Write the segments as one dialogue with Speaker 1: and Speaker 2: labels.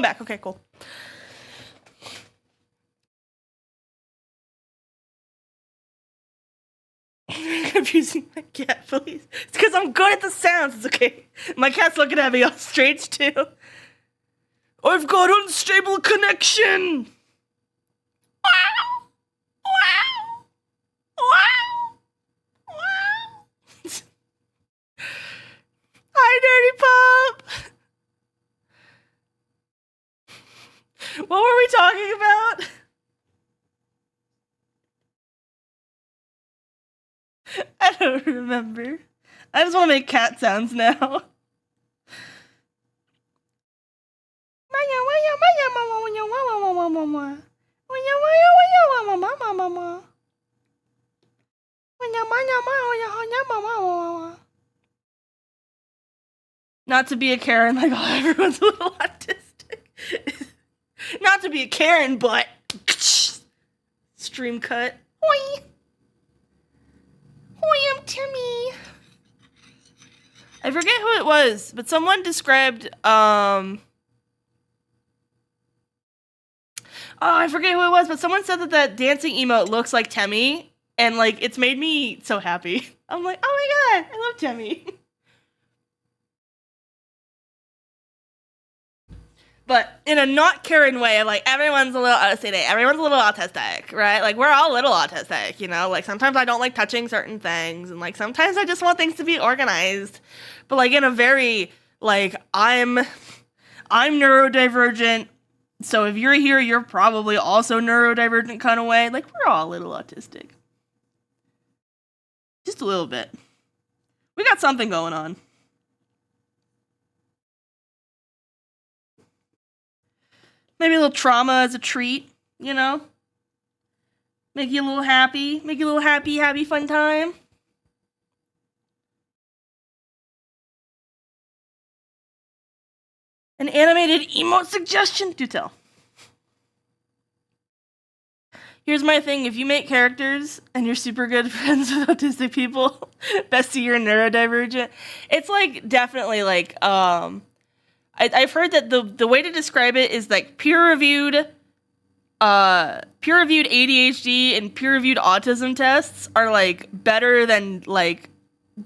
Speaker 1: I'm back. Okay, cool. Confusing my cat, please. It's because I'm good at the sounds. It's okay. My cat's looking at me all strange, too. I've got unstable connection. Wow. Wow. Wow. Wow. Hi, Dirty Pop. What were we talking about? I don't remember. I just want to make cat sounds now. Not to be a Karen, like, oh, everyone's a little autistic. Not to be a Karen, but stream cut. Hoi! Hoi, I'm Timmy. I forget who it was, but someone described, oh, I forget who it was, but someone said that dancing emote looks like Temmie, and, like, it's made me so happy. I'm like, oh my god, I love Temmie. But in a not Karen way of, like, everyone's a little autistic, right? Like, we're all a little autistic, you know? Like, sometimes I don't like touching certain things, and, like, sometimes I just want things to be organized. But, like, in a very, like, I'm neurodivergent, so if you're here, you're probably also neurodivergent kind of way. Like, we're all a little autistic. Just a little bit. We got something going on. Maybe a little trauma as a treat, you know? Make you a little happy. Make you a little happy, fun time. An animated emote suggestion? Do tell. Here's my thing. If you make characters and you're super good friends with autistic people, bestie, you're neurodivergent. It's, like, definitely, like, I've heard that the way to describe it is, like, peer-reviewed ADHD and peer-reviewed autism tests are, like, better than, like,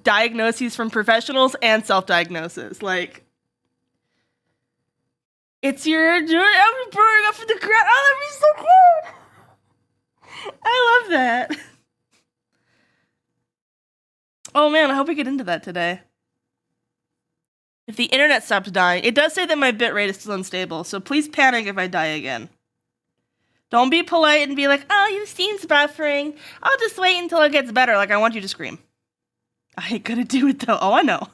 Speaker 1: diagnoses from professionals and self-diagnosis. Like, it's your journey. I'm burning up from the ground. Oh, that'd be so cute. I love that. Oh man, I hope we get into that today. If the internet stops dying, it does say that my bitrate is still unstable, so please panic if I die again. Don't be polite and be like, oh, your Steam's buffering. I'll just wait until it gets better. Like, I want you to scream. I ain't gonna do it though. Oh, I know.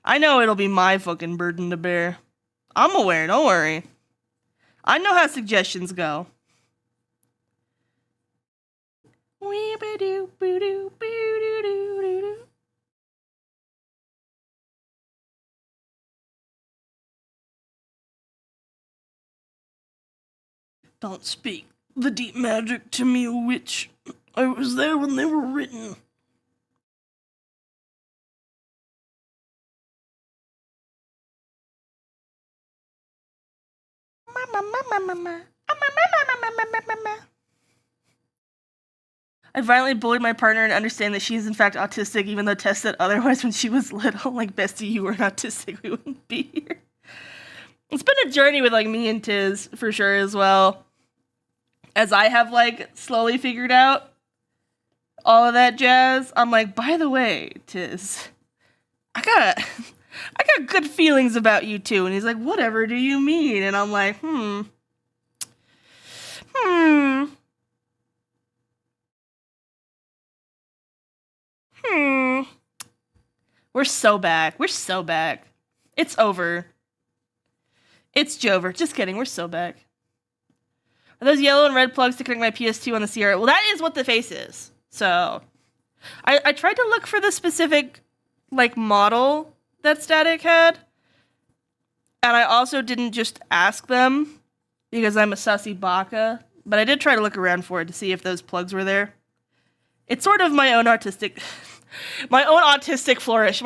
Speaker 1: I know it'll be my fucking burden to bear. I'm aware, don't worry. I know how suggestions go. Don't speak the deep magic to me, a witch. I was there when they were written. I violently bullied my partner and understand that she is in fact autistic, even though Tess said otherwise when she was little. Like, bestie, you weren't autistic, we wouldn't be here. It's been a journey with, like, me and Tiz, for sure, as well. As I have, like, slowly figured out all of that jazz. I'm like, by the way, Tiz, I got good feelings about you too. And he's like, whatever do you mean? And I'm like, We're so back. We're so back. It's over. It's Jover. Just kidding. We're so back. Are those yellow and red plugs to connect my PS2 on the Sierra? Well, that is what the face is. So, I tried to look for the specific, like, model that Static had. And I also didn't just ask them, because I'm a sussy baka. But I did try to look around for it to see if those plugs were there. It's sort of my own artistic flourish.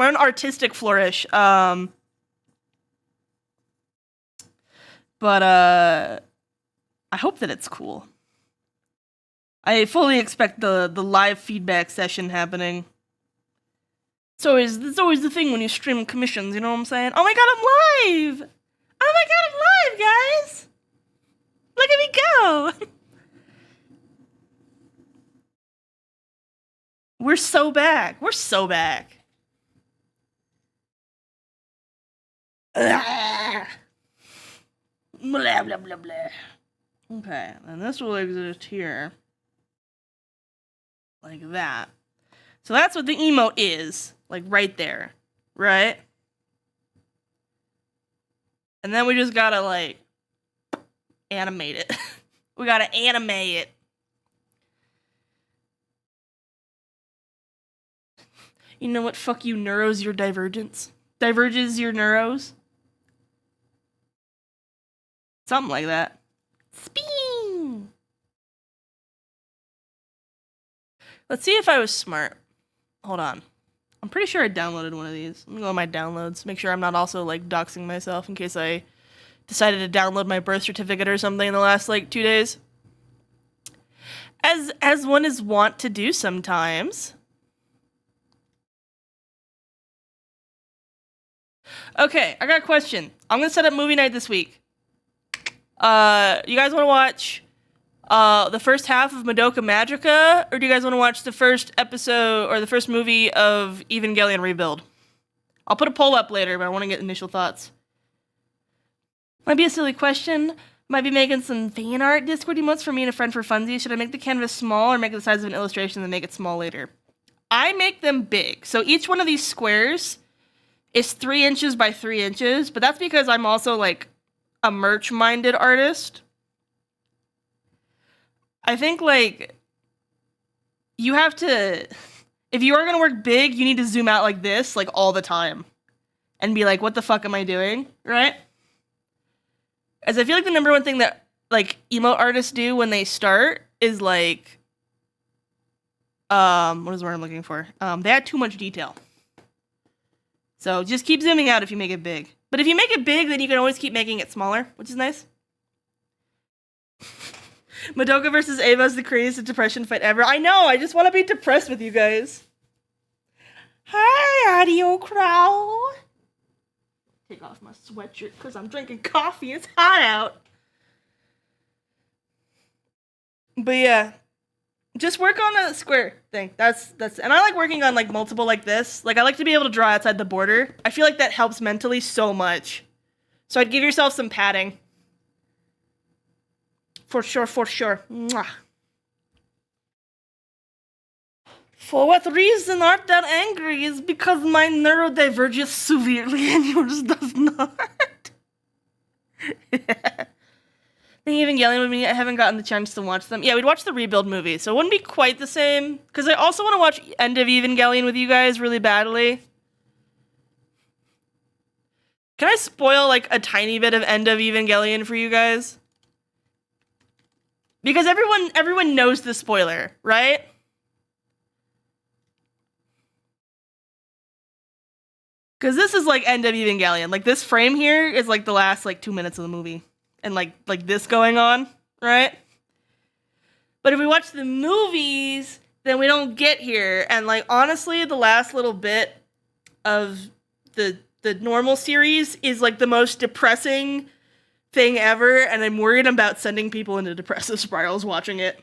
Speaker 1: But I hope that it's cool. I fully expect the live feedback session happening. It's always the thing when you stream commissions, you know what I'm saying? Oh my god, I'm live! Oh my god, I'm live, guys! Look at me go! We're so back. We're so back. Blah, blah, blah, blah. Okay, and this will exist here. Like that. So that's what the emote is. Like right there. Right? And then we just gotta like animate it. We gotta animate it. You know what? Fuck you, neuros, your divergence. Diverges your neuros. Something like that. Sping! Let's see if I was smart. Hold on. I'm pretty sure I downloaded one of these. Let me go on my downloads. Make sure I'm not also like doxing myself in case I decided to download my birth certificate or something in the last like 2 days. As one is wont to do sometimes. Okay, I got a question. I'm gonna set up movie night this week. You guys want to watch the first half of Madoka Magica, or do you guys want to watch the first episode or the first movie of Evangelion Rebuild? I'll put a poll up later, but I want to get initial thoughts. Might be a silly question. Might be making some fan art Discord emotes for me and a friend for funsies. Should I make the canvas small or make it the size of an illustration and then make it small later? I make them big. So each one of these squares is 3 inches by 3 inches, but that's because I'm also like a merch-minded artist. I think like you have to, if you are gonna work big, you need to zoom out like this, like all the time, and be like, what the fuck am I doing, right? As I feel like the number one thing that like emote artists do when they start is like, what is the word I'm looking for? They add too much detail. So just keep zooming out if you make it big. But if you make it big, then you can always keep making it smaller, which is nice. Madoka versus Ava is the craziest depression fight ever. I know, I just want to be depressed with you guys. Hi, audio crowd. Take off my sweatshirt because I'm drinking coffee. It's hot out. But yeah, just work on a square thing. That's and I like working on like multiple like this. Like I like to be able to draw outside the border. I feel like that helps mentally so much. So I'd give yourself some padding. For sure, for sure. Mwah. For what reason art thou angry? Is because my neuro diverges severely and yours does not. The Evangelion with me, I haven't gotten the chance to watch them. Yeah, we'd watch the Rebuild movie, so it wouldn't be quite the same. Because I also want to watch End of Evangelion with you guys really badly. Can I spoil like a tiny bit of End of Evangelion for you guys? Because everyone knows the spoiler, right? Because this is like End of Evangelion. Like this frame here is like the last like 2 minutes of the movie. And like this going on, right? But if we watch the movies, then we don't get here. And like honestly, the last little bit of the normal series is like the most depressing thing ever, and I'm worried about sending people into depressive spirals watching it.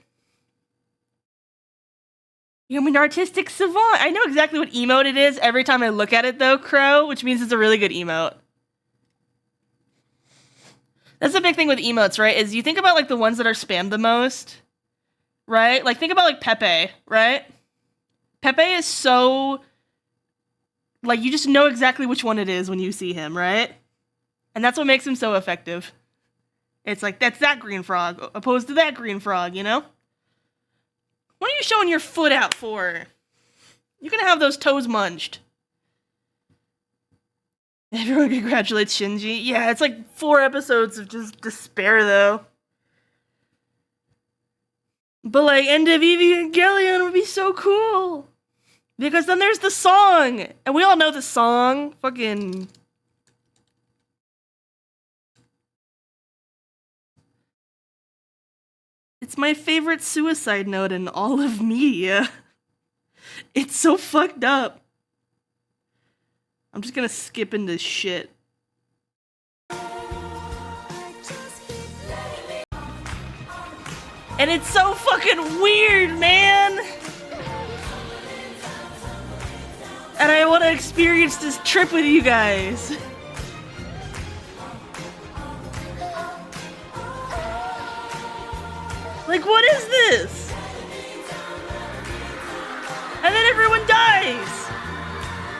Speaker 1: I'm an artistic savant. I know exactly what emote it is every time I look at it though, Crow, which means it's a really good emote. That's the big thing with emotes, right? Is you think about like the ones that are spammed the most, right? Like think about like Pepe, right? Pepe is so, like you just know exactly which one it is when you see him, right? And that's what makes him so effective. It's like, that's that green frog, opposed to that green frog, you know? What are you showing your foot out for? You're gonna have those toes munched. Everyone congratulates Shinji. Yeah, it's like 4 episodes of just despair, though. But like, End of Evangelion would be so cool. Because then there's the song. And we all know the song. Fucking... It's my favorite suicide note in all of media. It's so fucked up. I'm just gonna skip into shit. And it's so fucking weird, man! And I want to experience this trip with you guys. Like, what is this? And then everyone dies.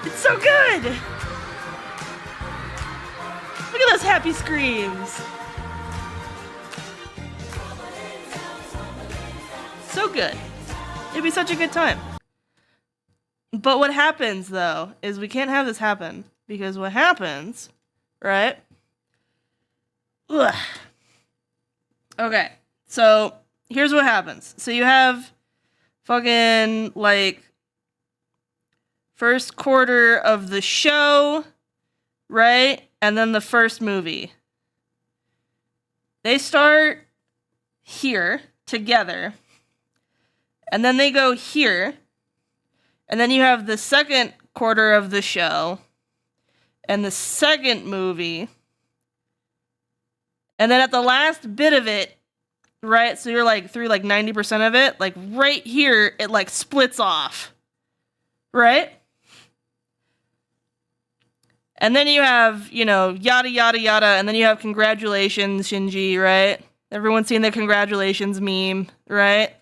Speaker 1: It's so good. Look at those happy screams. So good. It'd be such a good time. But what happens, though, is we can't have this happen. Because what happens, right? Ugh. Okay, so here's what happens. So you have fucking, like, first quarter of the show, right? And then the first movie. They start here together. And then they go here. And then you have the second quarter of the show. And the second movie. And then at the last bit of it, right? So you're like through like 90% of it. Like right here, it like splits off. Right? And then you have, you know, yada, yada, yada. And then you have congratulations, Shinji, right? Everyone's seen the congratulations meme, right?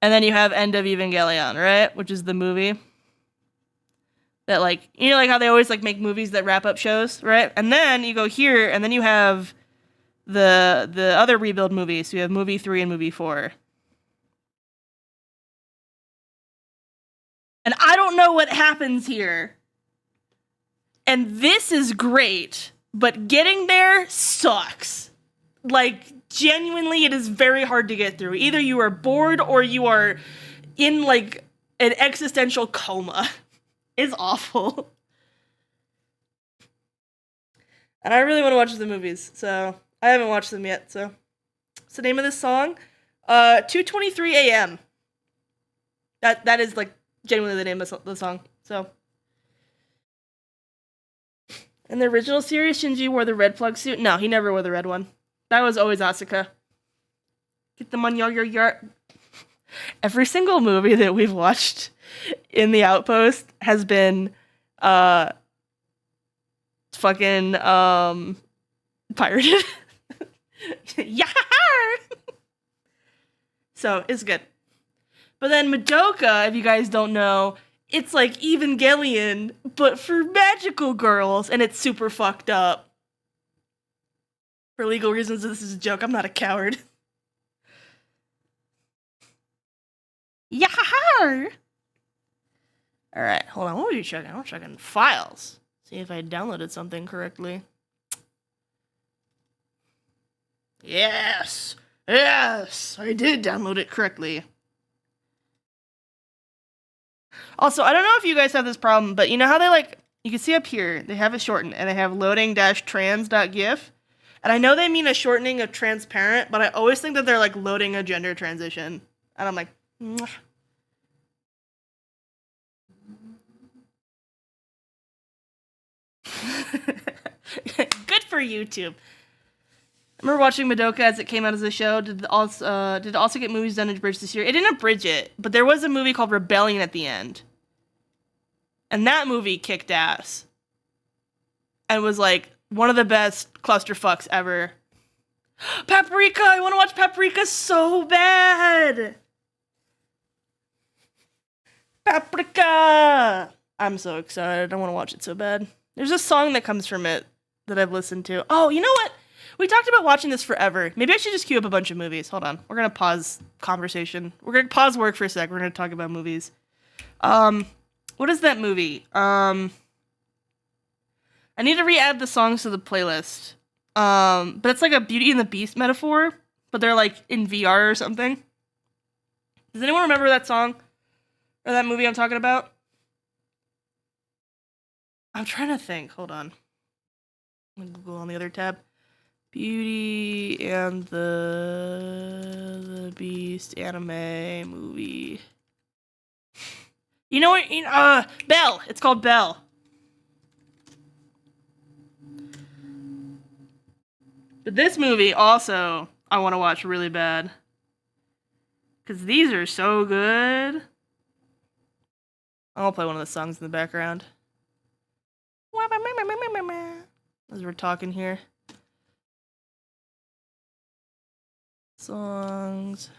Speaker 1: And then you have End of Evangelion, right? Which is the movie. That, like, you know, like how they always, like, make movies that wrap up shows, right? And then you go here, and then you have the other rebuild movies. So you have movie 3 and movie 4. And I don't know what happens here. And this is great, but getting there sucks. Like, genuinely, it is very hard to get through. Either you are bored or you are in, like, an existential coma. It's awful. And I really want to watch the movies, so I haven't watched them yet, so. What's the name of this song? 2:23 a.m. That is, like, genuinely the name of the song, so. In the original series, Shinji wore the red plug suit. No, he never wore the red one. That was always Asuka. Get them on your yard. Every single movie that we've watched in the Outpost has been fucking pirated. Yeah. So it's good. But then Madoka, if you guys don't know, it's like Evangelion, but for magical girls, and it's super fucked up. For legal reasons, this is a joke. I'm not a coward. Yahar! Alright, hold on. What were you checking? I'm checking files. See if I downloaded something correctly. Yes! Yes! I did download it correctly. Also, I don't know if you guys have this problem, but you know how they, like, you can see up here, they have it shortened, and they have loading-trans.gif. And I know they mean a shortening of transparent, but I always think that they're, like, loading a gender transition. And I'm like, mwah. Good for YouTube. I remember watching Madoka as it came out as a show. Did it also get movies done in Bridge this year? It didn't abridge it, but there was a movie called Rebellion at the end. And that movie kicked ass. And was like one of the best clusterfucks ever. Paprika! I want to watch Paprika so bad! Paprika! I'm so excited. I want to watch it so bad. There's a song that comes from it that I've listened to. Oh, you know what? We talked about watching this forever. Maybe I should just queue up a bunch of movies. Hold on. We're going to pause conversation. We're going to pause work for a sec. We're going to talk about movies. What is that movie? I need to re-add the songs to the playlist. But it's like a Beauty and the Beast metaphor, but they're like in VR or something. Does anyone remember that song? Or that movie I'm talking about? I'm trying to think. Hold on. I'm gonna Google on the other tab. Beauty and the Beast anime movie. You know what? Belle. It's called Belle. But this movie also I want to watch really bad. Because these are so good. I'll play one of the songs in the background. As we're talking here. Songs.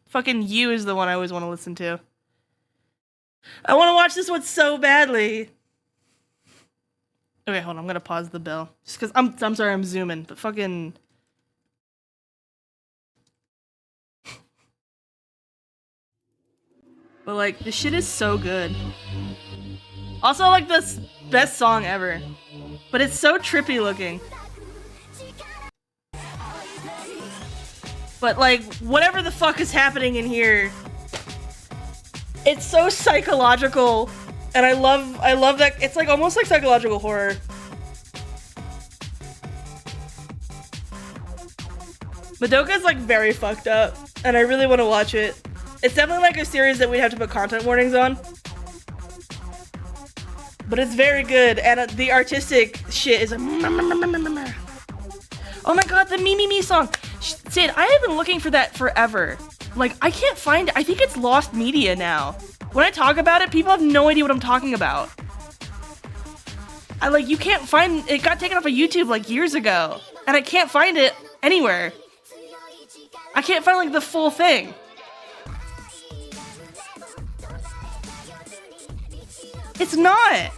Speaker 1: Fucking You is the one I always want to listen to. I want to watch this one so badly. Okay, hold on. I'm gonna pause the bell. Just because I'm sorry I'm zooming, but fucking. But like, this shit is so good. Also, like, the best song ever. But it's so trippy looking. But like, whatever the fuck is happening in here, it's so psychological, and I love that. It's like almost like psychological horror. Madoka's like very fucked up, and I really want to watch it. It's definitely like a series that we'd have to put content warnings on. But it's very good, and the artistic shit is like, oh my god, the Me Me Me song. Sid, I have been looking for that forever. Like, I can't find it. I think it's lost media now. When I talk about it, people have no idea what I'm talking about. You can't find it. Got taken off of YouTube like years ago, and I can't find it anywhere. I can't find like the full thing. It's not.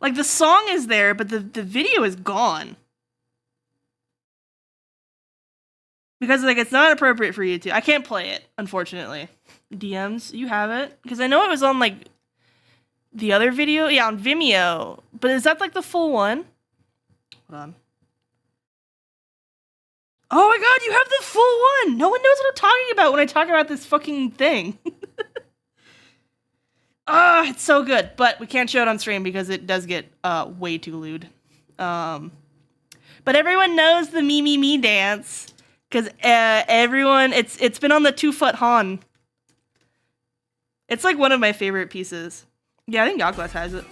Speaker 1: Like, the song is there, but the video is gone. Because, like, it's not appropriate for YouTube. I can't play it, unfortunately. DMs, you have it? Because I know it was on, like, the other video. Yeah, on Vimeo. But is that, like, the full one? Hold on. Oh my god, you have the full one! No one knows what I'm talking about when I talk about this fucking thing. It's so good, but we can't show it on stream because it does get way too lewd. But everyone knows the Me Me Me dance because everyone it's been on the 2-foot Han. It's like one of my favorite pieces. Yeah, I think Yaglas has it.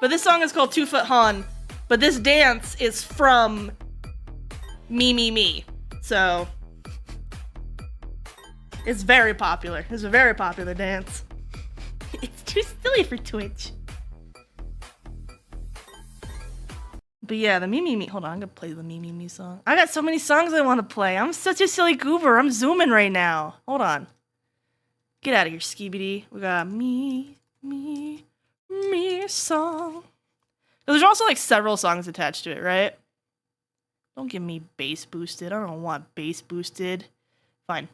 Speaker 1: But this song is called 2-foot Han, but this dance is from Me Me Me. So it's very popular. It's a very popular dance. It's too silly for Twitch. But yeah, the Me Me Me. Hold on, I'm gonna play the Me Me Me song. I got so many songs I want to play. I'm such a silly goober. I'm zooming right now. Hold on. Get out of here, Skibidi. We got Me Me Me song. There's also like several songs attached to it, right? Don't give me bass boosted. I don't want bass boosted. Fine.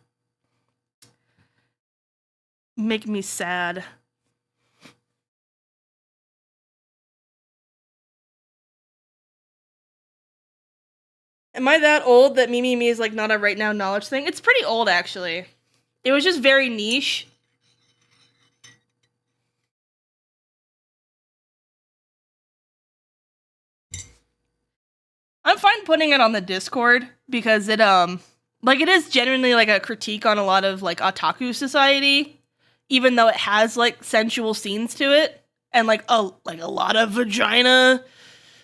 Speaker 1: Make me sad. Am I that old that Me Me Me is like not a right now knowledge thing? It's pretty old actually. It was just very niche. I'm fine putting it on the Discord because it like it is genuinely like a critique on a lot of like otaku society, even though it has like sensual scenes to it and like a lot of vagina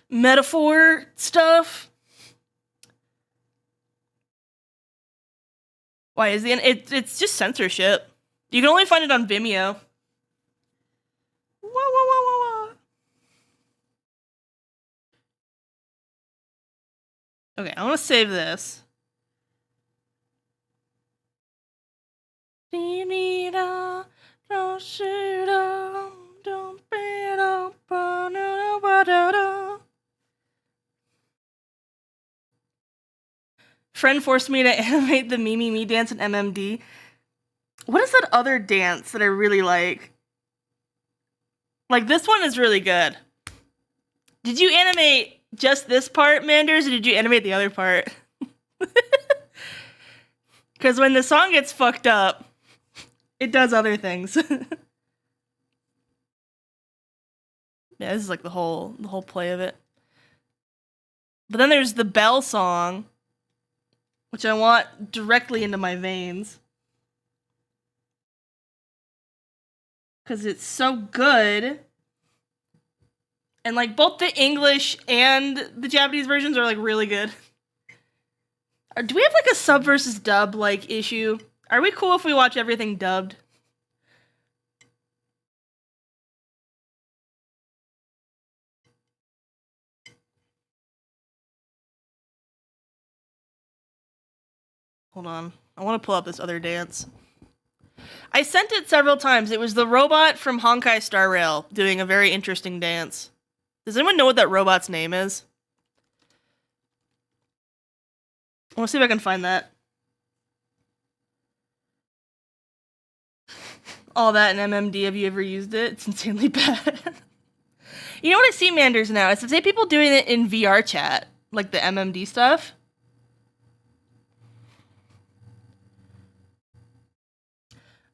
Speaker 1: metaphor stuff. Why is it's just censorship. You can only find it on Vimeo. Wah, wah, wah, wah, wah. Okay, I want to save this. Friend forced me to animate the Me Me Me dance in MMD. What is that other dance that I really like? Like, this one is really good. Did you animate just this part, Manders, or did you animate the other part? Because when the song gets fucked up, It does other things. Yeah, this is like the whole play of it. But then there's the Bell song, which I want directly into my veins. Because it's so good. And like both the English and the Japanese versions are like really good. Do we have like a sub versus dub like issue? Are we cool if we watch everything dubbed? Hold on. I want to pull up this other dance. I sent it several times. It was the robot from Honkai Star Rail doing a very interesting dance. Does anyone know what that robot's name is? I want to see if I can find that. All that in MMD, have you ever used it? It's insanely bad. You know what I see, Manders, now? Is to say people doing it in VR chat, like the MMD stuff.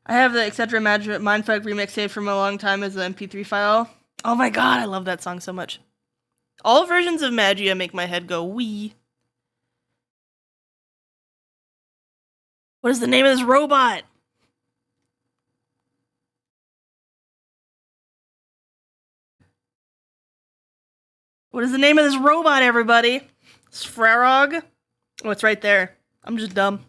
Speaker 1: I have the Etc. Mindfuck remix saved from a long time as an MP3 file. Oh my god, I love that song so much. All versions of Magia make my head go wee. What is the name of this robot? What is the name of this robot, everybody? Sfrarog? Oh, it's right there. I'm just dumb.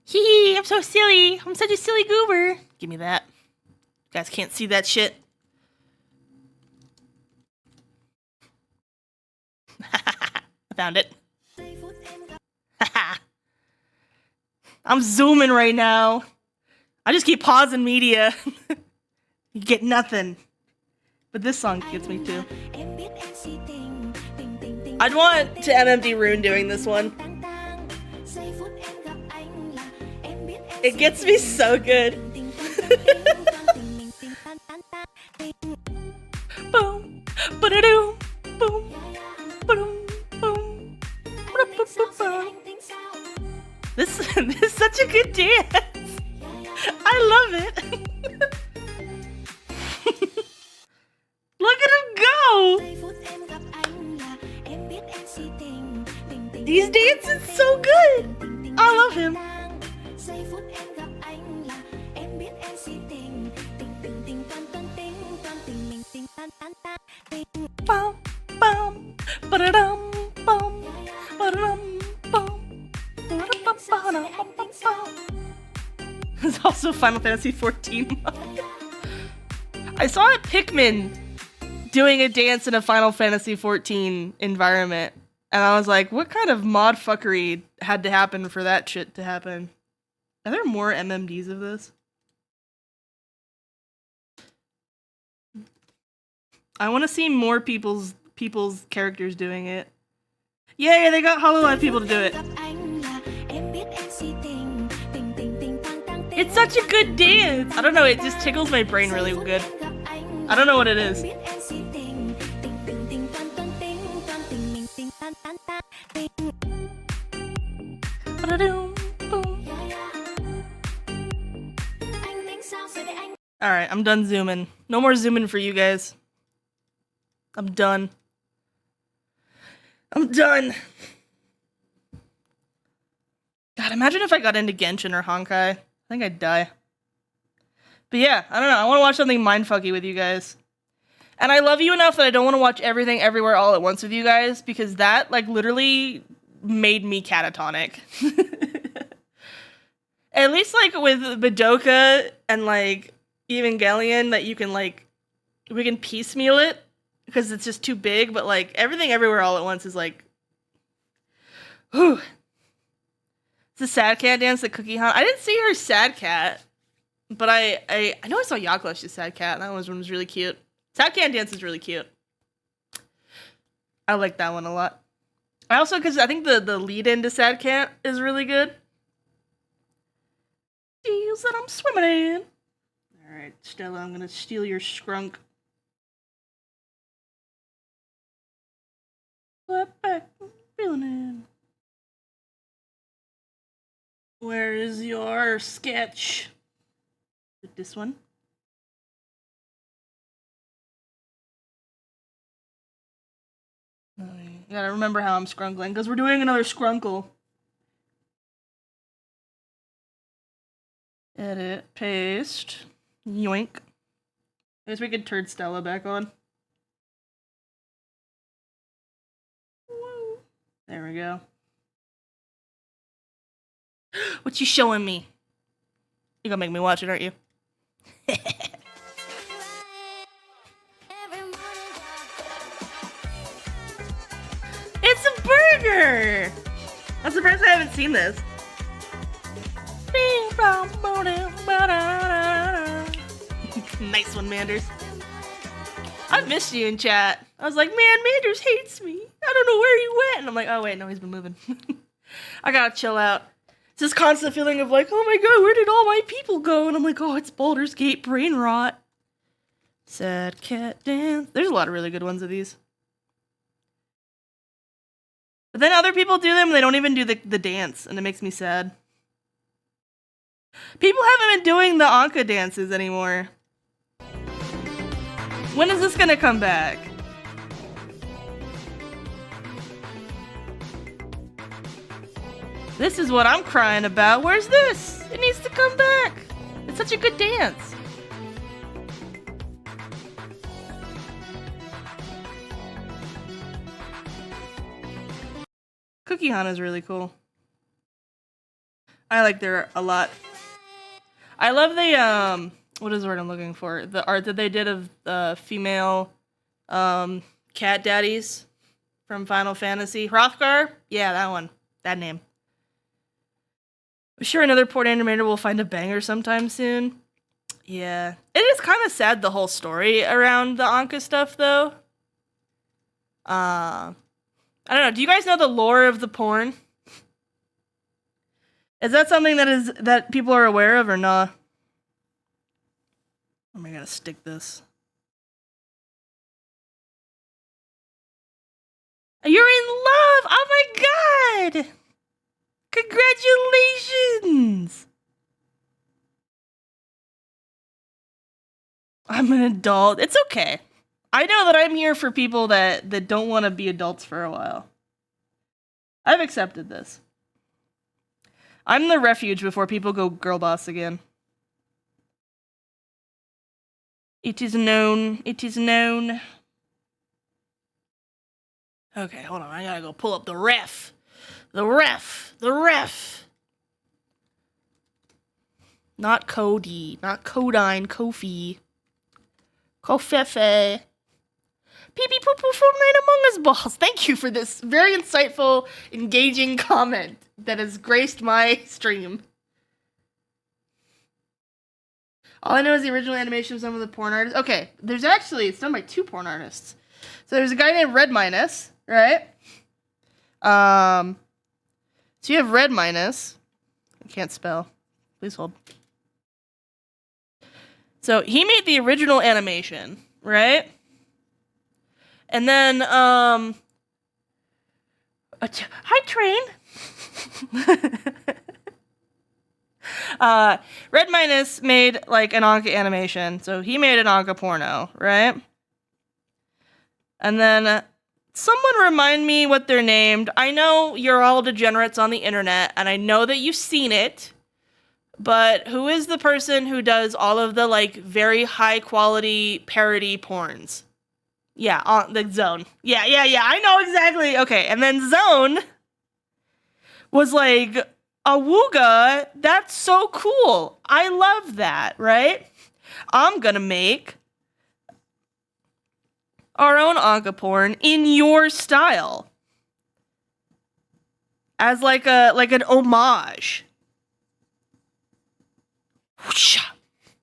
Speaker 1: Hee hee, I'm so silly. I'm such a silly goober. Give me that. You guys can't see that shit. I found it. I'm zooming right now. I just keep pausing media. You get nothing. But this song gets me too. I'd want to MMD Rune doing this one. It gets me so good. Boom, ba-da-doom, boom, ba-doom, boom, ba-da-ba-ba-ba. This is such a good dance. I love it. Look at him go. These dances so good. I love him. Bum, bum, ba-da-dum, bum, ba-da-dum, bum, ba-da-ba-ba-da-bum-bum. There's also Final Fantasy XIV mod. I saw a Pikmin doing a dance in a Final Fantasy XIV environment, and I was like, what kind of mod fuckery had to happen for that shit to happen? Are there more MMDs of this? I want to see more people's characters doing it. Yay, they got HoloLive people to do it. It's such a good dance. I don't know, it just tickles my brain really good. I don't know what it is. Alright, I'm done zooming. No more zooming for you guys. I'm done. I'm done. God, imagine if I got into Genshin or Honkai. I think I'd die. But yeah, I don't know. I want to watch something mindfucky with you guys. And I love you enough that I don't want to watch everything everywhere all at once with you guys, because that, like, literally made me catatonic. At least, like, with Madoka and, like, Evangelion, that you can, like, we can piecemeal it, because it's just too big, but, like, everything everywhere all at once is, like, whew. It's a sad cat dance that Cookie Hunt. I didn't see her sad cat, but I know I saw Yaklash's sad cat, and that one was really cute. Sad cat dance is really cute. I like that one a lot. I also, because I think the lead into sad cat is really good. Seals that I'm swimming in. Alright, Stella, I'm gonna steal your scrunk. Flip back, feeling it. Where is your sketch? This one. I gotta remember how I'm scrunkling, because we're doing another scrunkle. Edit, paste, yoink. I guess we could turn Stella back on. Woo. There we go. What you showing me? You're gonna make me watch it, aren't you? It's a burger! I'm surprised I haven't seen this. Nice one, Manders. I missed you in chat. I was like, man, Manders hates me. I don't know where he went. And I'm like, oh wait, no, he's been moving. I gotta chill out. It's this constant feeling of like, oh my god, where did all my people go? And I'm like, oh, it's Baldur's Gate brain rot. Sad cat dance. There's a lot of really good ones of these. But then other people do them and they don't even do the dance, and it makes me sad. People haven't been doing the Anka dances anymore. When is this gonna come back? This is what I'm crying about. Where's this? It needs to come back. It's such a good dance. Cookie Hana is really cool. I like their a lot. I love the what is the word I'm looking for? The art that they did of female cat daddies from Final Fantasy. Hrothgar? Yeah, that one. That name. I'm sure another port animator will find a banger sometime soon. Yeah. It is kind of sad, the whole story around the Anka stuff, though. I don't know. Do you guys know the lore of the porn? Is that something that people are aware of or not? Oh my god, stick this. You're in love! Oh my god! Congratulations! I'm an adult. It's okay. I know that I'm here for people that don't want to be adults for a while. I've accepted this. I'm the refuge before people go girl boss again. It is known. It is known. Okay, hold on. I gotta go pull up the ref. The ref. The ref. Not Cody. Not Codine. Kofi. Kofefe. Pee pee poo poo Fortnite Among Us balls. Thank you for this very insightful, engaging comment that has graced my stream. All I know is the original animation of some of the porn artists. Okay, there's actually, it's done by 2 porn artists. So there's a guy named Red Minus, right? So you have Red Minus. I can't spell. Please hold. So he made the original animation, right? And then, hi, Train. Red Minus made, like, an Anka animation. So he made an Anka porno, right? And then, someone remind me what they're named. I know you're all degenerates on the internet, and I know that you've seen it. But who is the person who does all of the, like, very high-quality parody porns? Yeah, the Zone. Yeah, I know exactly. Okay, and then Zone was like, awooga, that's so cool. I love that, right? I'm gonna make our own Anka porn in your style. As like an homage.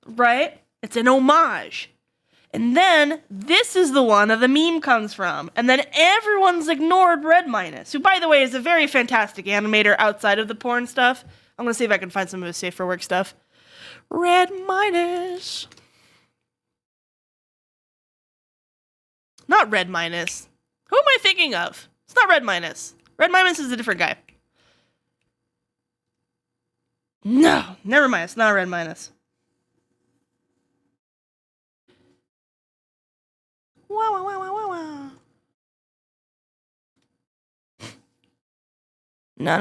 Speaker 1: Right? It's an homage. And then, this is the one that the meme comes from. And then everyone's ignored Red Minus, who, by the way, is a very fantastic animator outside of the porn stuff. I'm going to see if I can find some of his safe for work stuff. Red Minus. Not Red Minus. Who am I thinking of? It's not Red Minus. Red Minus is a different guy. No, never mind. It's not Red Minus. Wow, wow, wow, wow, wow.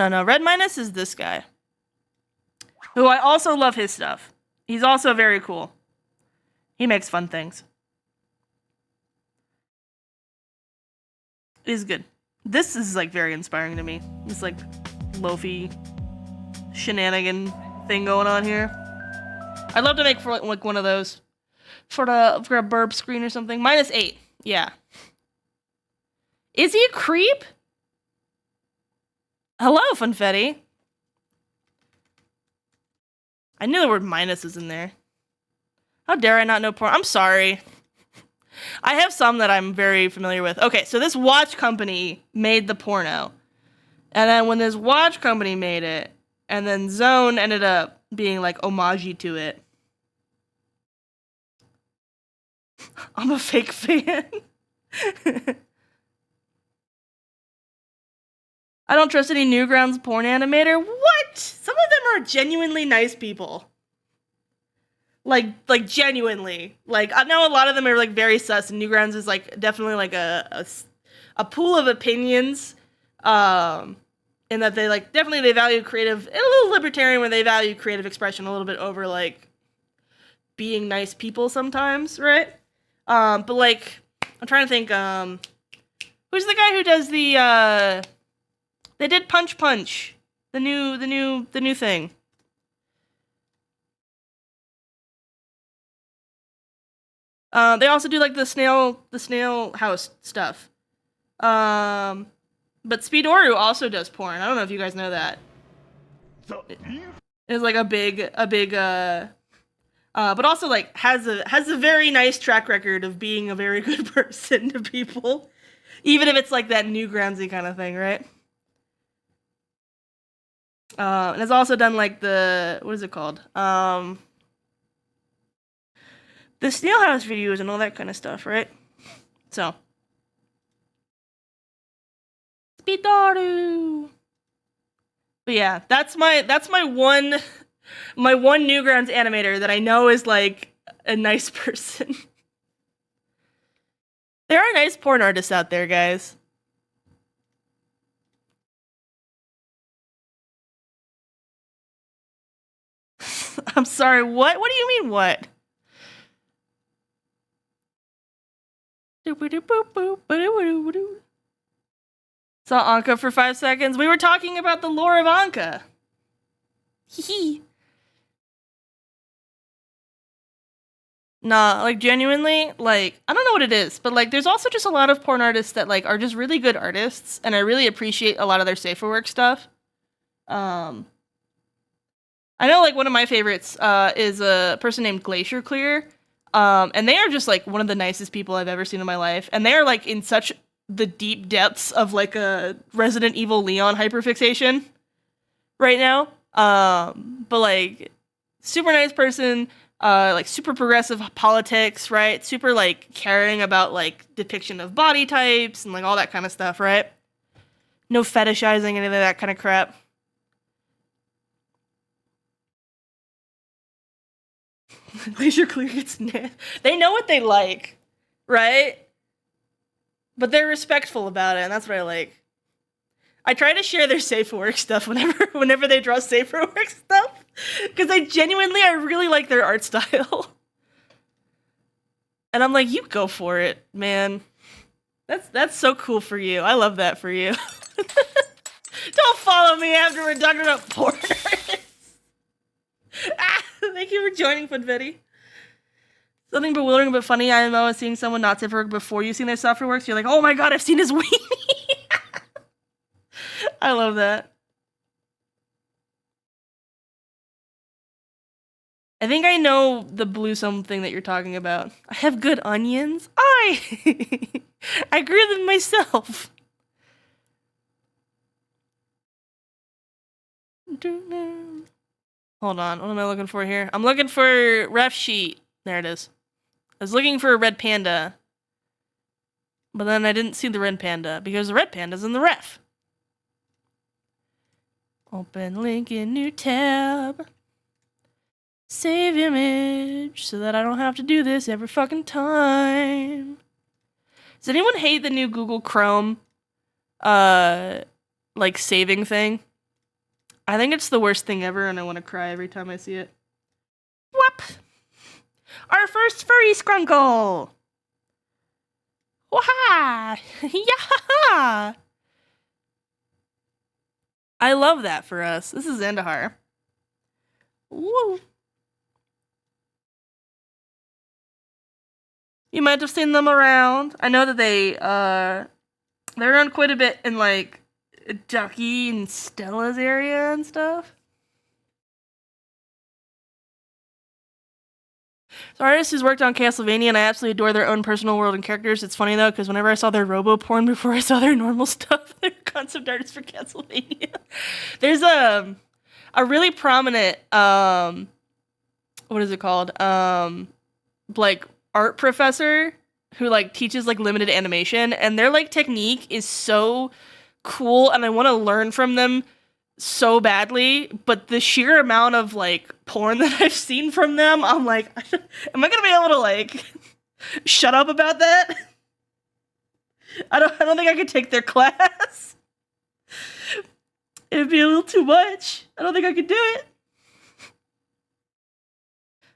Speaker 1: No. Red Minus is this guy. Who I also love his stuff. He's also very cool. He makes fun things. It is good. This is like very inspiring to me. This like loafy shenanigan thing going on here. I'd love to make for like one of those for a burp screen or something. -8. Yeah. Is he a creep? Hello, Funfetti. I knew the word minus is in there. How dare I not know porn? I'm sorry. I have some that I'm very familiar with. Okay, so this watch company made the porno. And then when this watch company made it, and then Zone ended up being like homage to it. I'm a fake fan. I don't trust any Newgrounds porn animator. What? Some of them are genuinely nice people. Like genuinely. Like I know a lot of them are like very sus, and Newgrounds is like definitely like a pool of opinions. In that they like definitely they value creative, and a little libertarian where they value creative expression a little bit over like being nice people sometimes, right? But like I'm trying to think, who's the guy who does the they did Punch Punch, the new thing. They also do like the snail house stuff. But Speedoru also does porn. I don't know if you guys know that. It's like a big but also like has a very nice track record of being a very good person to people, even if it's like that Newgroundsy kind of thing, right? And has also done like the what is it called? The Snail House videos and all that kind of stuff, right? So Speedoru. But yeah, that's my one Newgrounds animator that I know is like a nice person. There are nice porn artists out there, guys. I'm sorry, what? What do you mean, what? Saw Anka for 5 seconds. We were talking about the lore of Anka. Hee. Nah, like genuinely, like I don't know what it is, but like there's also just a lot of porn artists that like are just really good artists, and I really appreciate a lot of their safer work stuff. I know like one of my favorites is a person named Glacier Clear. And they are just like one of the nicest people I've ever seen in my life. And they are like in such the deep depths of like a Resident Evil Leon hyperfixation right now. But like super nice person, like super progressive politics, right? Super like caring about like depiction of body types and like all that kind of stuff, right? No fetishizing any of that kind of crap. Glacier Clear gets they know what they like, right? But they're respectful about it, and that's what I like. I try to share their safe work stuff whenever they draw safer work stuff, because I really like their art style. And I'm like, you go for it, man. That's so cool for you. I love that for you. Don't follow me after we're talking about porn. Thank you for joining, Funfetti. Something bewildering but funny IMO is seeing someone not safe for work before you've seen their software works. You're like, oh my god, I've seen his weenie. I love that. I think I know the blue something that you're talking about. I have good onions. I grew them myself. Hold on, what am I looking for here? I'm looking for ref sheet. There it is. I was looking for a red panda, but then I didn't see the red panda because the red panda's in the ref. Open link in new tab. Save image so that I don't have to do this every fucking time. Does anyone hate the new Google Chrome, like saving thing? I think it's the worst thing ever, and I want to cry every time I see it. Whoop! Our first furry scrunkle! Wah! Yeah! I love that for us. This is Zandahar. Woo! You might have seen them around. I know that they're around quite a bit in like Ducky and Stella's area and stuff. So artists who's worked on Castlevania, and I absolutely adore their own personal world and characters. It's funny though, because whenever I saw their robo porn before I saw their normal stuff, they're concept artists for Castlevania. There's a really prominent what is it called? Like art professor who like teaches like limited animation, and their like technique is so cool, and I want to learn from them so badly, but the sheer amount of like porn that I've seen from them, I'm like, am I gonna be able to like shut up about that? I don't think I could take their class. It'd be a little too much. I don't think I could do it.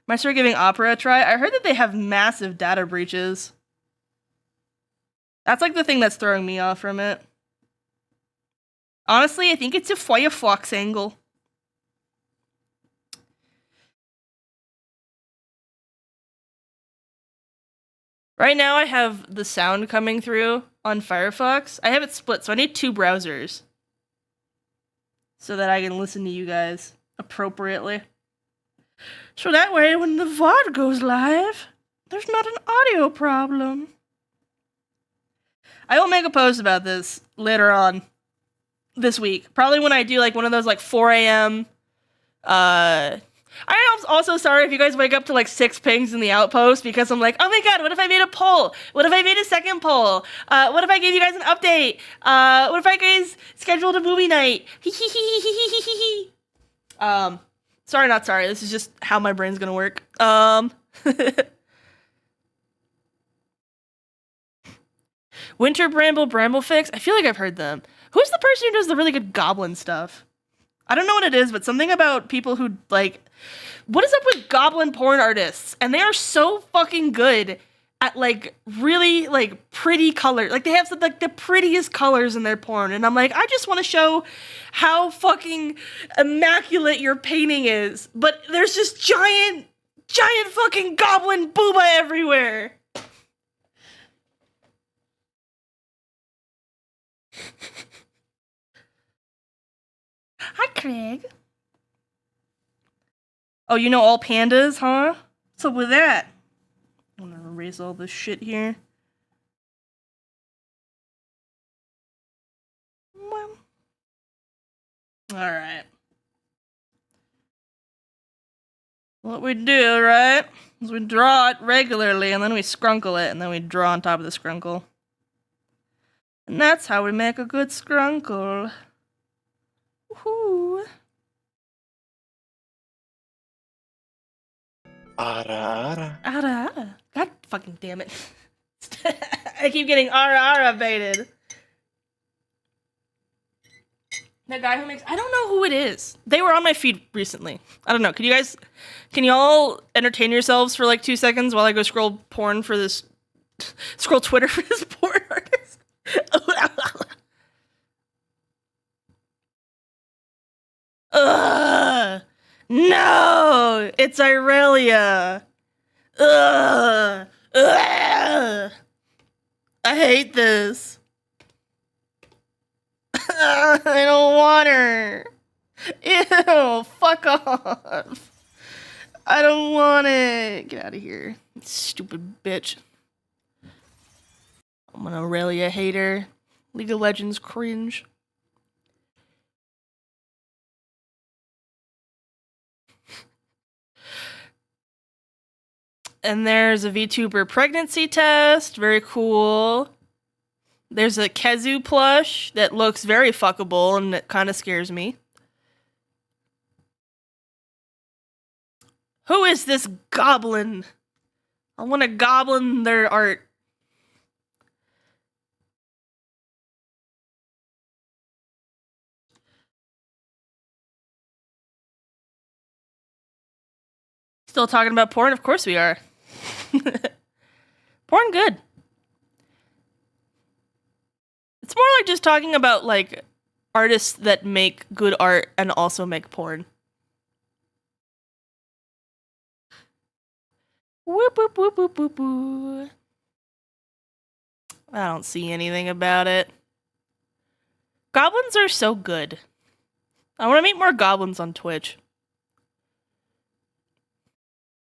Speaker 1: Might start giving Opera a try. I heard that they have massive data breaches. That's like the thing that's throwing me off from it. Honestly, I think it's a Firefox angle. Right now I have the sound coming through on Firefox. I have it split, so I need two browsers so that I can listen to you guys appropriately. So that way, when the VOD goes live, there's not an audio problem. I will make a post about this later on this week. Probably when I do like one of those like 4 a.m. I am also sorry if you guys wake up to like 6 pings in the outpost, because I'm like, oh my god, what if I made a poll? What if I made a second poll? What if I gave you guys an update? What if I guys scheduled a movie night? Sorry, not sorry. This is just how my brain's gonna work. Winter Bramble Fix. I feel like I've heard them. Who's the person who does the really good goblin stuff? I don't know what it is, but something about people who like, what is up with goblin porn artists? And they are so fucking good at like really like pretty colors. Like they have some, like the prettiest colors in their porn, and I'm like, I just want to show how fucking immaculate your painting is, but there's just giant fucking goblin booba everywhere. Hi, Craig. Oh, you know all pandas, huh? What's up with that? I'm gonna erase all this shit here. Alright. What we do, right, is we draw it regularly, and then we scrunkle it, and then we draw on top of the scrunkle. And that's how we make a good scrunkle. Woohoo!
Speaker 2: Ara.
Speaker 1: God fucking damn it. I keep getting ara baited. The guy who makes, I don't know who it is. They were on my feed recently. I don't know. Can y'all entertain yourselves for like 2 seconds while I go scroll porn for this, scroll Twitter for this porn artist? Ugh! No! It's Irelia! Ugh! Ugh! I hate this. I don't want her. Ew, fuck off. I don't want it. Get out of here, stupid bitch. I'm an Aurelia hater. League of Legends cringe. And there's a VTuber pregnancy test. Very cool. There's a Kezu plush that looks very fuckable, and it kind of scares me. Who is this goblin? I want to goblin their art. Still talking about porn? Of course we are. Porn good. It's more like just talking about, like, artists that make good art and also make porn. Whoop, whoop, whoop, whoop, whoop, whoop. I don't see anything about it. Goblins are so good. I want to meet more goblins on Twitch.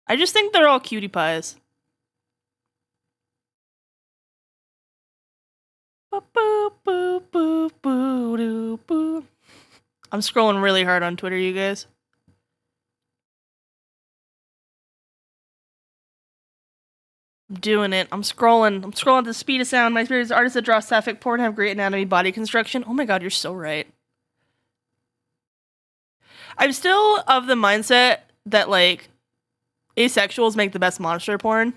Speaker 1: I just think they're all cutie pies. I'm scrolling really hard on Twitter, you guys. I'm doing it. I'm scrolling. at the speed of sound. My favorite is artists that draw sapphic porn have great anatomy, body construction. Oh my god, you're so right. I'm still of the mindset that, like, asexuals make the best monster porn.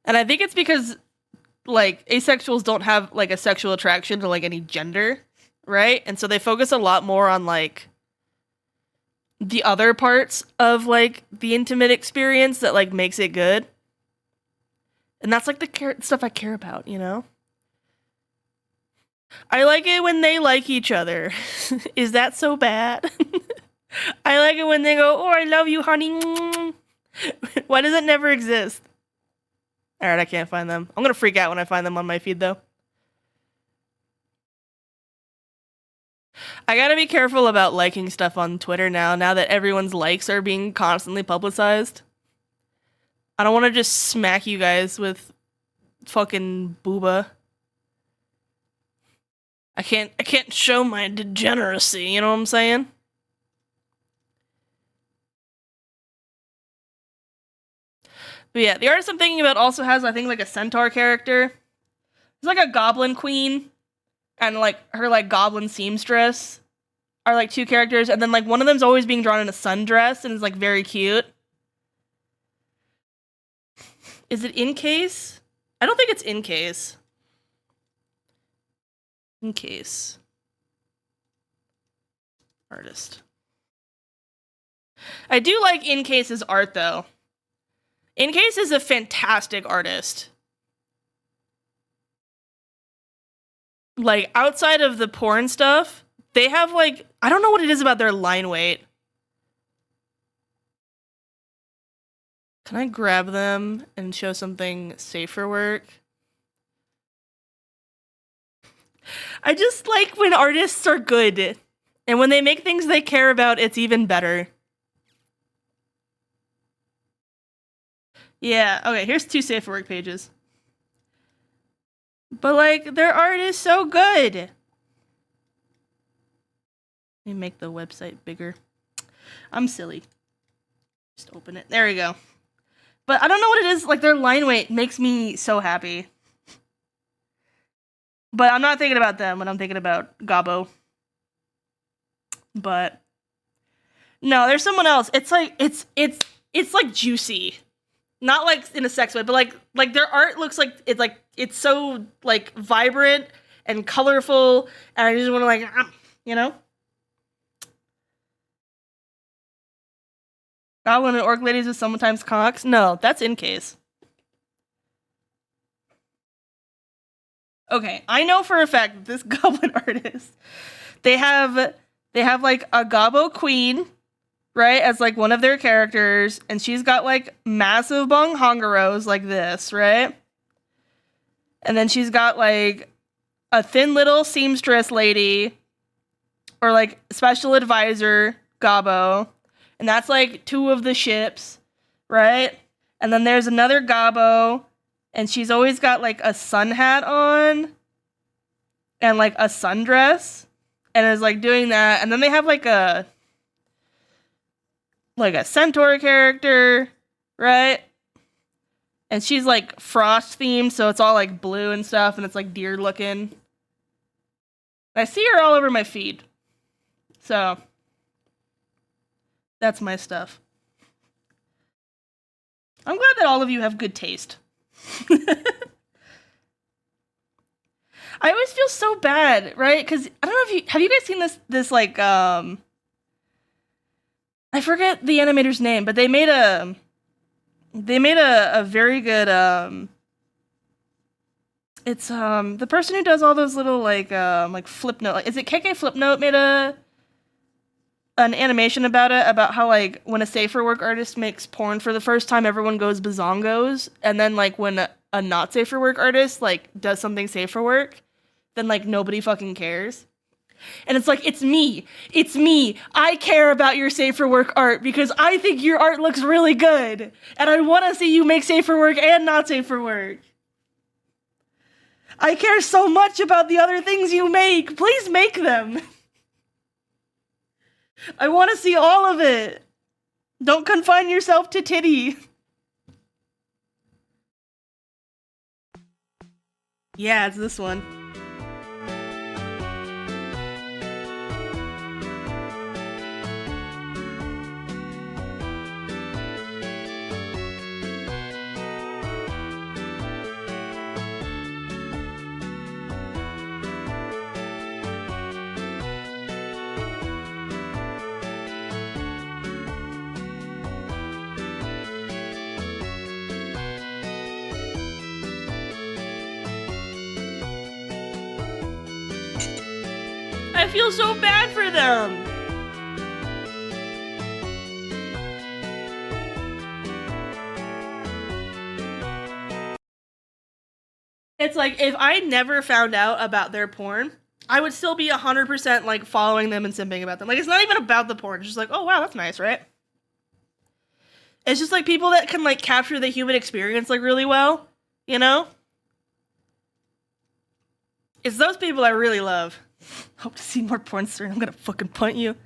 Speaker 1: And I think it's because, like, asexuals don't have, like, a sexual attraction to, like, any gender, right? And so they focus a lot more on, like, the other parts of, like, the intimate experience that, like, makes it good. And that's, like, the stuff I care about, you know? I like it when they like each other. Is that so bad? I like it when they go, oh, I love you, honey. Why does it never exist? Alright, I can't find them. I'm gonna freak out when I find them on my feed, though. I gotta be careful about liking stuff on Twitter now that everyone's likes are being constantly publicized. I don't want to just smack you guys with fucking booba. I can't show my degeneracy, you know what I'm saying? But yeah, the artist I'm thinking about also has, I think, like, a centaur character. It's like a goblin queen and, like, her, like, goblin seamstress are, like, two characters, and then, like, one of them's always being drawn in a sundress and is, like, very cute. Is it in case? I don't think it's in case. In case. Artist. I do like In Case's art, though. In Case is a fantastic artist. Like, outside of the porn stuff, they have, like, I don't know what it is about their line weight. Can I grab them and show something safe for work? I just like when artists are good. And when they make things they care about, it's even better. Yeah, okay, here's 2 safe for work pages. But, like, their art is so good. Let me make the website bigger. I'm silly. Just open it. There we go. But I don't know what it is. Like, their line weight makes me so happy. But I'm not thinking about them when I'm thinking about Gabo. But no, there's someone else. It's like it's like juicy. Not like in a sex way, but like their art looks like it's so, like, vibrant and colorful, and I just want to, like, you know? Goblin and orc ladies with sometimes cocks? No, that's In Case. Okay, I know for a fact that this goblin artist, they have like a Gabo queen, right, as, like, one of their characters, and she's got, like, massive bonghongaros like this, right? And then she's got, like, a thin little seamstress lady, or, like, special advisor Gabo, and that's, like, 2 of the ships, right? And then there's another Gabo, and she's always got, like, a sun hat on and, like, a sundress, and is, like, doing that. And then they have, like a centaur character, right? And she's, like, frost themed, so it's all, like, blue and stuff, and it's, like, deer looking. I see her all over my feed. So that's my stuff. I'm glad that all of you have good taste. I always feel so bad, right? Because I don't know if have you guys seen this like I forget the animator's name, but they made a very good it's the person who does all those little like Flipnote, like, is it KK Flipnote made an animation about it, about how like when a safer work artist makes porn for the first time, everyone goes bazongos, and then like when a not safer work artist like does something safer work, then like nobody fucking cares. And it's like, it's me. It's me. I care about your safer work art because I think your art looks really good. And I want to see you make safer work and not safer work. I care so much about the other things you make. Please make them. I want to see all of it. Don't confine yourself to titty. Yeah, it's this one. I feel so bad for them. It's like, if I never found out about their porn, I would still be 100% like following them and simping about them. Like, it's not even about the porn. It's just like, oh wow, that's nice, right? It's just like people that can like capture the human experience like really well, you know? It's those people I really love. Hope to see more porn stream. I'm gonna fucking punt you.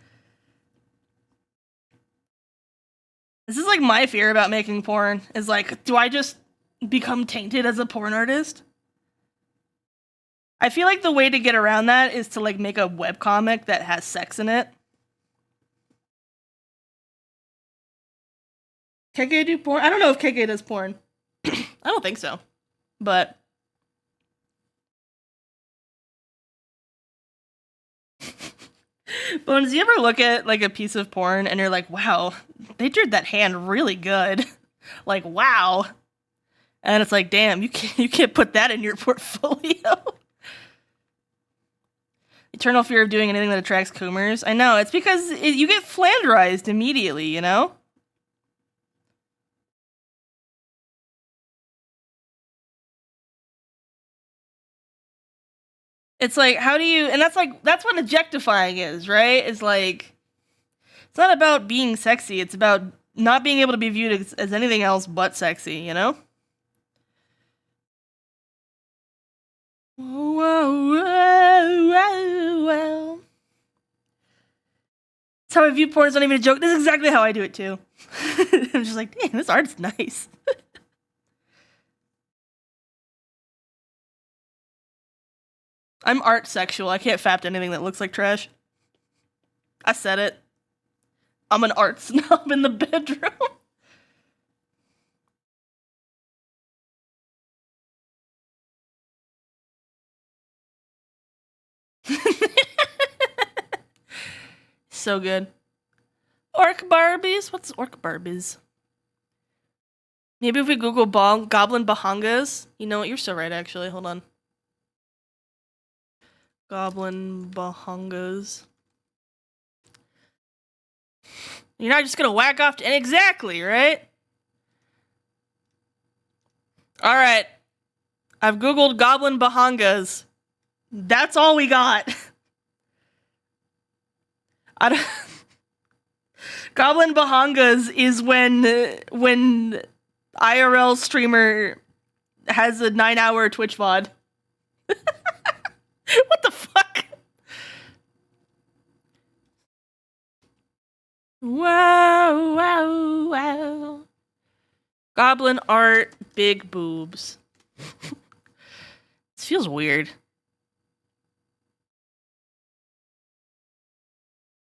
Speaker 1: This is like my fear about making porn, is like, do I just become tainted as a porn artist? I feel like the way to get around that is to like make a webcomic that has sex in it. KK do porn? I don't know if KK does porn. I don't think so. But Bones, do you ever look at like a piece of porn and you're like, wow, they drew that hand really good. Like, wow. And it's like, damn, you can't put that in your portfolio. Eternal fear of doing anything that attracts coomers. I know, it's because you get flanderized immediately, you know? It's like, how do you, and that's what objectifying is, right? It's like, it's not about being sexy, it's about not being able to be viewed as anything else but sexy, you know? Whoa, whoa, whoa, whoa. That's how I view porn. It's not even a joke. This is exactly how I do it too. I'm just like, damn, this art's nice. I'm art sexual. I can't fap to anything that looks like trash. I said it. I'm an art snob in the bedroom. So good. Orc Barbies? What's Orc Barbies? Maybe if we Google Goblin Bahangas. You know what? You're so right, actually. Hold on. Goblin Bahangas. You're not just gonna whack off to... Exactly, right? Alright. I've Googled Goblin Bahangas. That's all we got. I don't... Goblin Bahangas is when IRL streamer has a 9-hour Twitch VOD. What the fuck? Wow, wow, wow. Goblin art, big boobs. This feels weird.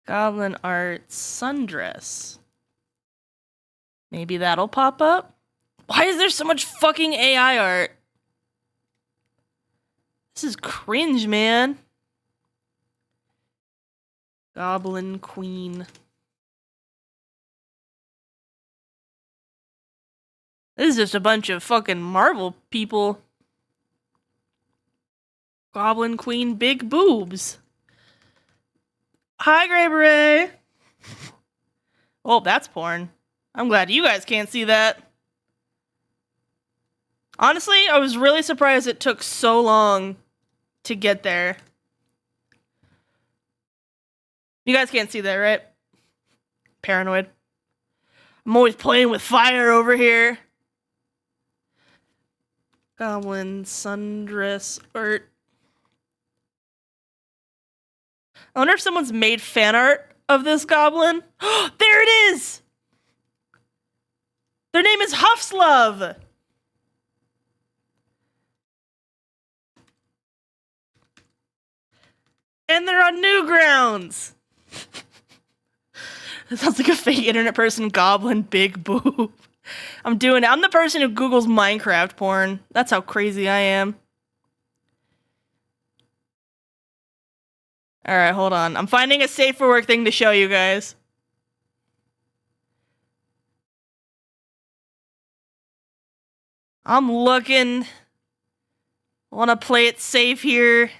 Speaker 1: Goblin art, sundress. Maybe that'll pop up? Why is there so much fucking AI art? This is cringe, man. Goblin Queen. This is just a bunch of fucking Marvel people. Goblin Queen, big boobs. Hi, Grey Beret. Oh, that's porn. I'm glad you guys can't see that. Honestly, I was really surprised it took so long to get there. You guys can't see that, right? Paranoid. I'm always playing with fire over here. Goblin sundress art. I wonder if someone's made fan art of this goblin. There it is! Their name is Huffslove! And they're on Newgrounds! That sounds like a fake internet person, goblin, big boob. I'm doing it. I'm the person who Googles Minecraft porn. That's how crazy I am. Alright, hold on. I'm finding a safe for work thing to show you guys. I'm looking. I want to play it safe here.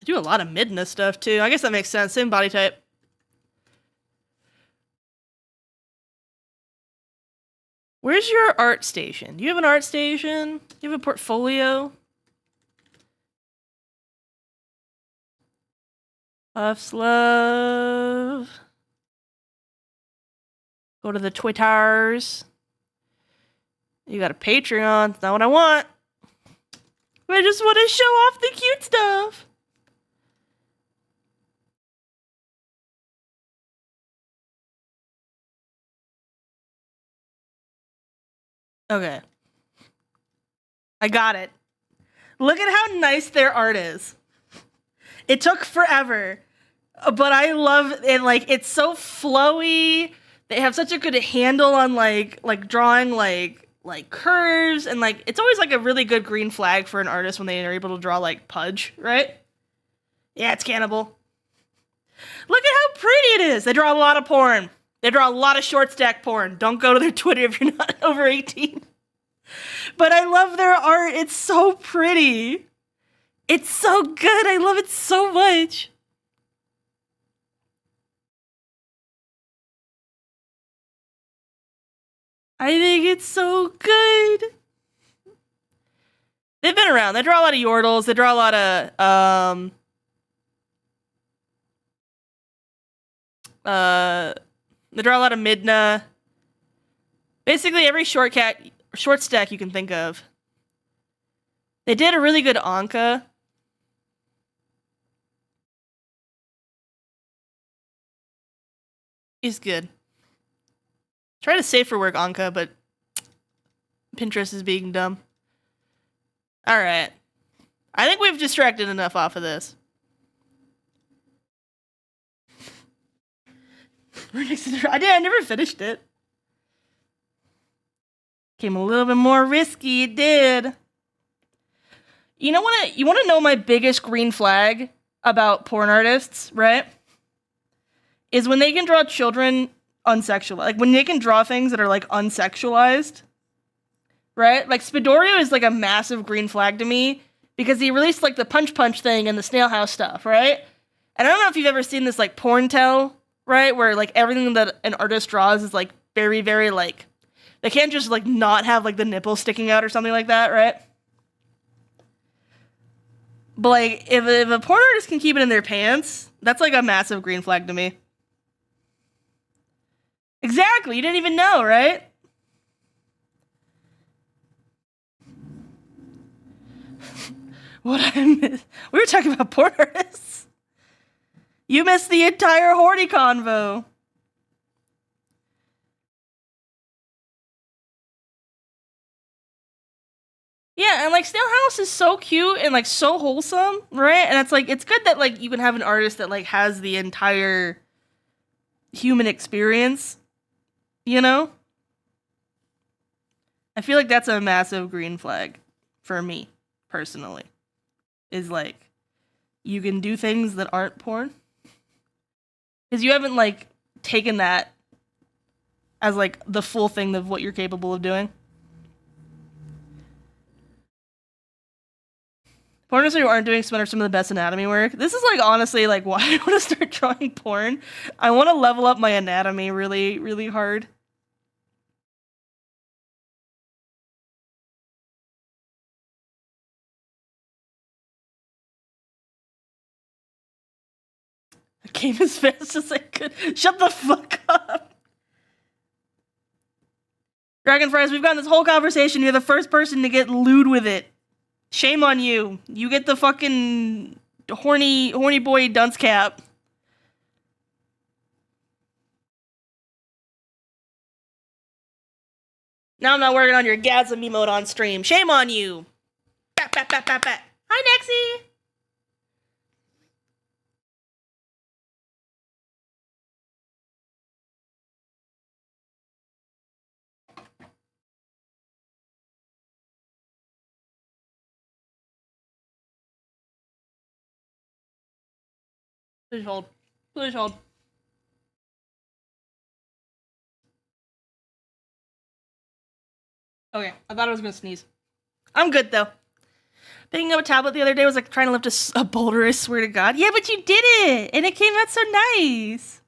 Speaker 1: I do a lot of Midna stuff too. I guess that makes sense. Same body type. Where's your art station? Do you have an art station? Do you have a portfolio? Huffslove. Go to the Twitters. You got a Patreon. That's not what I want. I just want to show off the cute stuff. Okay. I got it. Look at how nice their art is. It took forever, but I love it. Like, it's so flowy. They have such a good handle on like drawing like curves, and like it's always like a really good green flag for an artist when they are able to draw like Pudge, right? Yeah, it's Cannibal. Look at how pretty it is. They draw a lot of porn. They draw a lot of short stack porn. Don't go to their Twitter if you're not over 18. But I love their art. It's so pretty. It's so good. I love it so much. I think it's so good. They've been around. They draw a lot of Yordles. They draw a lot of they draw a lot of Midna. Basically every short stack you can think of. They did a really good Anka. He's good. Try to save for work Anka, but Pinterest is being dumb. Alright. I think we've distracted enough off of this. I never finished it. Came a little bit more risky, it did. You want to know my biggest green flag about porn artists, right? Is when they can draw children unsexualized. Like, when they can draw things that are, like, unsexualized. Right? Like, Spidorio is, like, a massive green flag to me. Because he released, like, the Punch Punch thing and the Snail House stuff, right? And I don't know if you've ever seen this, like, porn tell, right? Where, like, everything that an artist draws is, like, very, very, like... They can't just, like, not have, like, the nipple sticking out or something like that, right? But, like, if a porn artist can keep it in their pants, that's, like, a massive green flag to me. Exactly, you didn't even know, right? What I missed? We were talking about porn artists. You missed the entire Horty convo. Yeah, and like Snail House is so cute and like so wholesome, right? And it's like it's good that like you can have an artist that like has the entire human experience, you know? I feel like that's a massive green flag for me, personally. Is like you can do things that aren't porn. Because you haven't like taken that as like the full thing of what you're capable of doing. Porn stars who aren't doing some of the best anatomy work. This is like honestly like why I want to start drawing porn. I want to level up my anatomy really, really hard. I came as fast as I could. Shut the fuck up. Dragonfries, we've gotten this whole conversation. You're the first person to get lewd with it. Shame on you. You get the fucking horny boy dunce cap. Now I'm not working on your gasm emote on stream. Shame on you. Bat, bat, bat, bat, bat. Hi, Nexie. Please hold. Please hold. Okay, I thought I was gonna sneeze. I'm good though. Picking up a tablet the other day was like trying to lift a boulder, I swear to God. Yeah, but you did it! And it came out so nice!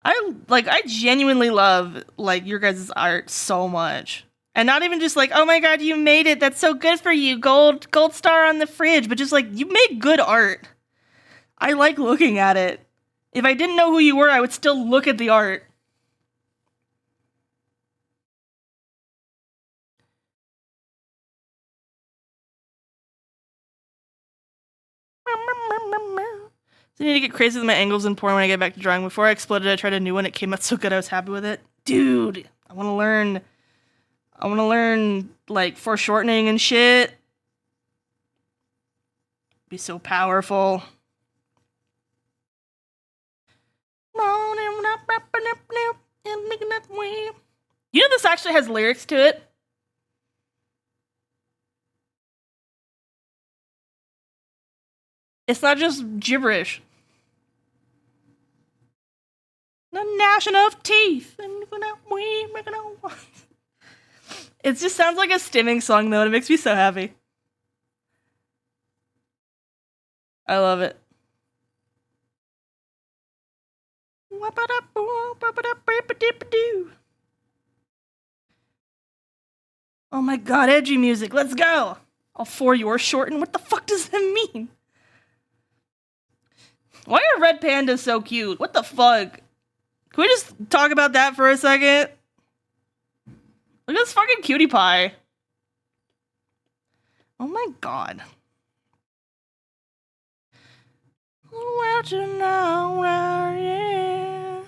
Speaker 1: I genuinely love, like, your guys' art so much. And not even just like, oh my God, you made it, that's so good for you, gold star on the fridge, but just like, you make good art. I like looking at it. If I didn't know who you were, I would still look at the art. So I need to get crazy with my angles in porn when I get back to drawing. Before I exploded, I tried a new one. It came out so good, I was happy with it. Dude, I want to learn, like, foreshortening and shit. Be so powerful. You know this actually has lyrics to it? It's not just gibberish. The gnashing of teeth. It just sounds like a stimming song though, and it makes me so happy. I love it. Oh my God, edgy music, let's go! All for your shorten, what the fuck does that mean? Why are red pandas so cute? What the fuck? Can we just talk about that for a second? Look at this fucking cutie pie. Oh my God. Well, you know, yeah.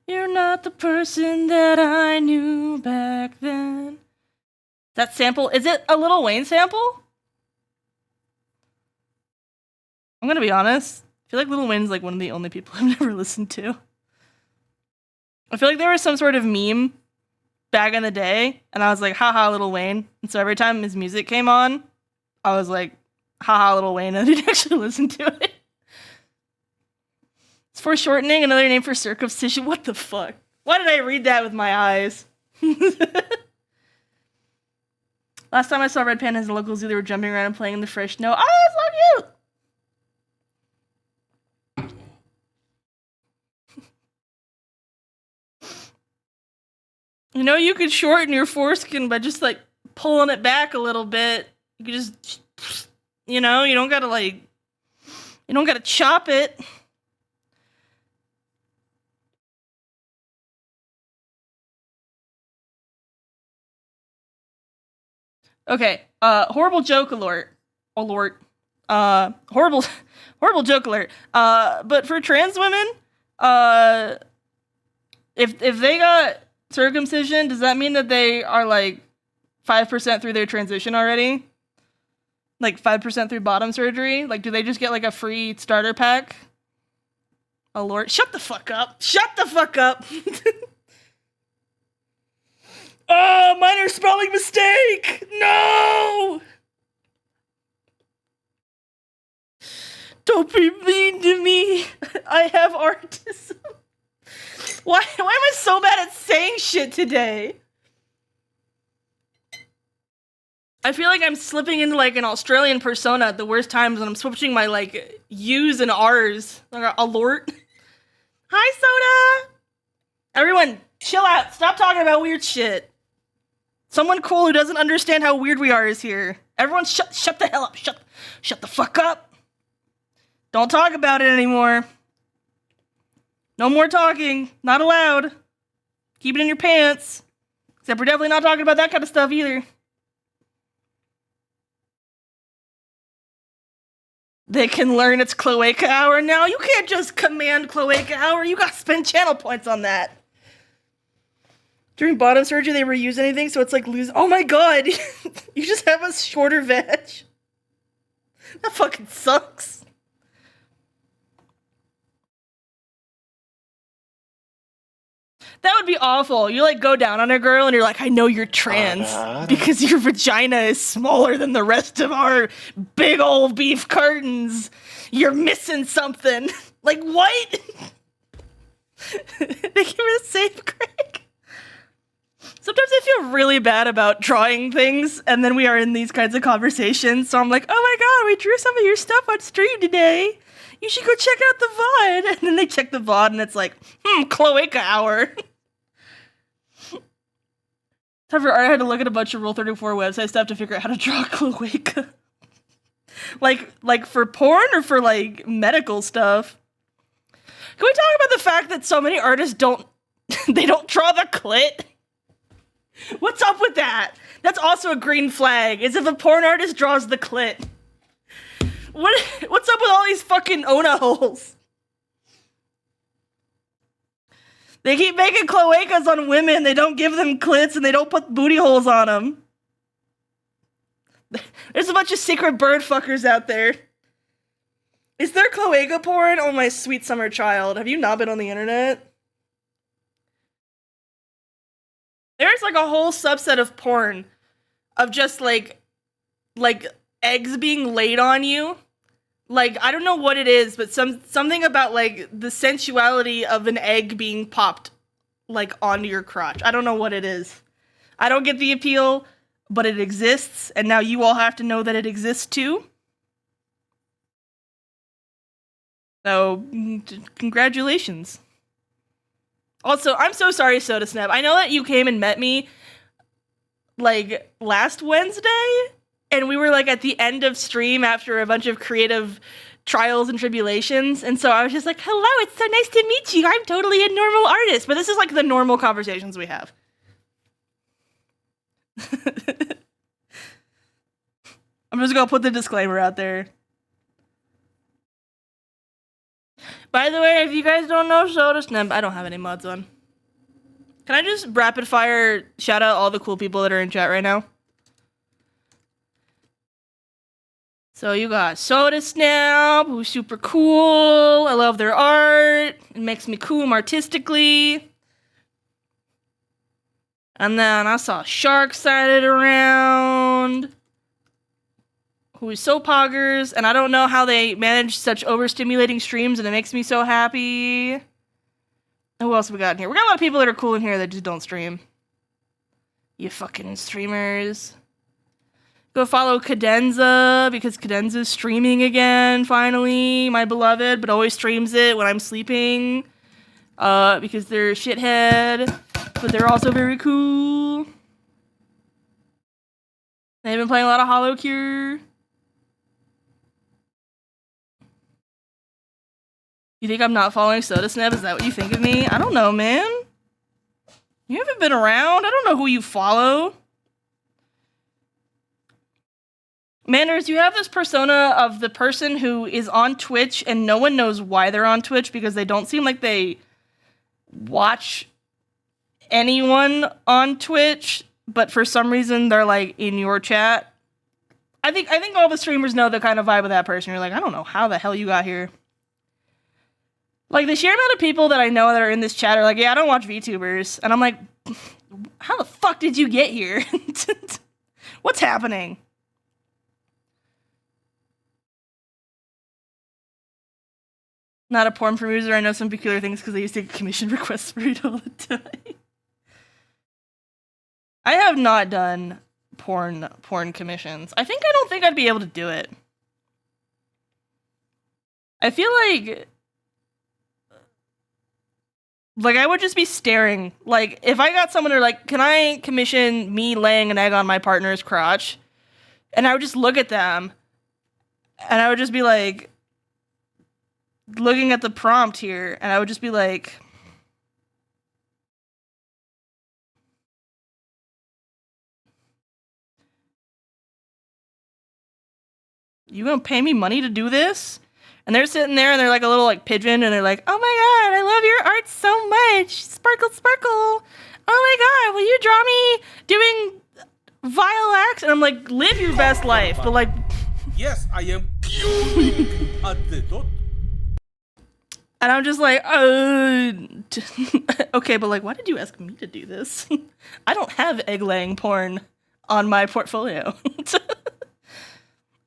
Speaker 1: You're not the person that I knew back then. That sample, is it a Lil Wayne sample? I'm gonna be honest. I feel like Lil Wayne's like one of the only people I've never listened to. I feel like there was some sort of meme back in the day, and I was like, haha, Lil Wayne. And so every time his music came on, I was like, haha, Lil Wayne, and I didn't actually listen to it. It's foreshortening, another name for circumcision. What the fuck? Why did I read that with my eyes? Last time I saw red pandas in the local zoo, they were jumping around and playing in the fresh snow. Oh, that's so cute! You know, you could shorten your foreskin by just, like, pulling it back a little bit. You could just, you know, you don't gotta, like, you don't gotta chop it. Okay, horrible joke alert. Horrible joke alert. But for trans women, if they got circumcision, does that mean that they are like 5% through their transition already? Like 5% through bottom surgery? Like, do they just get like a free starter pack? Oh Lord, shut the fuck up! Shut the fuck up! Oh, minor spelling mistake! No! Don't be mean to me. I have autism. Why am I so bad at saying shit today? I feel like I'm slipping into like an Australian persona at the worst times when I'm switching my like U's and R's. Like alert. Hi, Soda. Everyone, chill out. Stop talking about weird shit. Someone cool who doesn't understand how weird we are is here. Everyone shut the hell up. Shut the fuck up. Don't talk about it anymore. No more talking. Not allowed. Keep it in your pants. Except we're definitely not talking about that kind of stuff either. They can learn it's Cloaca Hour now. You can't just command Cloaca Hour. You gotta spend channel points on that. During bottom surgery, they reuse anything, so it's like lose. Oh my god! You just have a shorter veg. That fucking sucks. That would be awful. You like go down on a girl and you're like, I know you're trans because your vagina is smaller than the rest of our big old beef curtains. You're missing something. Like what? They give it a safe crack. Sometimes I feel really bad about drawing things, and then we are in these kinds of conversations. So I'm like, oh my god, we drew some of your stuff on stream today. You should go check out the VOD. And then they check the VOD, and it's like, Cloaca Hour. However, I had to look at a bunch of Rule 34 website stuff to figure out how to draw cloaca. like for porn or for like medical stuff. Can we talk about the fact that so many artists don't draw the clit? What's up with that? That's also a green flag, is if a porn artist draws the clit. What's up with all these fucking Ona holes? They keep making cloacas on women. They don't give them clits and they don't put booty holes on them. There's a bunch of secret bird fuckers out there. Is there cloaca porn? Oh, my sweet summer child. Have you not been on the internet? There's like a whole subset of porn of just like eggs being laid on you. Like, I don't know what it is, but something about like the sensuality of an egg being popped like onto your crotch. I don't know what it is. I don't get the appeal, but it exists, and now you all have to know that it exists too. So, congratulations. Also, I'm so sorry, Soda Snap. I know that you came and met me like last Wednesday, and we were like at the end of stream after a bunch of creative trials and tribulations, and so I was just like, hello, it's so nice to meet you. I'm totally a normal artist, but this is like the normal conversations we have. I'm just gonna put the disclaimer out there. By the way, if you guys don't know Soda Snap, I don't have any mods on. Can I just rapid fire shout out all the cool people that are in chat right now? So you got Soda Snap, who's super cool. I love their art. It makes me cool artistically. And then I saw Shark-Sided around, who is so poggers, and I don't know how they manage such overstimulating streams, and it makes me so happy. Who else have we got in here? We got a lot of people that are cool in here that just don't stream. You fucking streamers. Go follow Cadenza, because Cadenza's streaming again, finally, my beloved, but always streams it when I'm sleeping, because they're a shithead, but they're also very cool. They've been playing a lot of Hollow Cure. You think I'm not following Soda Snap? Is that what you think of me? I don't know, man. You haven't been around. I don't know who you follow. Manners, you have this persona of the person who is on Twitch and no one knows why they're on Twitch because they don't seem like they watch anyone on Twitch, but for some reason they're like in your chat. I think all the streamers know the kind of vibe of that person. You're like, I don't know how the hell you got here. Like, the sheer amount of people that I know that are in this chat are like, yeah, I don't watch VTubers. And I'm like, how the fuck did you get here? What's happening? Not a porn permuser. I know some peculiar things because I used to get commission requests for it all the time. I have not done porn commissions. I don't think I'd be able to do it. I feel like I would just be staring. Like, if I got someone who like, can I commission me laying an egg on my partner's crotch? And I would just look at them, and I would just be like, looking at the prompt here, and I would just be like, you gonna pay me money to do this? And they're sitting there, and they're like a little like pigeon, and they're like, oh my god, I love your art so much. Sparkle, sparkle. Oh my god, will you draw me doing vile acts? And I'm like, live your best life. But like,
Speaker 2: yes, I am pure at the dot.
Speaker 1: And I'm just like, okay, but like, why did you ask me to do this? I don't have egg-laying porn on my portfolio.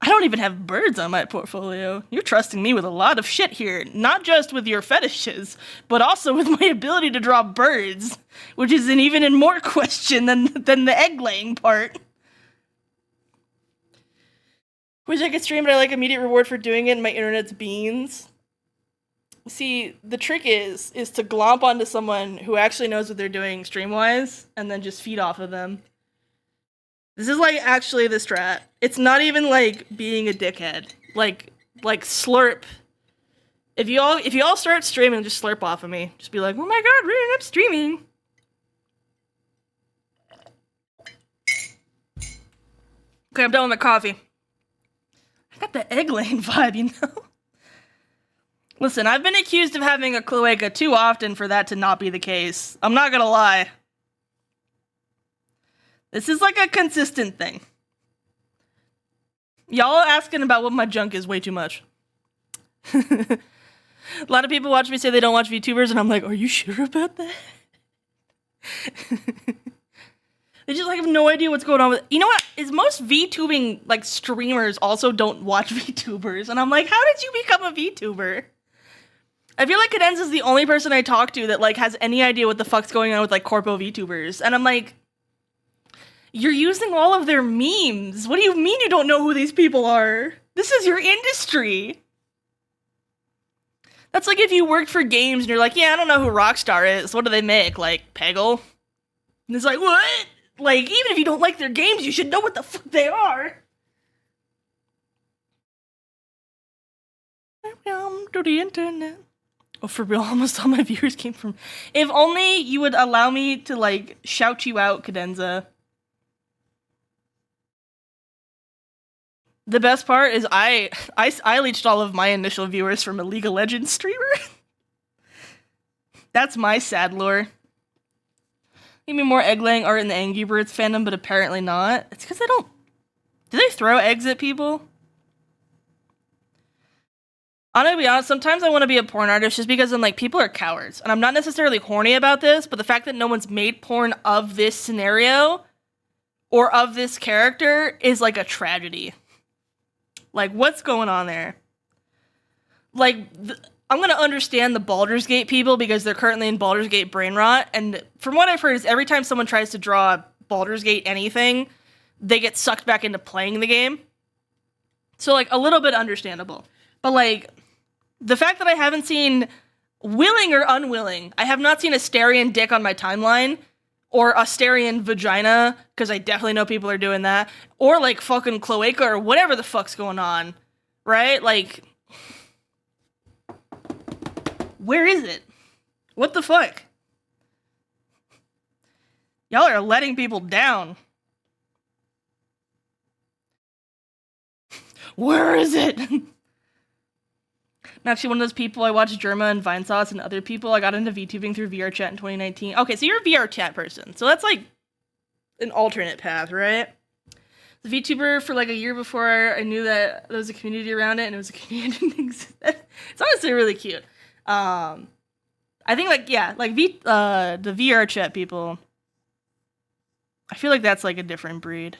Speaker 1: I don't even have birds on my portfolio. You're trusting me with a lot of shit here. Not just with your fetishes, but also with my ability to draw birds, which is even in more question than the egg-laying part. Wish I could stream, but I like immediate reward for doing it, and my internet's beans. See, the trick is to glomp onto someone who actually knows what they're doing stream-wise, and then just feed off of them. This is like actually the strat. It's not even like being a dickhead. Like slurp. If you all start streaming, just slurp off of me. Just be like, oh my god, Ruben, I'm streaming. Okay, I'm done with my coffee. I got the egg laying vibe, you know? Listen, I've been accused of having a cloaca too often for that to not be the case. I'm not gonna lie. This is like a consistent thing. Y'all asking about what my junk is way too much. A lot of people watch me say they don't watch VTubers, and I'm like, are you sure about that? They just like have no idea what's going on with. You know what? Is most VTubing like streamers also don't watch VTubers, and I'm like, how did you become a VTuber? I feel like Cadenza is the only person I talk to that like has any idea what the fuck's going on with like corpo VTubers, and I'm like, you're using all of their memes. What do you mean you don't know who these people are? This is your industry. That's like if you worked for games and you're like, yeah, I don't know who Rockstar is. What do they make? Like, Peggle? And it's like, what? Like, even if you don't like their games, you should know what the fuck they are. Welcome to the internet. Oh, for real, almost all my viewers came from... If only you would allow me to, like, shout you out, Cadenza. The best part is I leached all of my initial viewers from a League of Legends streamer. That's my sad lore. Give me more egg-laying art in the Angry Birds fandom, but apparently not. It's because I don't... Do they throw eggs at people? I'm gonna be honest, sometimes I want to be a porn artist just because I'm like, people are cowards. And I'm not necessarily horny about this, but the fact that no one's made porn of this scenario or of this character is like a tragedy. Like, what's going on there? Like, I'm going to understand the Baldur's Gate people because they're currently in Baldur's Gate brain rot. And from what I've heard is every time someone tries to draw Baldur's Gate anything, they get sucked back into playing the game. So, like, a little bit understandable. But, like, the fact that I haven't seen, willing or unwilling, I have not seen a Styrian dick on my timeline, or a Styrian vagina, because I definitely know people are doing that, or, like, fucking cloaca, or whatever the fuck's going on, right? Like, where is it? What the fuck? Y'all are letting people down. Where is it? I'm actually one of those people. I watch Germa and Vinesauce and other people. I got into VTubing through VR chat in 2019. Okay, so you're a VR chat person. So that's like an alternate path, right? The VTuber for like a year before I knew that there was a community around it, and it was a community that didn't exist. It's honestly really cute. I think like, yeah, like the VR chat people, I feel like that's like a different breed.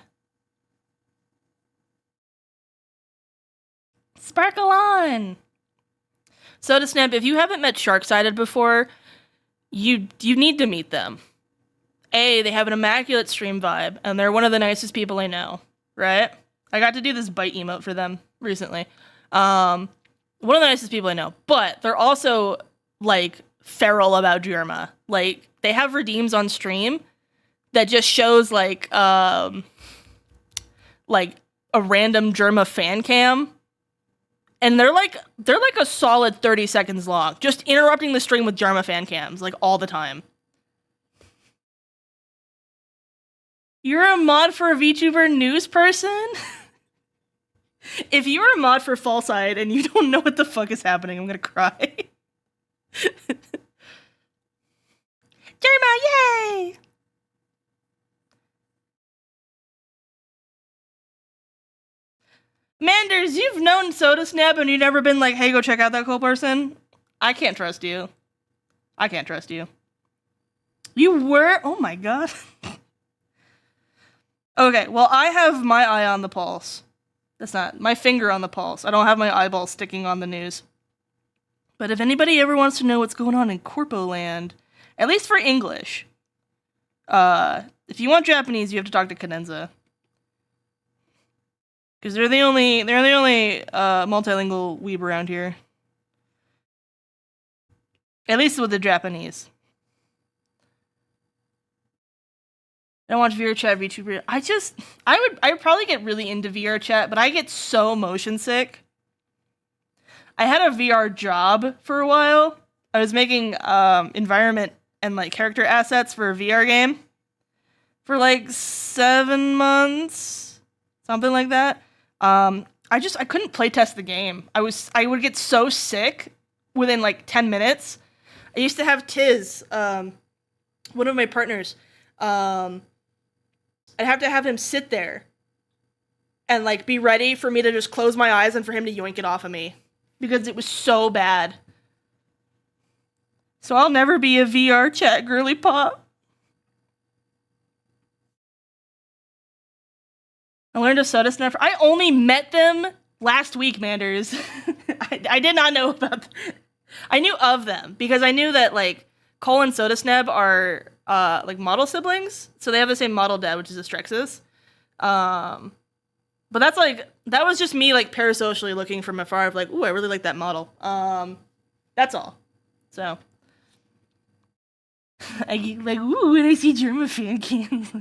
Speaker 1: Sparkle on! Soda Snap, if you haven't met Sharksided before, you need to meet them. A, they have an immaculate stream vibe, and they're one of the nicest people I know, right? I got to do this bite emote for them recently. One of the nicest people I know, but they're also, like, feral about Germa. Like, they have redeems on stream that just shows, like a random Germa fan cam. And they're like a solid 30 seconds long, just interrupting the stream with Germa fan cams, like, all the time. You're a mod for a VTuber news person? If you're a mod for Fallside and you don't know what the fuck is happening, I'm gonna cry. Germa, yay! Manders, you've known Soda Snap and you've never been like, hey, go check out that cool person? I can't trust you. I can't trust you. You were? Oh my god. Okay, well, I have my eye on the pulse. That's not my finger on the pulse. I don't have my eyeball sticking on the news. But if anybody ever wants to know what's going on in Corpo Land, at least for English, if you want Japanese, you have to talk to Cadenza. Because they're the only multilingual weeb around here. At least with the Japanese. I don't watch VR chat VTuber. I would probably get really into VR chat, but I get so motion sick. I had a VR job for a while. I was making environment and like character assets for a VR game for like 7 months, something like that. I couldn't playtest the game. I would get so sick within like 10 minutes. I used to have Tiz, one of my partners. I'd have to have him sit there and like be ready for me to just close my eyes and for him to yoink it off of me because it was so bad. So I'll never be a VR chat girly pop. I learned of Soda Snap. I only met them last week, Manders. I did not know about them. I knew of them because I knew that like Cole and Soda Snap are like model siblings, so they have the same model dad, which is Astrexis. But that was just me like parasocially looking from afar of like, ooh, I really like that model. That's all. So I get like, ooh, when I see Germa fan cams.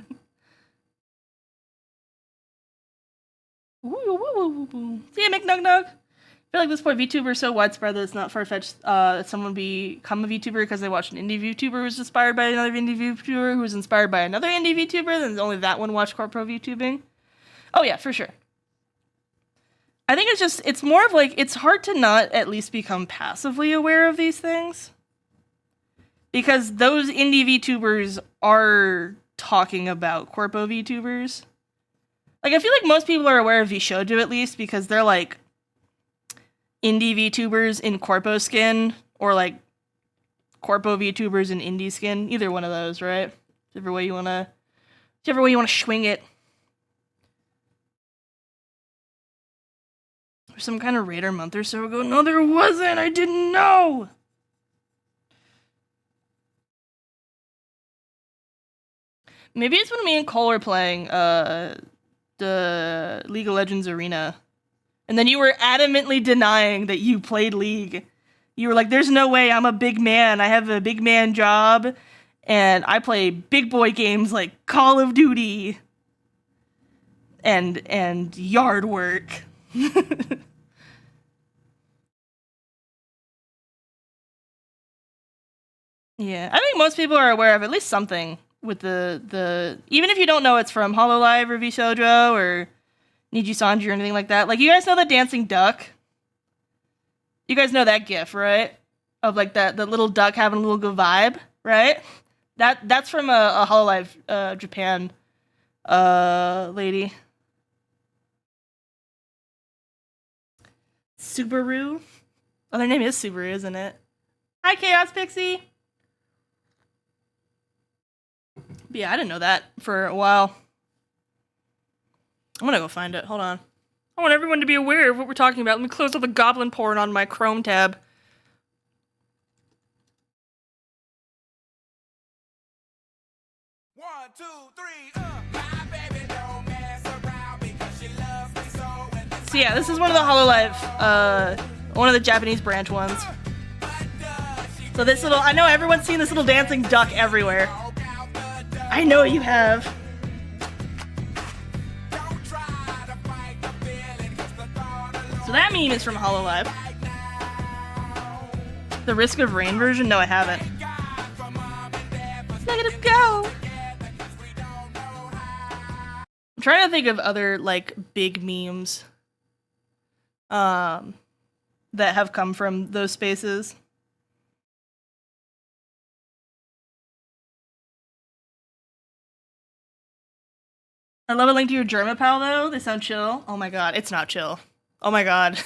Speaker 1: Ooh. See ya, McNugNug. I feel like at this point VTuber is so widespread that it's not far-fetched that someone become a VTuber because they watched an indie VTuber who's inspired by another indie VTuber who was inspired by another indie VTuber, then only that one watched corpo VTubing. Oh yeah, for sure. I think it's more of like, it's hard to not at least become passively aware of these things. Because those indie VTubers are talking about corpo VTubers. Like, I feel like most people are aware of Vishojo at least because they're like indie VTubers in corpo skin, or like corpo VTubers in indie skin. Either one of those, right? Whichever way you wanna swing it. There's some kind of raid a month or so ago. No, there wasn't. I didn't know. Maybe it's when me and Cole were playing the League of Legends arena. And then you were adamantly denying that you played League. You were like, there's no way, I'm a big man. I have a big man job. And I play big boy games like Call of Duty. And yard work. Yeah, I think most people are aware of at least something with the even if you don't know it's from Hololive or Vishojo or Niji Sanji or anything like that. Like, you guys know the dancing duck? You guys know that gif, right? Of like the little duck having a little good vibe, right? That's from a Hololive Japan lady. Subaru? Oh, their name is Subaru, isn't it? Hi, Chaos Pixie! But yeah, I didn't know that for a while. I'm gonna go find it. Hold on. I want everyone to be aware of what we're talking about. Let me close all the goblin porn on my Chrome tab.
Speaker 2: 1, 2, 3, My baby don't mess around because she loves me so.
Speaker 1: So yeah, this is one of the HoloLive, one of the Japanese branch ones. So this little, I know everyone's seen this little dancing duck everywhere. I know you have. So that meme is from HoloLive. The Risk of Rain version? No, I haven't. Negative go! I'm trying to think of other, like, big memes that have come from those spaces. I love a link to your Germa pal, though. They sound chill. Oh my god, it's not chill. Oh my god.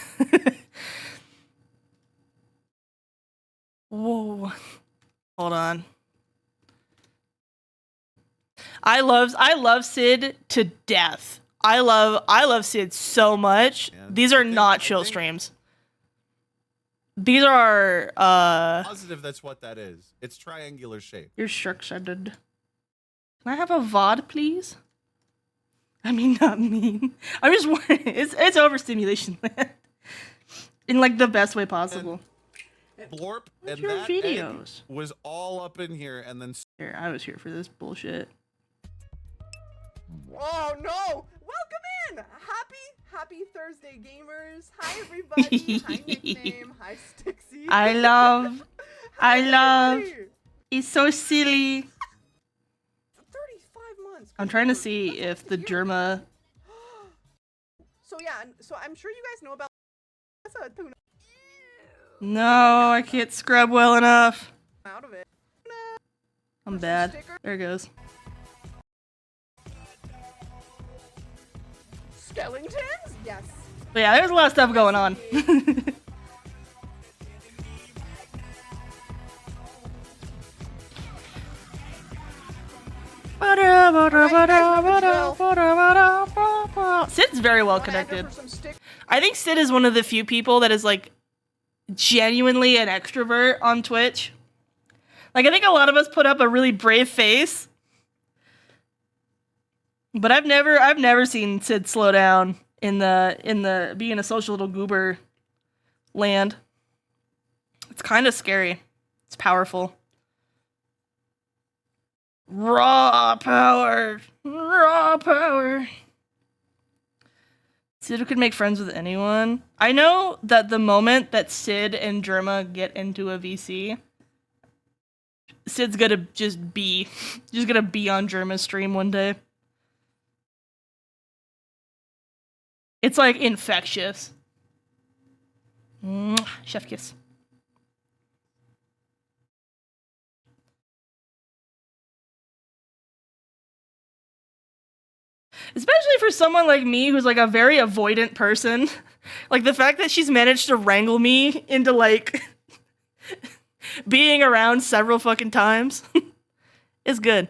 Speaker 1: Whoa. Hold on. I love Sid to death. I love Sid so much. Yeah, these are not chill streams. These are
Speaker 3: positive that's what that is. It's triangular shape.
Speaker 1: You're structured. Can I have a VOD, please? I mean, not mean. I'm just worried. It's overstimulation, man. In like the best way possible.
Speaker 3: And Blorp
Speaker 1: What's
Speaker 3: and
Speaker 1: your
Speaker 3: that
Speaker 1: videos?
Speaker 3: was all up in here, and then
Speaker 1: Here, I was here for this bullshit.
Speaker 4: Oh no! Welcome in! Happy Thursday, gamers! Hi everybody! Hi Nickname! Hi Stixie!
Speaker 1: I love.
Speaker 4: Hi,
Speaker 1: It's so silly.
Speaker 4: 35 months.
Speaker 1: I'm trying to see if the Germa.
Speaker 4: So yeah, so I'm sure you guys know about tuna
Speaker 1: No, I can't scrub well enough.
Speaker 4: out of it.
Speaker 1: I'm bad. There it goes.
Speaker 4: Skeletons? Yes.
Speaker 1: But yeah, there's a lot of stuff going on. Sid's very well connected. I think Sid is one of the few people that is like genuinely an extrovert on Twitch. Like I think a lot of us put up a really brave face, but I've never seen Sid slow down in the being a social little goober land. It's kind of scary. It's powerful. Raw power. Raw power. Sid could make friends with anyone. I know that the moment that Sid and Germa get into a VC, Sid's gonna just be on Germa's stream one day. It's like infectious. Mwah, chef kiss. Especially for someone like me who's like a very avoidant person. Like the fact that she's managed to wrangle me into like being around several fucking times is good.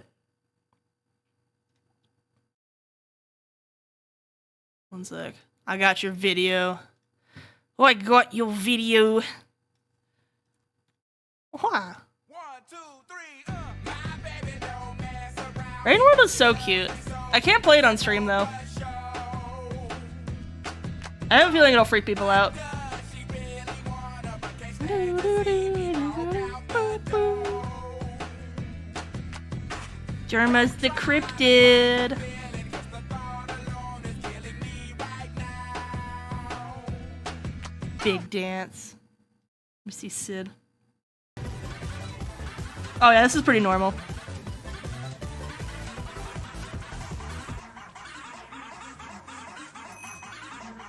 Speaker 1: One sec. I got your video. Oh, I got your video. Wow.
Speaker 2: 1, 2, 3, My baby don't mess around.
Speaker 1: Rain World is so cute. I can't play it on stream though. I have a feeling it'll freak people out. Germa's the cryptid. Big dance. Let me see Sid. Oh yeah, this is pretty normal.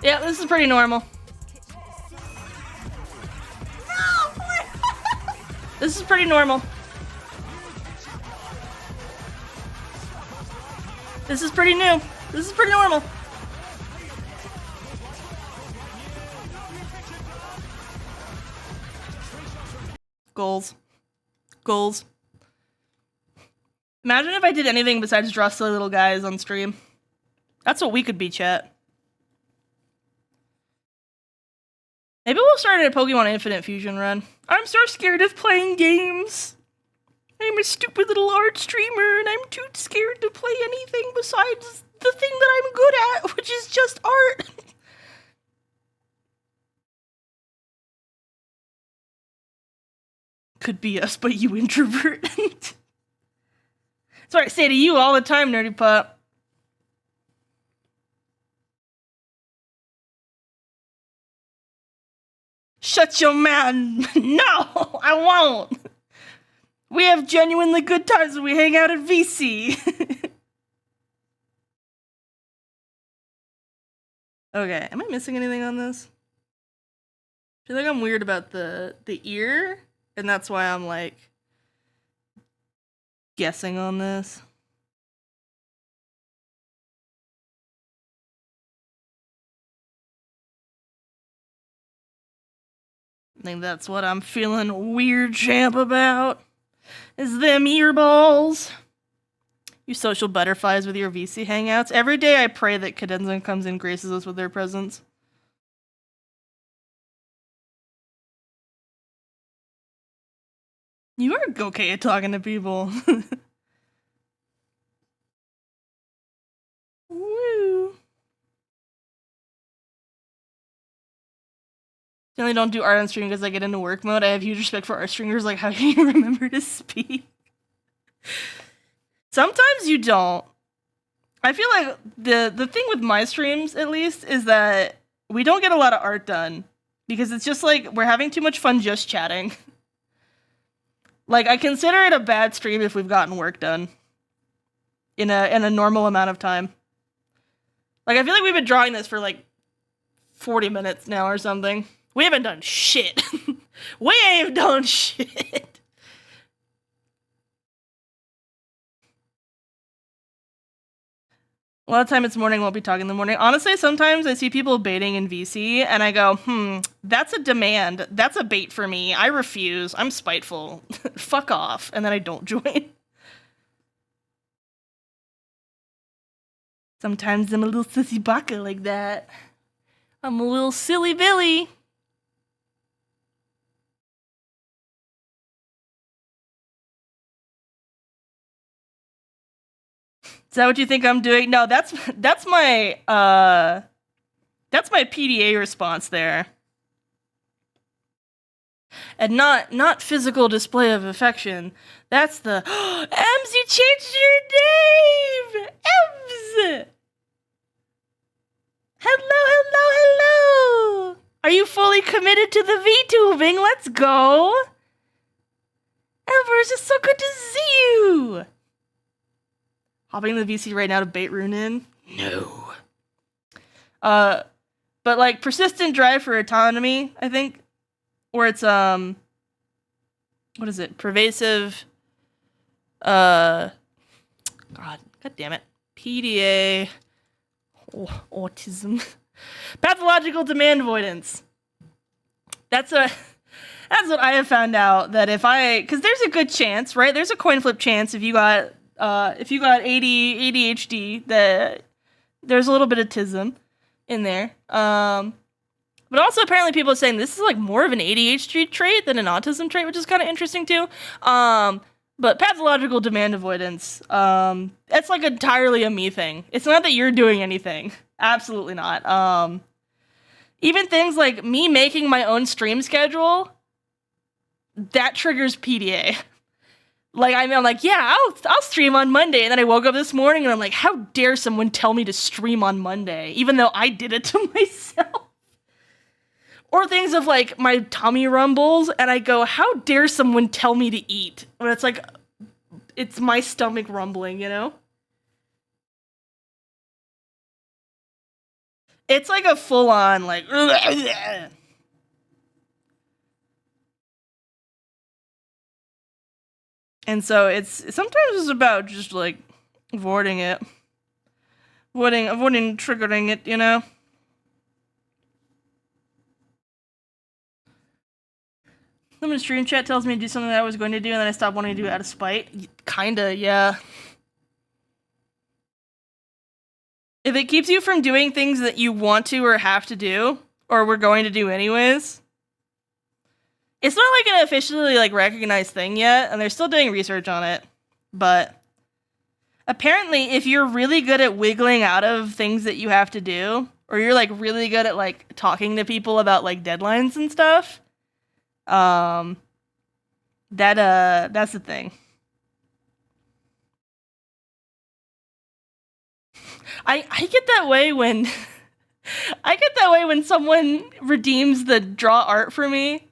Speaker 1: Yeah, this is pretty normal. This is pretty normal. This is pretty new. This is pretty normal. Goals. Goals. Imagine if I did anything besides draw silly little guys on stream. That's what we could be, chat. Maybe we'll start a Pokemon Infinite Fusion run. I'm so scared of playing games. I'm a stupid little art streamer and I'm too scared to play anything besides the thing that I'm good at, which is just art. Could be us, but you introvert. That's what I say to you all the time, Nerdy Pup. Shut your mouth. No, I won't. We have genuinely good times when we hang out at VC. Okay, am I missing anything on this? I feel like I'm weird about the ear, and that's why I'm like guessing on this. I think that's what I'm feeling weird champ about, is them earballs. You social butterflies with your VC hangouts. Every day I pray that Cadenza comes and graces us with their presence. You are okay at talking to people. Woo. Generally don't do art on stream because I get into work mode. I have huge respect for art streamers. Like, how do you remember to speak? Sometimes you don't. I feel like the thing with my streams, at least, is that we don't get a lot of art done. Because it's just like, we're having too much fun just chatting. Like, I consider it a bad stream if we've gotten work done. In a normal amount of time. Like, I feel like we've been drawing this for like 40 minutes now or something. We haven't done shit. We ain't done shit. A lot of time it's morning, won't be talking in the morning. Honestly, sometimes I see people baiting in VC, and I go, that's a demand. That's a bait for me. I refuse. I'm spiteful. Fuck off. And then I don't join. Sometimes I'm a little sissy baka like that. I'm a little silly Billy. Is that what you think I'm doing? No, that's my PDA response there. And not physical display of affection. That's the Ems, you changed your name! Ems! Hello! Are you fully committed to the VTubing? Let's go! Embers, it's so good to see you! Hopping in the VC right now to bait Rune in? No. But like persistent drive for autonomy, I think. Or it's what is it? Pervasive God damn it. PDA autism. Pathological demand avoidance. That's what I have found out, that because there's a good chance, right? There's a coin flip chance if you got ADHD, that there's a little bit of tism in there. But also apparently people are saying this is like more of an ADHD trait than an autism trait, which is kind of interesting too. But pathological demand avoidance, it's like entirely a me thing. It's not that you're doing anything. Absolutely not. Even things like me making my own stream schedule, that triggers PDA. Like, I'm like, yeah, I'll stream on Monday. And then I woke up this morning and I'm like, how dare someone tell me to stream on Monday, even though I did it to myself? Or things of like my tummy rumbles, and I go, how dare someone tell me to eat? When it's like, it's my stomach rumbling, you know? It's like a full-on, like, and so sometimes it's about just like avoiding it. Avoiding triggering it, you know? Someone in stream chat tells me to do something that I was going to do, and then I stopped wanting to do it out of spite. Kinda, yeah. If it keeps you from doing things that you want to or have to do, or we're going to do anyways, it's not like an officially like recognized thing yet, and they're still doing research on it. But Apparently, if you're really good at wiggling out of things that you have to do, or you're like really good at like talking to people about like deadlines and stuff, that's the thing. I get that way when I get that way when someone redeems the draw art for me.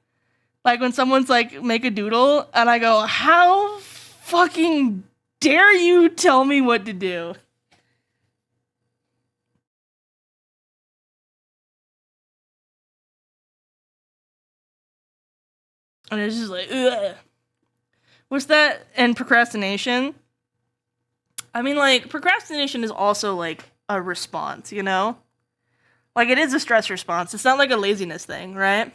Speaker 1: Like when someone's like, make a doodle, and I go, how fucking dare you tell me what to do? And it's just like, ugh. What's that? And procrastination? I mean, like, procrastination is also like a response, you know? Like, it is a stress response. It's not like a laziness thing, right?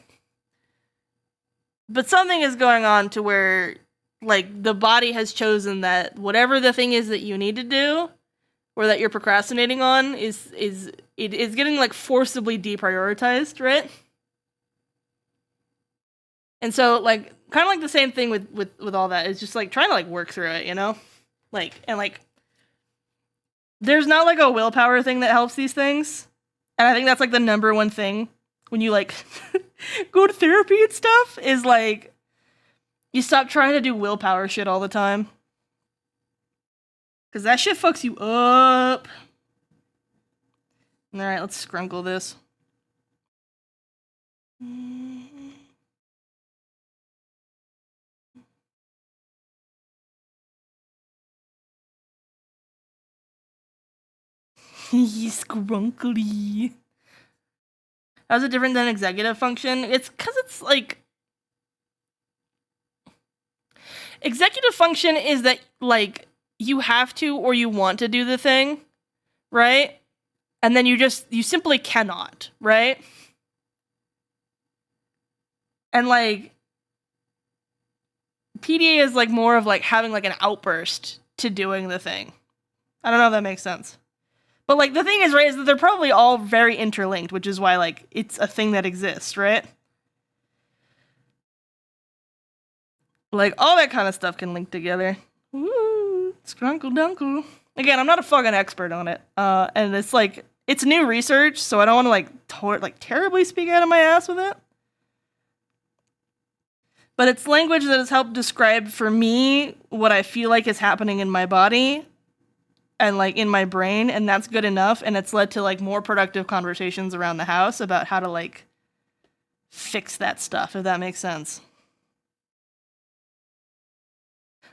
Speaker 1: But something is going on to where, like, the body has chosen that whatever the thing is that you need to do, or that you're procrastinating on, is getting, like, forcibly deprioritized, right? And so, like, kind of like the same thing with all that. It's just, like, trying to, like, work through it, you know? Like, and, like, there's not, like, a willpower thing that helps these things. And I think that's, like, the number one thing when you, like, go to therapy and stuff, is, like, you stop trying to do willpower shit all the time. Because that shit fucks you up. Alright, let's scrunkle this. Scrunkly. How's it different than executive function? It's because it's like... Executive function is that, like, you have to or you want to do the thing, right? And then you simply cannot, right? And, like, PDA is, like, more of, like, having, like, an outburst to doing the thing. I don't know if that makes sense. But, like, the thing is, right, is that they're probably all very interlinked, which is why, like, it's a thing that exists, right? Like, all that kind of stuff can link together. Woo! Scrunkle dunkle. Again, I'm not a fucking expert on it. And it's, like, it's new research, so I don't want to, like, terribly speak out of my ass with it. But it's language that has helped describe, for me, what I feel like is happening in my body and, like, in my brain, and that's good enough, and it's led to, like, more productive conversations around the house about how to, like, fix that stuff, if that makes sense.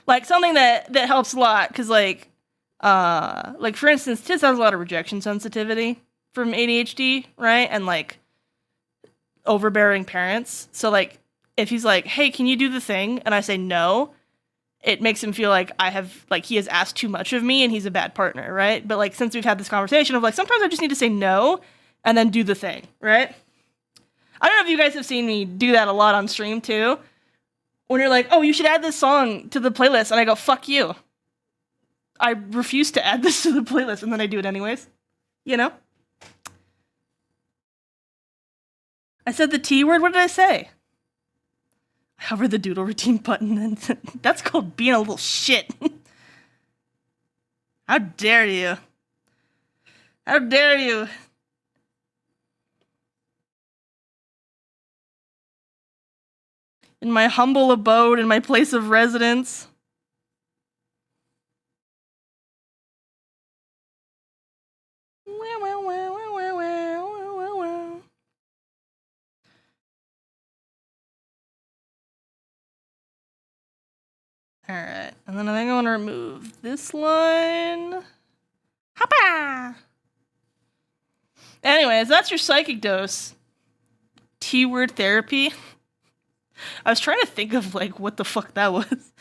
Speaker 1: Like, something that helps a lot, because, like, for instance, Tiz has a lot of rejection sensitivity from ADHD, right? And, like, overbearing parents. So, like, if he's like, hey, can you do the thing? And I say no, it makes him feel like he has asked too much of me and he's a bad partner, right? But, like, since we've had this conversation of, like, sometimes I just need to say no and then do the thing, right? I don't know if you guys have seen me do that a lot on stream, too. When you're like, oh, you should add this song to the playlist, and I go, fuck you. I refuse to add this to the playlist, and then I do it anyways. You know? I said the T word, what did I say? I hover the doodle routine button, and that's called being a little shit. How dare you? How dare you? In my humble abode, in my place of residence. Alright, and then I think I want to remove this line. Hoppa! Anyways, that's your psychic dose. T-word therapy. I was trying to think of, like, what the fuck that was.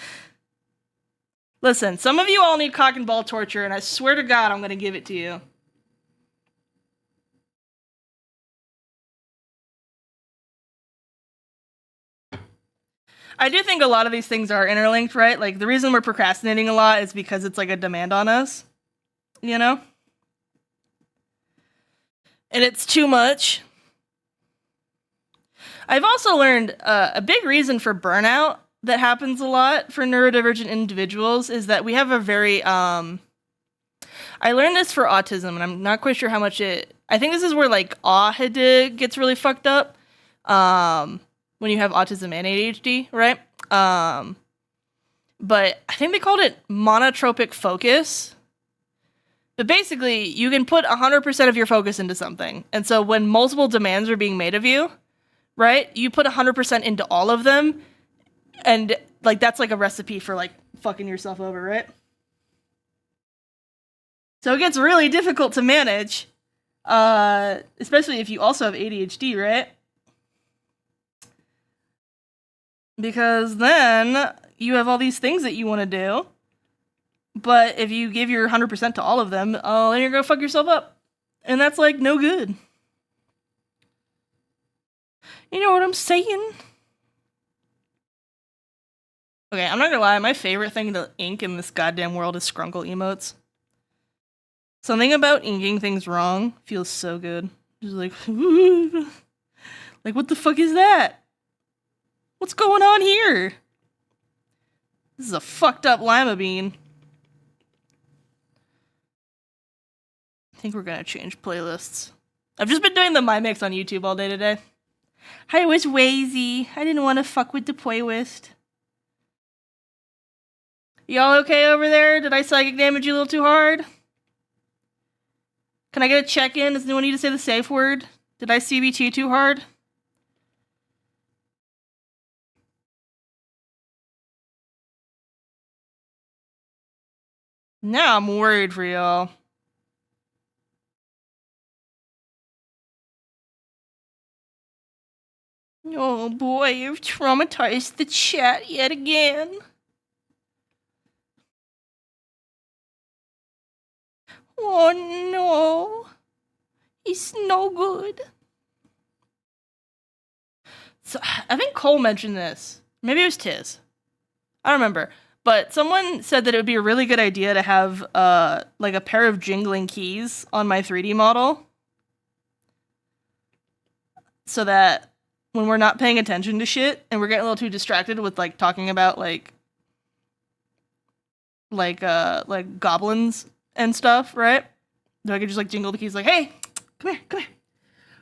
Speaker 1: Listen, some of you all need cock and ball torture, and I swear to God I'm gonna give it to you. I do think a lot of these things are interlinked, right? Like, the reason we're procrastinating a lot is because it's, like, a demand on us. You know? And it's too much. I've also learned a big reason for burnout that happens a lot for neurodivergent individuals is that we have a very I learned this for autism, and I'm not quite sure how much it... I think this is where, like, AHD gets really fucked up. When you have autism and ADHD, right? But I think they called it monotropic focus. But basically, you can put 100% of your focus into something. And so when multiple demands are being made of you, right, you put 100% into all of them. And, like, that's like a recipe for, like, fucking yourself over, right? So it gets really difficult to manage. Especially if you also have ADHD, right? Because then you have all these things that you want to do. But if you give your 100% to all of them, then you're going to fuck yourself up. And that's, like, no good. You know what I'm saying? Okay, I'm not gonna lie, my favorite thing to ink in this goddamn world is scrunkle emotes. Something about inking things wrong feels so good. Just like, like, what the fuck is that? What's going on here? This is a fucked up lima bean. I think we're gonna change playlists. I've just been doing the My Mix on YouTube all day today. I was lazy. I didn't want to fuck with the playlist. Y'all okay over there? Did I psychic damage you a little too hard? Can I get a check-in? Does anyone need to say the safe word? Did I CBT too hard? Now I'm worried for y'all. Oh boy, you've traumatized the chat yet again. Oh no. He's no good. So, I think Cole mentioned this. Maybe it was Tiz. I don't remember. But someone said that it would be a really good idea to have like a pair of jingling keys on my 3D model. So that when we're not paying attention to shit and we're getting a little too distracted with like talking about like goblins and stuff, right? So I could just like jingle the keys like, hey, come here, come here.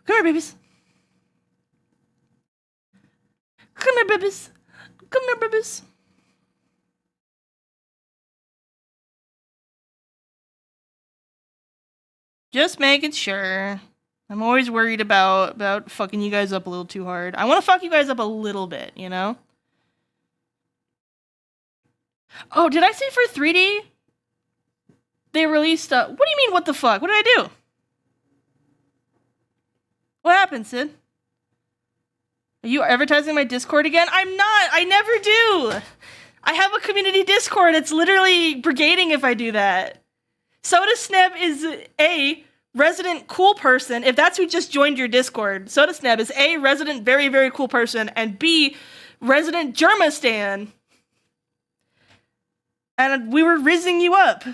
Speaker 1: Come here, babies. Come here, babies. Come here, babies. Just making sure. I'm always worried about fucking you guys up a little too hard. I want to fuck you guys up a little bit, you know? Oh, did I say for 3D? They released, what do you mean, what the fuck? What did I do? What happened, Sid? Are you advertising my Discord again? I'm not! I never do! I have a community Discord. It's literally brigading if I do that. Soda Sneb is A, resident cool person. If that's who just joined your Discord, Soda Sneb is A, resident very, very cool person, and B, resident Germastan. And we were rizzing you up.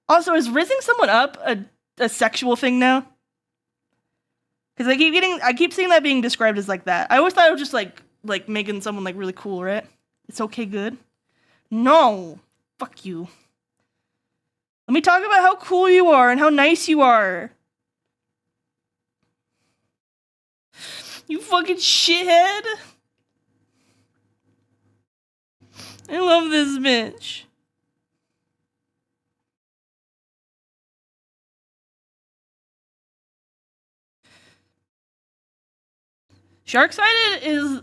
Speaker 1: Also, is rizzing someone up a sexual thing now? Because I keep seeing that being described as like that. I always thought it was just like making someone like really cool, right? It's okay, good. No, fuck you. Let me talk about how cool you are and how nice you are. You fucking shithead. I love this bitch. Sharksided is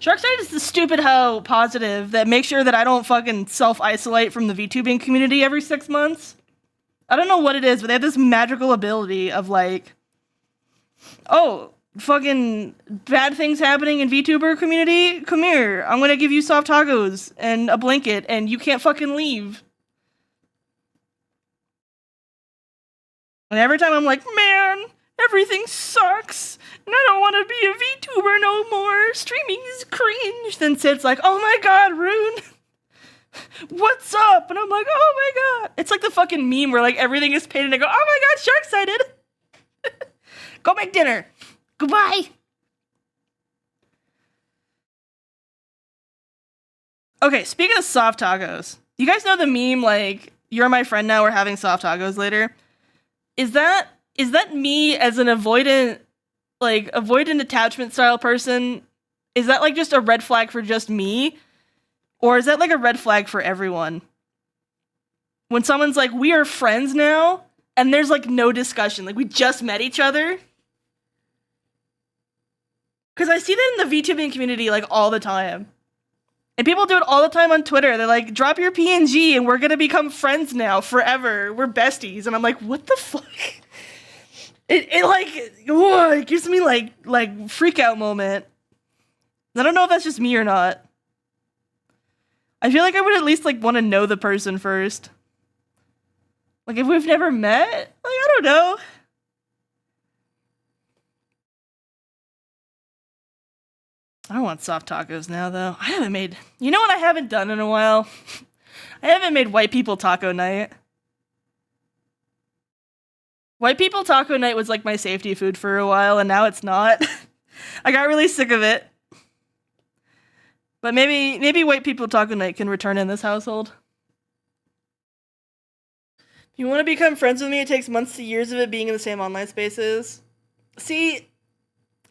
Speaker 1: Sharksided is the stupid hoe positive that makes sure that I don't fucking self-isolate from the VTubing community every 6 months. I don't know what it is, but they have this magical ability of like, oh, fucking bad things happening in VTuber community? Come here, I'm gonna give you soft tacos and a blanket and you can't fucking leave. And every time I'm like, man, everything sucks. And I don't want to be a VTuber no more. Streaming is cringe. Then Sid's like, oh my god, Rune. What's up? And I'm like, oh my god. It's like the fucking meme where like everything is painted and I go, oh my god, Sharksighted. Go make dinner. Goodbye. Okay, speaking of soft tacos, you guys know the meme like, you're my friend now, we're having soft tacos later. Is that me as an avoidant attachment style person? Is that like just a red flag for just me? Or is that like a red flag for everyone? When someone's like, we are friends now, and there's like no discussion, like we just met each other. Because I see that in the VTubing community like all the time. And people do it all the time on Twitter. They're like, drop your PNG and we're gonna become friends now forever. We're besties. And I'm like, what the fuck? It like, whoa, it gives me like freak out moment. I don't know if that's just me or not. I feel like I would at least like want to know the person first. Like if we've never met, like I don't know. I want soft tacos now though. You know what I haven't done in a while? I haven't made white people taco night. White people taco night was like my safety food for a while, and now it's not. I got really sick of it. But maybe white people taco night can return in this household. If you want to become friends with me, it takes months to years of it being in the same online spaces. See,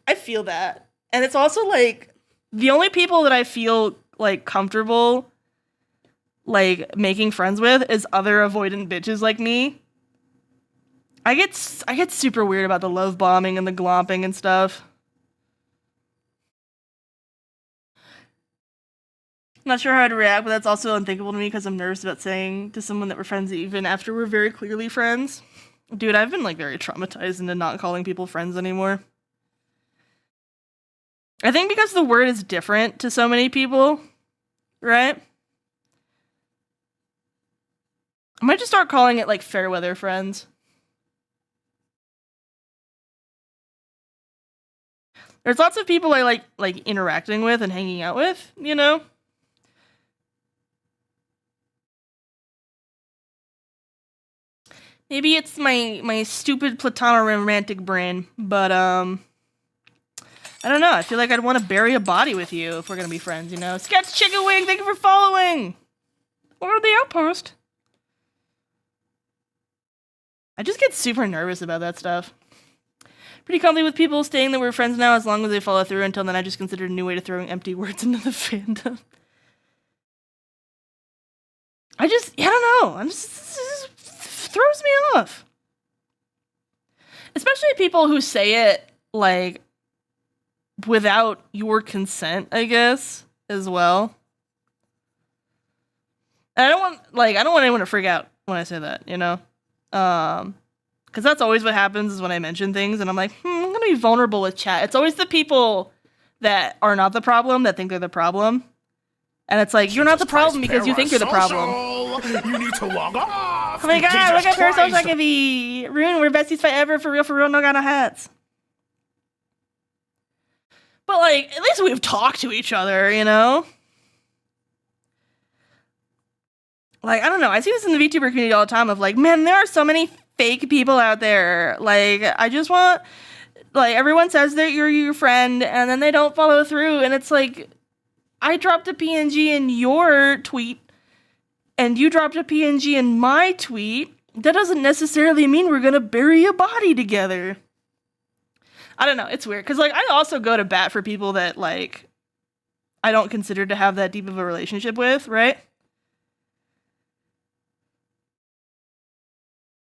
Speaker 1: I feel that. And it's also like, the only people that I feel like comfortable like making friends with is other avoidant bitches like me. I get super weird about the love bombing and the glomping and stuff. I'm not sure how I'd react, but that's also unthinkable to me because I'm nervous about saying to someone that we're friends even after we're very clearly friends. Dude, I've been like very traumatized into not calling people friends anymore. I think because the word is different to so many people, right? I might just start calling it like fair weather friends. There's lots of people I like interacting with and hanging out with, you know? Maybe it's my stupid platonic brain, but I don't know. I feel like I'd want to bury a body with you if we're gonna be friends, you know? Sketch Chicken Wing, thank you for following! Or the Outpost. I just get super nervous about that stuff. Pretty comfy with people saying that we're friends now as long as they follow through. Until then, I just considered a new way to throwing empty words into the fandom. I don't know. It just throws me off. Especially people who say it, like, without your consent, I guess, as well. And I don't want anyone to freak out when I say that, you know? Because that's always what happens is when I mention things and I'm like, I'm gonna be vulnerable with chat. It's always the people that are not the problem that think they're the problem. And it's like, you're not the problem because you think you're the problem.
Speaker 2: You need to log off.
Speaker 1: Oh my god, look at Parasocial Activity! Rune, we're besties forever, for real, no got no hats. But like, at least we've talked to each other, you know? Like, I don't know, I see this in the VTuber community all the time of like, man, there are so many fake people out there. Like, I just want, like, everyone says that you're your friend and then they don't follow through, and it's like, I dropped a PNG in your tweet and you dropped a PNG in my tweet. That doesn't necessarily mean we're gonna bury a body together. I don't know, it's weird, because like, I also go to bat for people that like I don't consider to have that deep of a relationship with, right?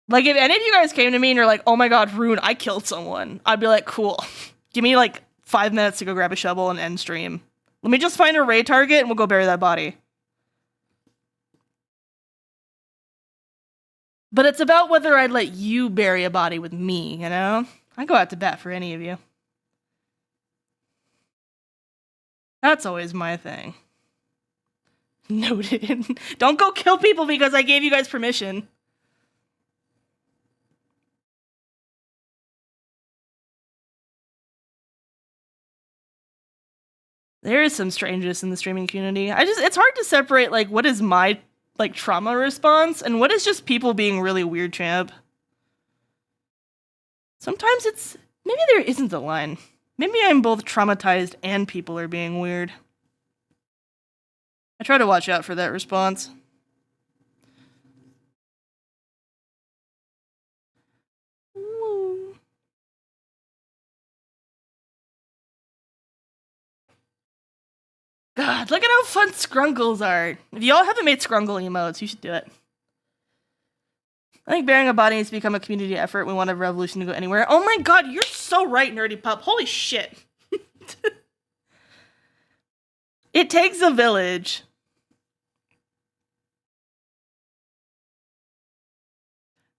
Speaker 1: Like, if any of you guys came to me and you're like, oh my god, Rune, I killed someone, I'd be like, cool. Give me like 5 minutes to go grab a shovel and end stream. Let me just find a raid target and we'll go bury that body. But it's about whether I'd let you bury a body with me, you know? I go out to bat for any of you. That's always my thing. Noted. Don't go kill people because I gave you guys permission. There is some strangeness in the streaming community. It's hard to separate, like, what is my, like, trauma response and what is just people being really weird, champ. Sometimes maybe there isn't a line. Maybe I'm both traumatized and people are being weird. I try to watch out for that response. God, look at how fun scrungles are. If y'all haven't made scrungle emotes, you should do it. I think bearing a body needs to become a community effort. We want a revolution to go anywhere. Oh my god, you're so right, Nerdy Pup. Holy shit. It takes a village.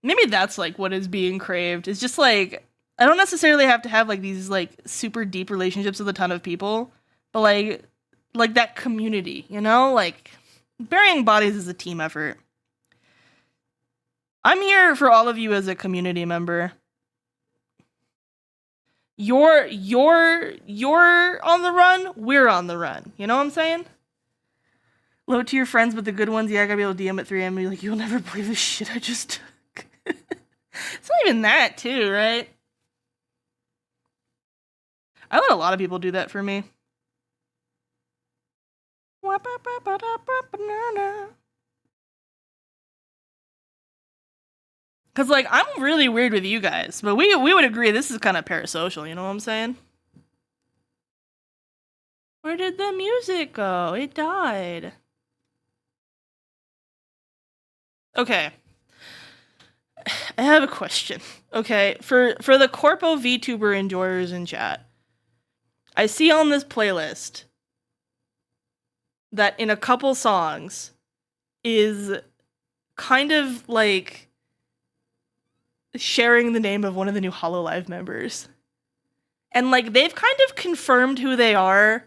Speaker 1: Maybe that's like what is being craved. It's just like, I don't necessarily have to have like these like super deep relationships with a ton of people, but like that community, you know? Like burying bodies is a team effort. I'm here for all of you as a community member. You're on the run, we're on the run. You know what I'm saying? Low to your friends, but the good ones, yeah, I gotta be able to DM at 3 a.m. and be like, you'll never believe the shit I just took. It's not even that, too, right? I let a lot of people do that for me. Because, like, I'm really weird with you guys, but we would agree this is kind of parasocial, you know what I'm saying? Where did the music go? It died. Okay. I have a question. Okay, for the Corpo VTuber enjoyers in chat, I see on this playlist that in a couple songs is kind of like sharing the name of one of the new HoloLive members. And like they've kind of confirmed who they are.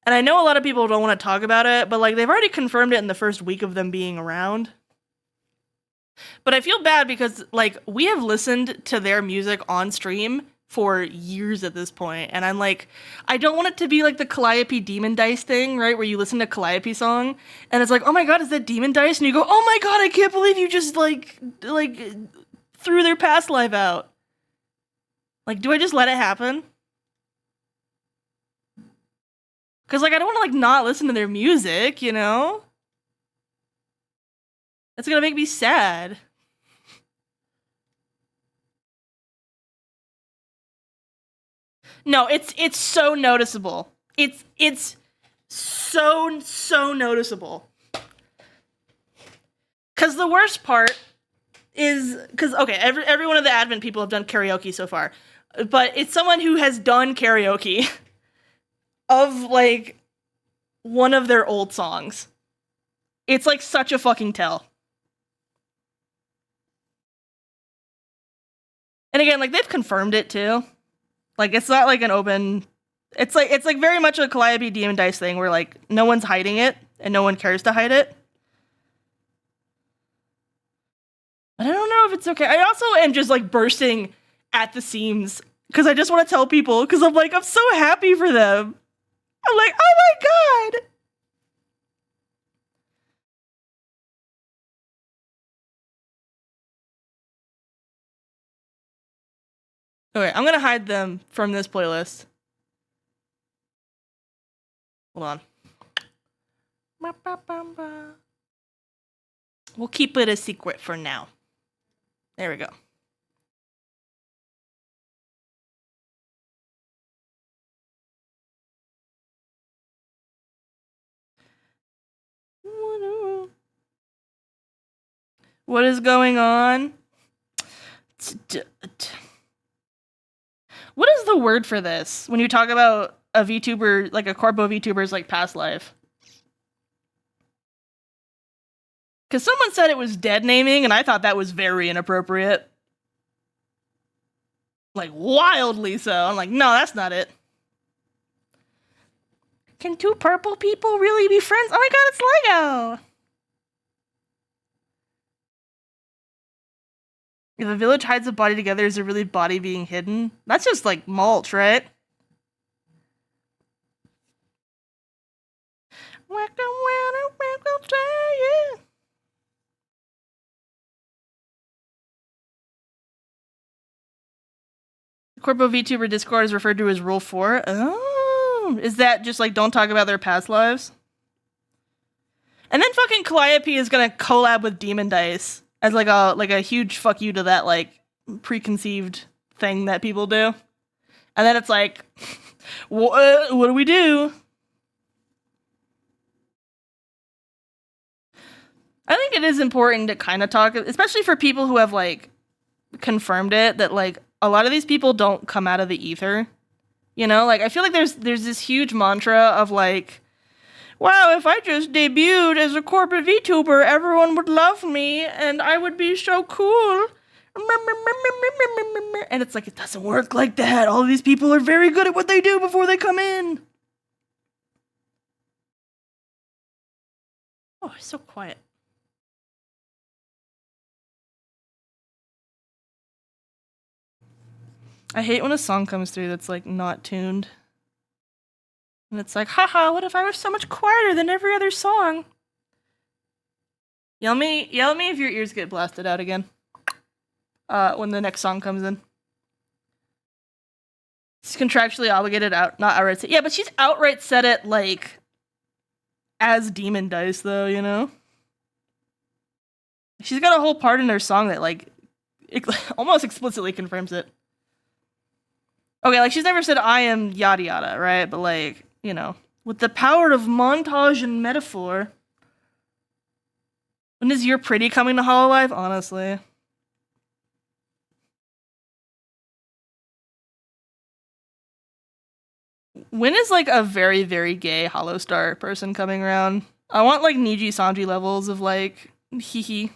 Speaker 1: And I know a lot of people don't want to talk about it, but like they've already confirmed it in the first week of them being around. But I feel bad because like we have listened to their music on stream for years at this point, and I'm like, I don't want it to be like the Calliope Demon Dice thing, right? Where you listen to Calliope song, and it's like, oh my god, is that Demon Dice? And you go, oh my god, I can't believe you just like threw their past life out. Like, do I just let it happen? Because like I don't want to like not listen to their music, you know? That's gonna make me sad. No, it's so noticeable. It's so noticeable. Cause the worst part is okay, every one of the admin people have done karaoke so far, but it's someone who has done karaoke of like one of their old songs. It's like such a fucking tell. And again, like they've confirmed it too. Like it's not like an open. It's like very much a Calliope Demon Dice thing where like no one's hiding it and no one cares to hide it. But I don't know if it's okay. I also am just like bursting at the seams because I just want to tell people because I'm like I'm so happy for them. I'm like, oh my god. Okay, I'm gonna hide them from this playlist. Hold on. We'll keep it a secret for now. There we go. What is going on? What is the word for this when you talk about a VTuber, like a Corpo VTuber's like past life? Because someone said it was dead naming, and I thought that was very inappropriate. Like, wildly so. I'm like, no, that's not it. Can two purple people really be friends? Oh my god, it's Lego! If a village hides a body together, is it really body being hidden? That's just like mulch, right? Corpo VTuber Discord is referred to as Rule 4. Oh, is that just like don't talk about their past lives? And then fucking Calliope is gonna collab with Demon Dice as like a huge fuck you to that like preconceived thing that people do. And then it's like, what do we do? I think it is important to kind of talk, especially for people who have like confirmed it, that like a lot of these people don't come out of the ether. You know, like I feel like there's this huge mantra of like, wow, if I just debuted as a corporate VTuber, everyone would love me and I would be so cool. And it's like, it doesn't work like that. All of these people are very good at what they do before they come in. Oh, it's so quiet. I hate when a song comes through that's like not tuned. And it's like, haha, what if I was so much quieter than every other song? Yell at me if your ears get blasted out again. When the next song comes in. She's contractually obligated out, not outright said. Yeah, but she's outright said it like as Demon Dice though, you know? She's got a whole part in her song that like almost explicitly confirms it. Okay, like she's never said I am yada yada, right? But like, you know, with the power of montage and metaphor. When is You're Pretty coming to Hololive? Honestly. When is like a very, very gay Hollowstar person coming around? I want like Niji Sanji levels of like hee hee.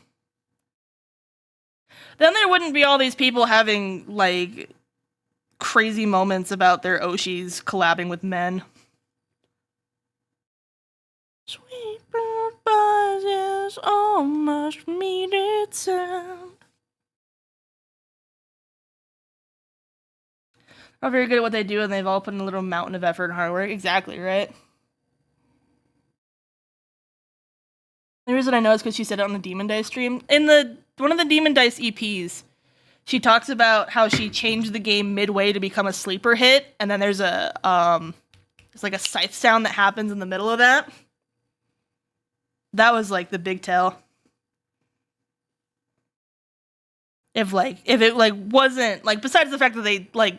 Speaker 1: Then there wouldn't be all these people having like crazy moments about their Oshis collabing with men. Sweet bird buzzes almost needed sound. Are very good at what they do, and they've all put in a little mountain of effort and hard work. Exactly, right? The reason I know is because she said it on the Demon Dice stream. In one of the Demon Dice EPs, she talks about how she changed the game midway to become a sleeper hit, and then there's a like a scythe sound that happens in the middle of that. That was like the big tell. If it like wasn't like, besides the fact that they like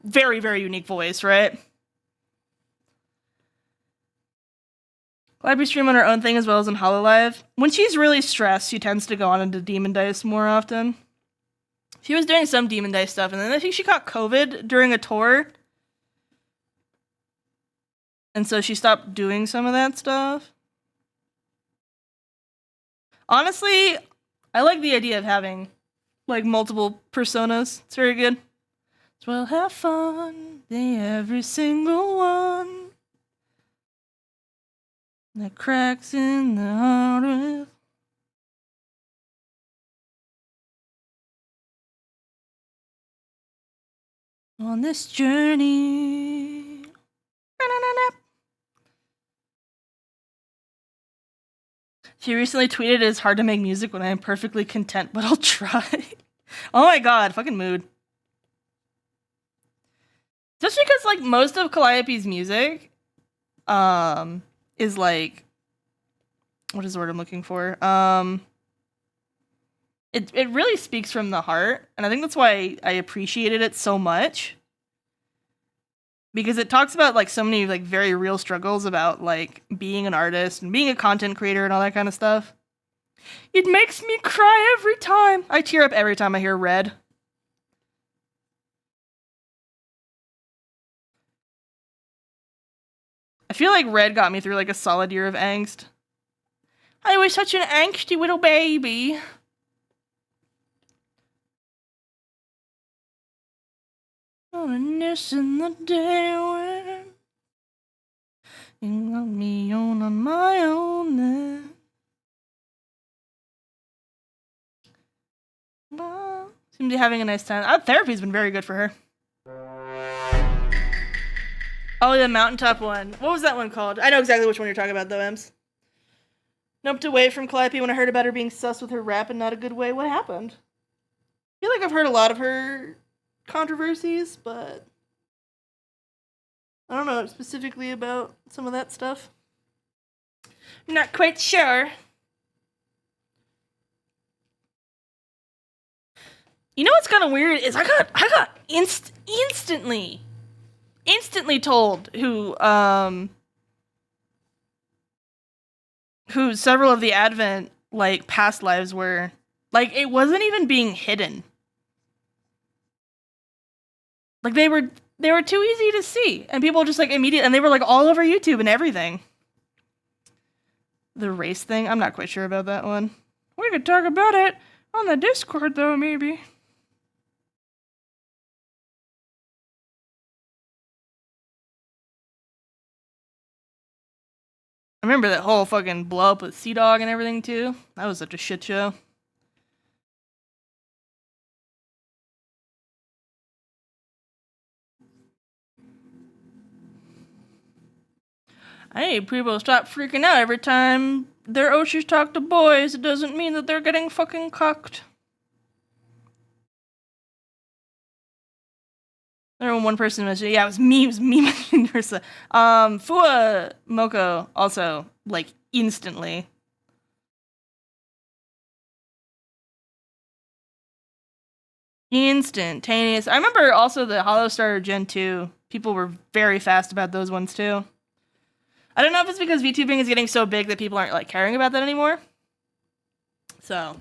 Speaker 1: very, very unique voice, right? Library stream on her own thing as well as in Hololive. When she's really stressed, she tends to go on into Demon Dice more often. She was doing some Demon Dice stuff, and then I think she caught COVID during a tour. And so she stopped doing some of that stuff. Honestly, I like the idea of having like multiple personas. It's very good. So we'll have fun, every single one that cracks in the heart with. On this journey. She recently tweeted, "It's hard to make music when I am perfectly content, but I'll try." Oh my god, fucking mood. Just because, like, most of Calliope's music, is, like, what is the word I'm looking for? It really speaks from the heart, and I think that's why I appreciated it so much. Because it talks about, like, so many, like, very real struggles about, like, being an artist and being a content creator and all that kind of stuff. It makes me cry every time. I tear up every time I hear Red. I feel like Red got me through like a solid year of angst. I was such an angsty little baby. Loneliness in the day when you got me on my own then. Well, seems to be having a nice time. Therapy's been very good for her. Oh, the mountaintop one. What was that one called? I know exactly which one you're talking about, though, Ems. Noped away from Calliope when I heard about her being sus with her rap in not a good way. What happened? I feel like I've heard a lot of her controversies, but I don't know specifically about some of that stuff. I'm not quite sure. You know what's kind of weird is I got instantly told who several of the Advent like past lives were. Like it wasn't even being hidden. Like they were too easy to see, and people just like immediately, and they were like all over YouTube and everything. The race thing, I'm not quite sure about that one. We could talk about it on the Discord though, maybe. I remember that whole fucking blow up with Sea Dog and everything too. That was such a shit show. I need people to stop freaking out every time their Oshis talk to boys. It doesn't mean that they're getting fucking cucked. There was one person mentioned, yeah, it was me mentioning Ursa. Fua Moko also, like, instantly. Instantaneous. I remember also the Hollow Star Gen 2. People were very fast about those ones too. I don't know if it's because VTubing is getting so big that people aren't like caring about that anymore. So.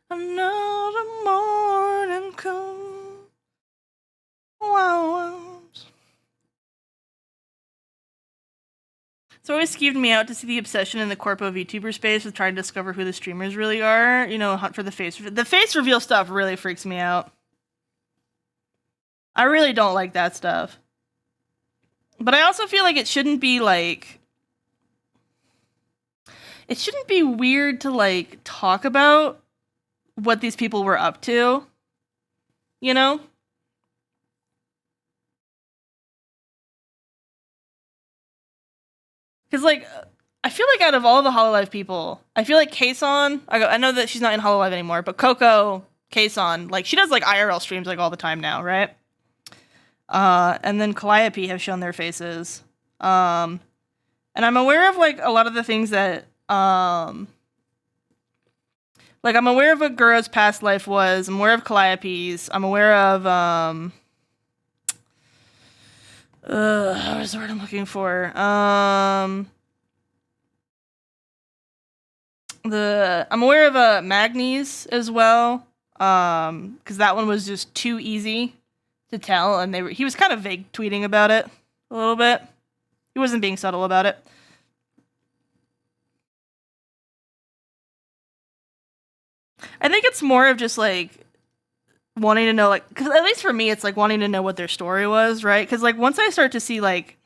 Speaker 1: Another morning come. Wow. It's always skeeved me out to see the obsession in the corpo VTuber space with trying to discover who the streamers really are. You know, hunt for the face. The face reveal stuff really freaks me out. I really don't like that stuff. But I also feel like it shouldn't be like... It shouldn't be weird to like talk about what these people were up to. You know? Because, like, I feel like out of all the HoloLive people, I feel like Kason, I know that she's not in HoloLive anymore, but Coco, Kason, like, she does, like, IRL streams, like, all the time now, right? And then Calliope have shown their faces. And I'm aware of, like, a lot of the things that, like, I'm aware of what Gura's past life was. I'm aware of Calliope's. I'm aware of, what's the word I'm looking for? I'm aware of Magnes as well, because that one was just too easy to tell, and he was kind of vague tweeting about it a little bit. He wasn't being subtle about it. I think it's more of just like wanting to know, like, because at least for me, it's like wanting to know what their story was, right? Because like once I start to see like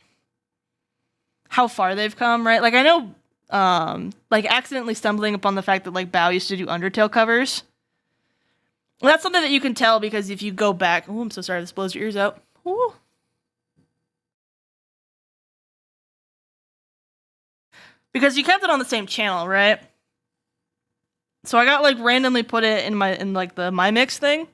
Speaker 1: how far they've come, right? Like I know, like accidentally stumbling upon the fact that like Bao used to do Undertale covers. Well, that's something that you can tell because if you go back, oh, I'm so sorry, this blows your ears out. Ooh. Because you kept it on the same channel, right? So I got like randomly put it in like the My Mix thing.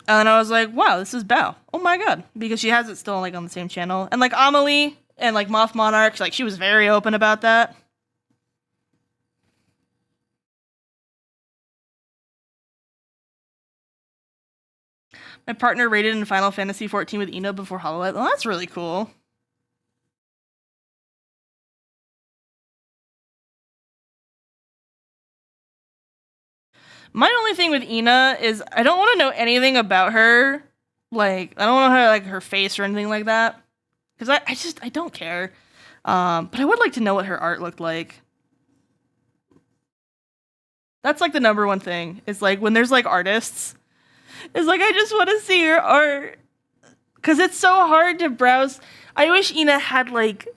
Speaker 1: And I was like, wow, this is Bao. Oh my god. Because she has it still like on the same channel. And like Amelie and like Moth Monarch, like she was very open about that. My partner rated in Final Fantasy 14 with Eno before HoloLive. Oh, that's really cool. My only thing with Ina is I don't want to know anything about her. Like, I don't want to know like her face or anything like that. Because I don't care. But I would like to know what her art looked like. That's like the number one thing. Is like when there's like artists. It's like I just want to see her art. Because it's so hard to browse. I wish Ina had like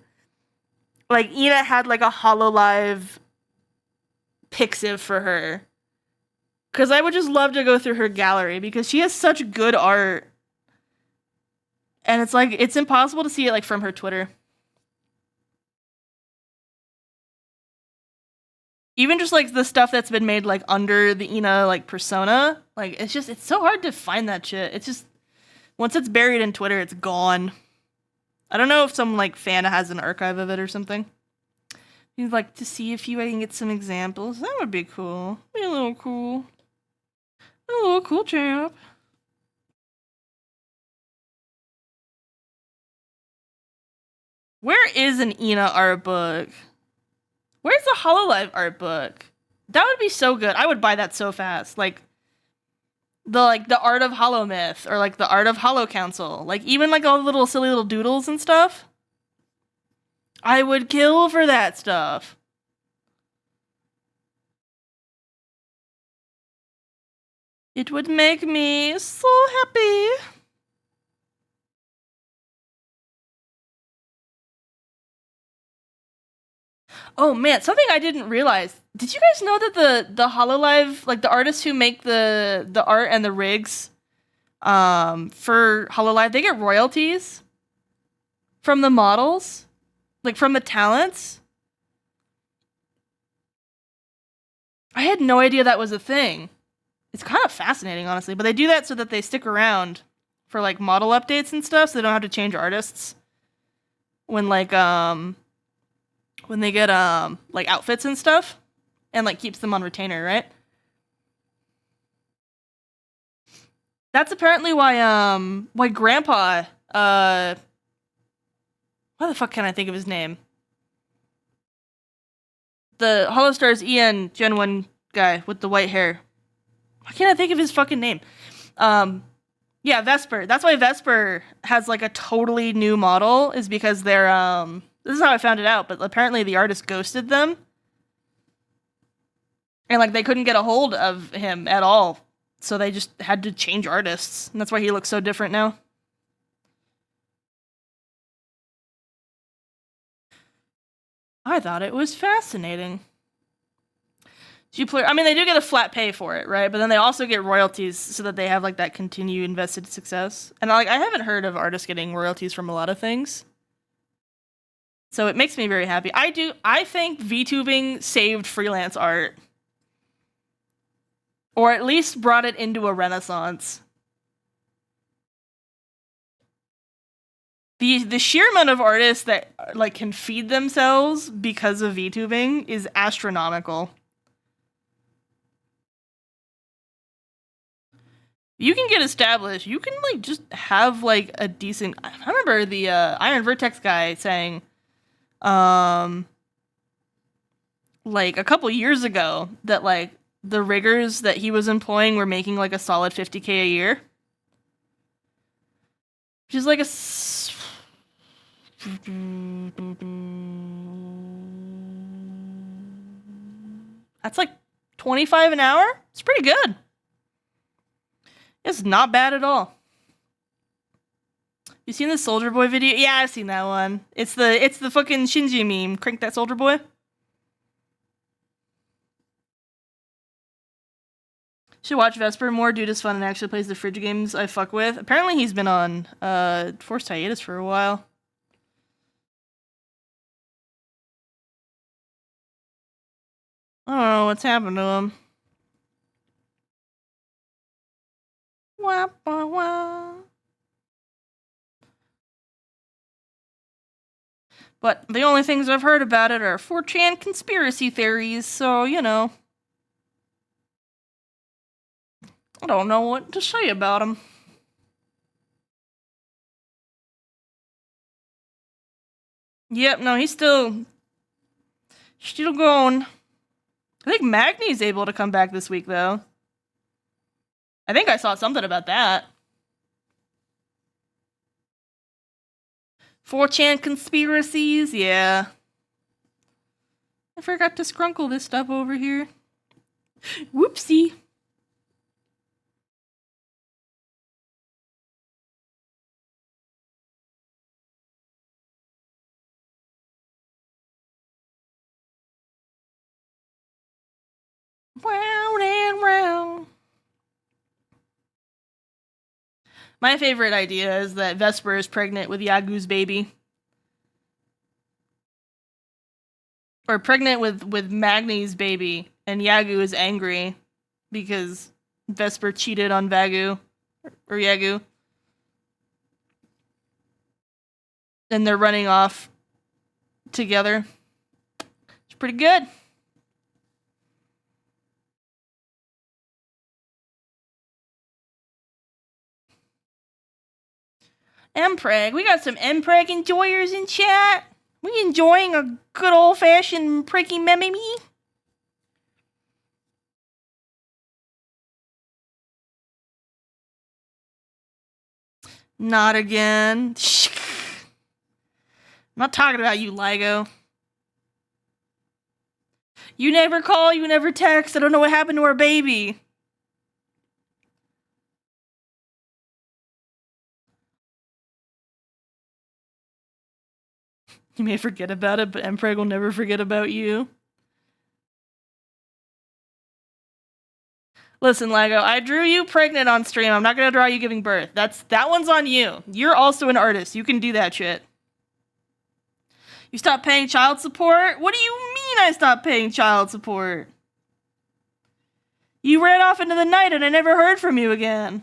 Speaker 1: Ina had like a HoloLive Pixiv for her. Because I would just love to go through her gallery because she has such good art. And it's like, it's impossible to see it like from her Twitter. Even just like the stuff that's been made like under the Ina like persona. Like it's so hard to find that shit. It's just, once it's buried in Twitter, it's gone. I don't know if some like fan has an archive of it or something. You'd like to see if I can get some examples. That would be cool. Be a little cool. Oh, cool champ. Where is an Ina art book? Where's the Hololive art book? That would be so good. I would buy that so fast. Like the art of Hollow Myth or like the art of Hollow Council. Like even like all the little silly little doodles and stuff. I would kill for that stuff. It would make me so happy. Oh man, something I didn't realize. Did you guys know that the Hololive, like the artists who make the art and the rigs for Hololive, they get royalties from the models? Like from the talents? I had no idea that was a thing. It's kind of fascinating, honestly, but they do that so that they stick around for like model updates and stuff, so they don't have to change artists when when they get like outfits and stuff, and like keeps them on retainer, right? That's apparently why Grandpa why the fuck can I think of his name? The Hollow Stars EN Gen 1 guy with the white hair. Why can't I think of his fucking name? Yeah, Vesper. That's why Vesper has like a totally new model, is because they're this is how I found it out, but apparently the artist ghosted them. And like they couldn't get a hold of him at all. So they just had to change artists. And that's why he looks so different now. I thought it was fascinating. I mean, they do get a flat pay for it, right? But then they also get royalties so that they have like that continued invested success. And like I haven't heard of artists getting royalties from a lot of things. So it makes me very happy. I think VTubing saved freelance art. Or at least brought it into a renaissance. The sheer amount of artists that like can feed themselves because of VTubing is astronomical. You can get established. You can like just have like a decent. I remember the Iron Vertex guy saying, like a couple years ago that like the riggers that he was employing were making like a solid 50K a year, which is like that's like 25 an hour. It's pretty good. It's not bad at all. You seen the Soldier Boy video? Yeah, I've seen that one. It's the fucking Shinji meme. Crank that Soldier Boy. Should watch Vesper more. Dude is fun and actually plays the fridge games I fuck with. Apparently he's been on forced hiatus for a while. I don't know what's happened to him. Wah, wah, wah. But the only things I've heard about it are 4chan conspiracy theories, so, you know. I don't know what to say about him. Yep, no, he's still going. I think Magni's able to come back this week, though. I think I saw something about that. 4chan conspiracies, yeah. I forgot to scrunkle this stuff over here. Whoopsie. Round and round. My favorite idea is that Vesper is pregnant with Yagu's baby. Or pregnant with Magni's baby, and Yagu is angry because Vesper cheated on Vagu or Yagu. And they're running off together. It's pretty good. Mpreg. We got some Mpreg enjoyers in chat. We enjoying a good old-fashioned preggy meme. Not again. I'm not talking about you, LIGO. You never call, you never text. I don't know what happened to our baby. You may forget about it, but Mpreg will never forget about you. Listen, LIGO, I drew you pregnant on stream. I'm not gonna draw you giving birth. That one's on you. You're also an artist. You can do that shit. You stopped paying child support? What do you mean I stopped paying child support? You ran off into the night and I never heard from you again.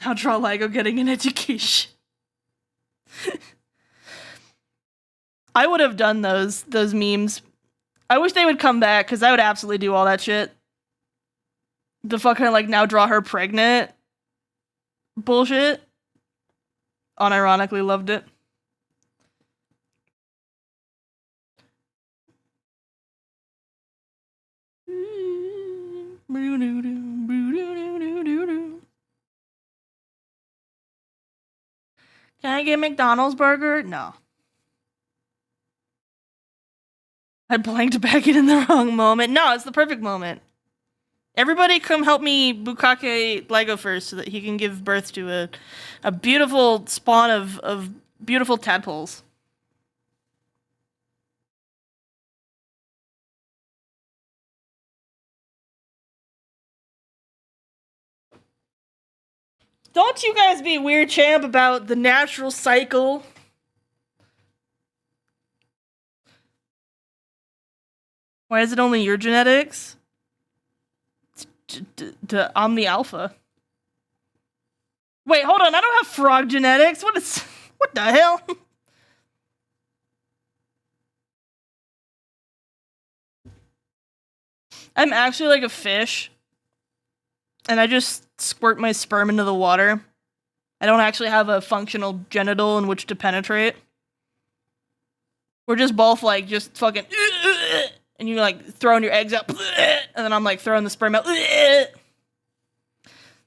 Speaker 1: I'll draw LIGO getting an education. I would have done those memes. I wish they would come back, because I would absolutely do all that shit. The fucking, like, now draw her pregnant bullshit. Unironically loved it. Can I get McDonald's burger? No. I blanked back in the wrong moment. No, it's the perfect moment. Everybody come help me Bukake LIGO first so that he can give birth to a beautiful spawn of beautiful tadpoles. Don't you guys be weird, champ, about the natural cycle. Why is it only your genetics? I'm the alpha. Wait, hold on. I don't have frog genetics. What the hell? I'm actually like a fish. And I just squirt my sperm into the water. I don't actually have a functional genital in which to penetrate. We're just both like just fucking and you're like throwing your eggs up and then I'm like throwing the sperm out. I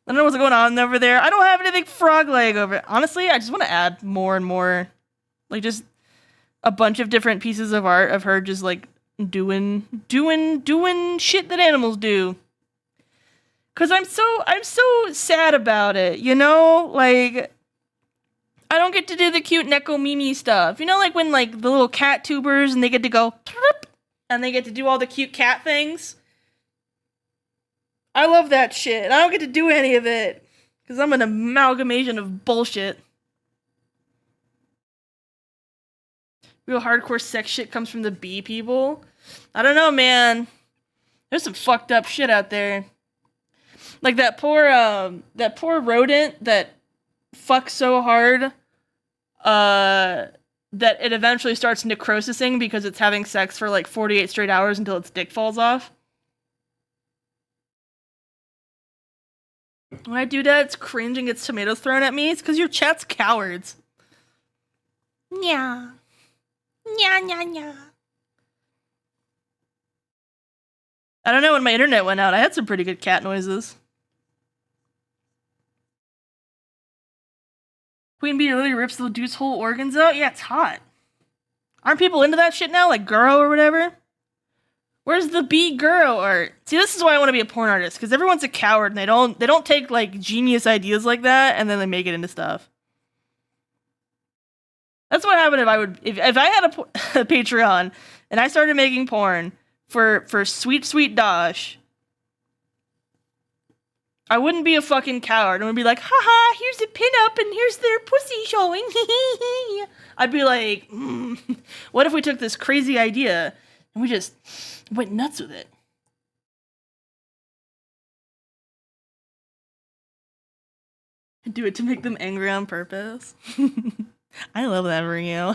Speaker 1: don't know what's going on over there. I don't have anything frog-like over it. Honestly, I just want to add more and more, like just a bunch of different pieces of art of her just like doing shit that animals do. Cause I'm so sad about it, you know? Like, I don't get to do the cute Neko Mimi stuff. You know, like when like the little cat tubers and they get to go and they get to do all the cute cat things? I love that shit. I don't get to do any of it. Cause I'm an amalgamation of bullshit. Real hardcore sex shit comes from the bee people. I don't know, man. There's some fucked up shit out there. Like that poor rodent that fucks so hard, that it eventually starts necrosising because it's having sex for like 48 straight hours until its dick falls off. When I do that, it's cringe and gets tomatoes thrown at me. It's because your chat's cowards. Nya. Nya, nya, nya. I don't know, when my internet went out, I had some pretty good cat noises. Queen bee really rips the dude's whole organs out? Yeah, it's hot. Aren't people into that shit now? Like Guro or whatever? Where's the bee Guro art? See, this is why I want to be a porn artist, because everyone's a coward and they don't take like genius ideas like that and then they make it into stuff. That's what happened if I had a Patreon and I started making porn for sweet Dosh. I wouldn't be a fucking coward. I would be like, haha, here's a pinup and here's their pussy showing. I'd be like, what if we took this crazy idea and we just went nuts with it? Do it to make them angry on purpose. I love that for you.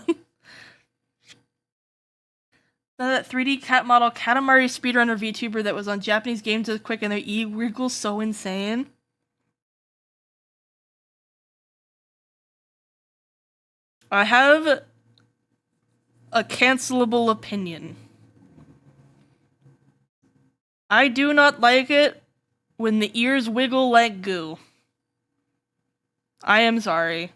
Speaker 1: That 3D cat model Katamari speedrunner VTuber that was on Japanese Games as Quick and their e-wriggles so insane. I have a cancelable opinion. I do not like it when the ears wiggle like goo. I am sorry.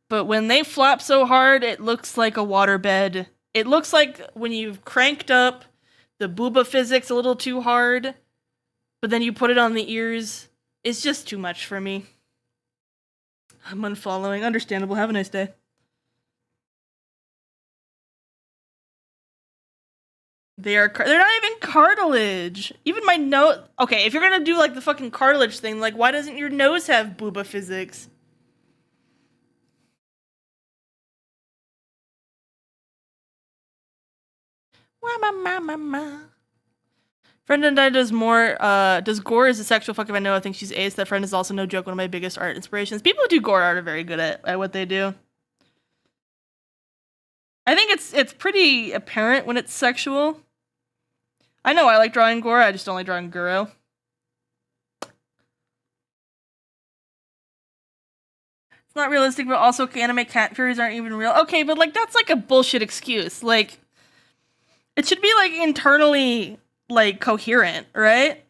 Speaker 1: But when they flap so hard, it looks like a waterbed. It looks like when you've cranked up the booba physics a little too hard, but then you put it on the ears. It's just too much for me. I'm unfollowing. Understandable. Have a nice day. They're not even cartilage. Even my nose. Okay, if you're gonna do like the fucking cartilage thing, like why doesn't your nose have booba physics? Friend and I does more. Does gore as a sexual fuck if I know. I think she's ace. That friend is also no joke one of my biggest art inspirations. People who do gore art are very good at what they do. I think it's pretty apparent when it's sexual. I know I like drawing gore, I just don't like drawing Guro. It's not realistic, but also anime cat furries aren't even real. Okay, but like that's like a bullshit excuse. Like, it should be like internally like coherent, right?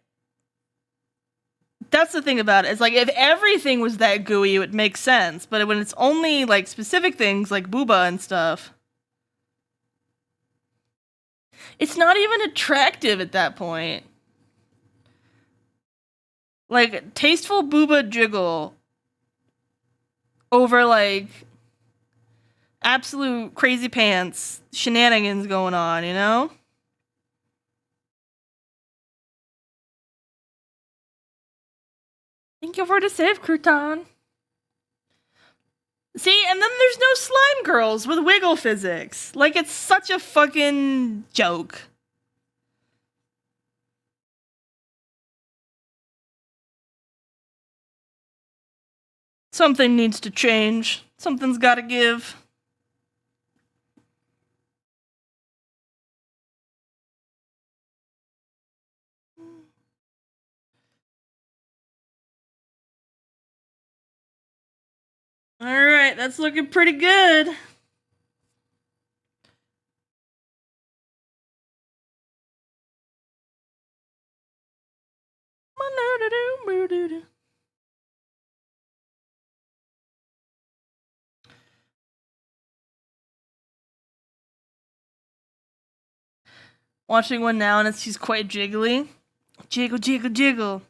Speaker 1: That's the thing about it. It's like if everything was that gooey, it would make sense. But when it's only like specific things like booba and stuff, it's not even attractive at that point. Like, tasteful booba jiggle over, like, absolute crazy pants shenanigans going on, you know? Thank you for the save, Crouton. See, and then there's no slime girls with wiggle physics. Like, it's such a fucking joke. Something needs to change. Something's gotta give. Alright, that's looking pretty good. Watching one now and she's quite jiggly. Jiggle, jiggle, jiggle.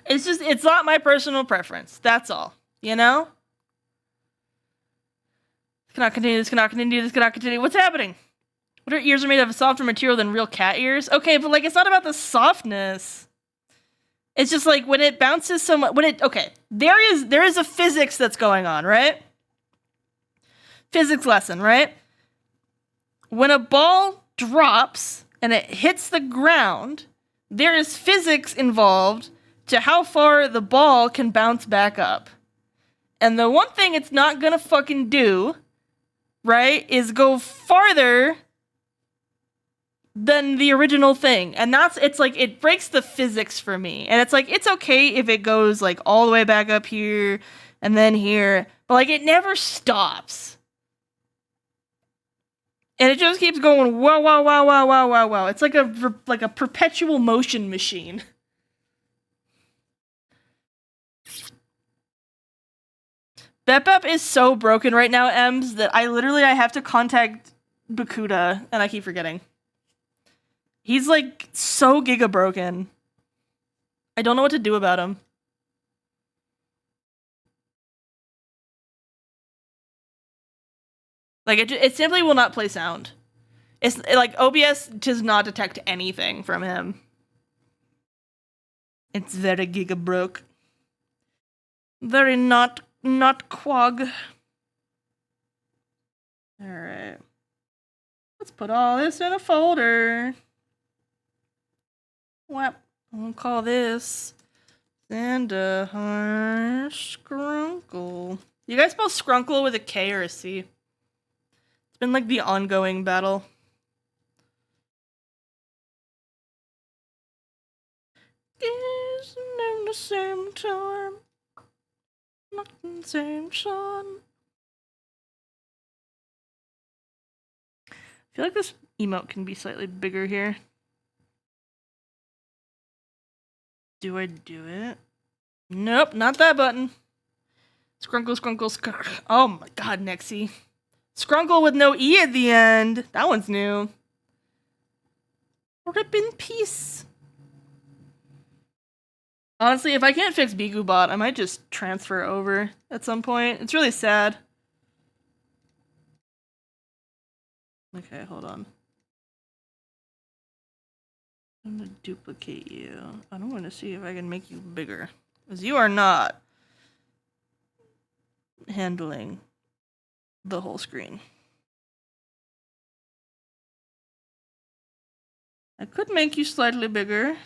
Speaker 1: It's not my personal preference. That's all. You know? This cannot continue, this cannot continue, this cannot continue. What's happening? What her ears are made of a softer material than real cat ears? Okay, but like, it's not about the softness. It's just like, when it bounces so much, okay, there is a physics that's going on, right? Physics lesson, right? When a ball drops and it hits the ground, there is physics involved to how far the ball can bounce back up. And the one thing it's not gonna fucking do, right, is go farther than the original thing. And it's like, it breaks the physics for me. And it's like, it's okay if it goes like all the way back up here and then here, but like it never stops. And it just keeps going wow, wow, wow, wow, wow, wow, wow. It's like a perpetual motion machine. Bep is so broken right now, Ems, that I have to contact Bakuda, and I keep forgetting. He's like so giga broken. I don't know what to do about him. Like, it simply will not play sound. It's like OBS does not detect anything from him. It's very giga broke. Very not quag. Alright. Let's put all this in a folder. Whap. I'll call this Sandahar Skrunkle. You guys spell Skrunkle with a K or a C? It's been like the ongoing battle. Isn't in the same time, not in the same sun. I feel like this emote can be slightly bigger here. Do I do it? Nope, not that button. Skrunkle, skrunkle, skrunkle. Oh my god, Nexie. Skrunkle with no E at the end. That one's new. Rip in peace. Honestly, if I can't fix BiguBot, I might just transfer over at some point. It's really sad. Okay, hold on. I'm gonna duplicate you. I don't want to see if I can make you bigger. Because you are not handling the whole screen. I could make you slightly bigger.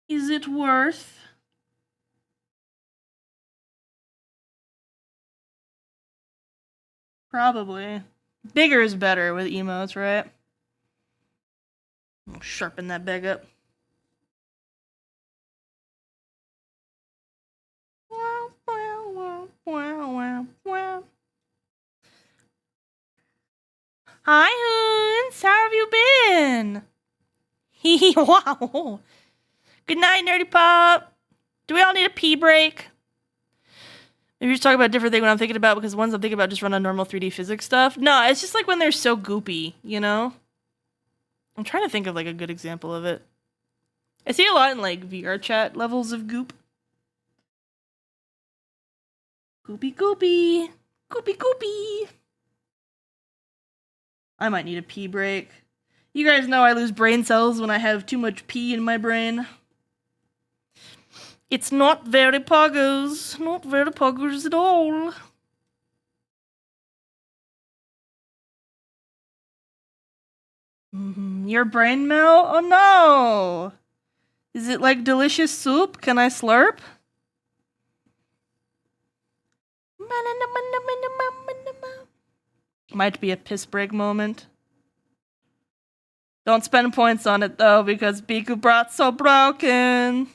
Speaker 1: Is it worth? Probably. Bigger is better with emotes, right? I'll sharpen that bag up. Hi, Hoons! How have you been? Hee wow. Good night, Nerdy Pop. Do we all need a pee break? Maybe just talk about a different thing when I'm thinking about, because the ones I'm thinking about just run on normal 3D physics stuff. No, it's just like when they're so goopy, you know? I'm trying to think of like a good example of it. I see a lot in like VR chat levels of goop. Goopy goopy. Goopy goopy. I might need a pee break. You guys know I lose brain cells when I have too much pee in my brain. It's not very poggers. Not very poggers at all. Your brain melt? Oh no! Is it like delicious soup? Can I slurp? Might be a piss break moment. Don't spend points on it though, because BiguBot's so broken.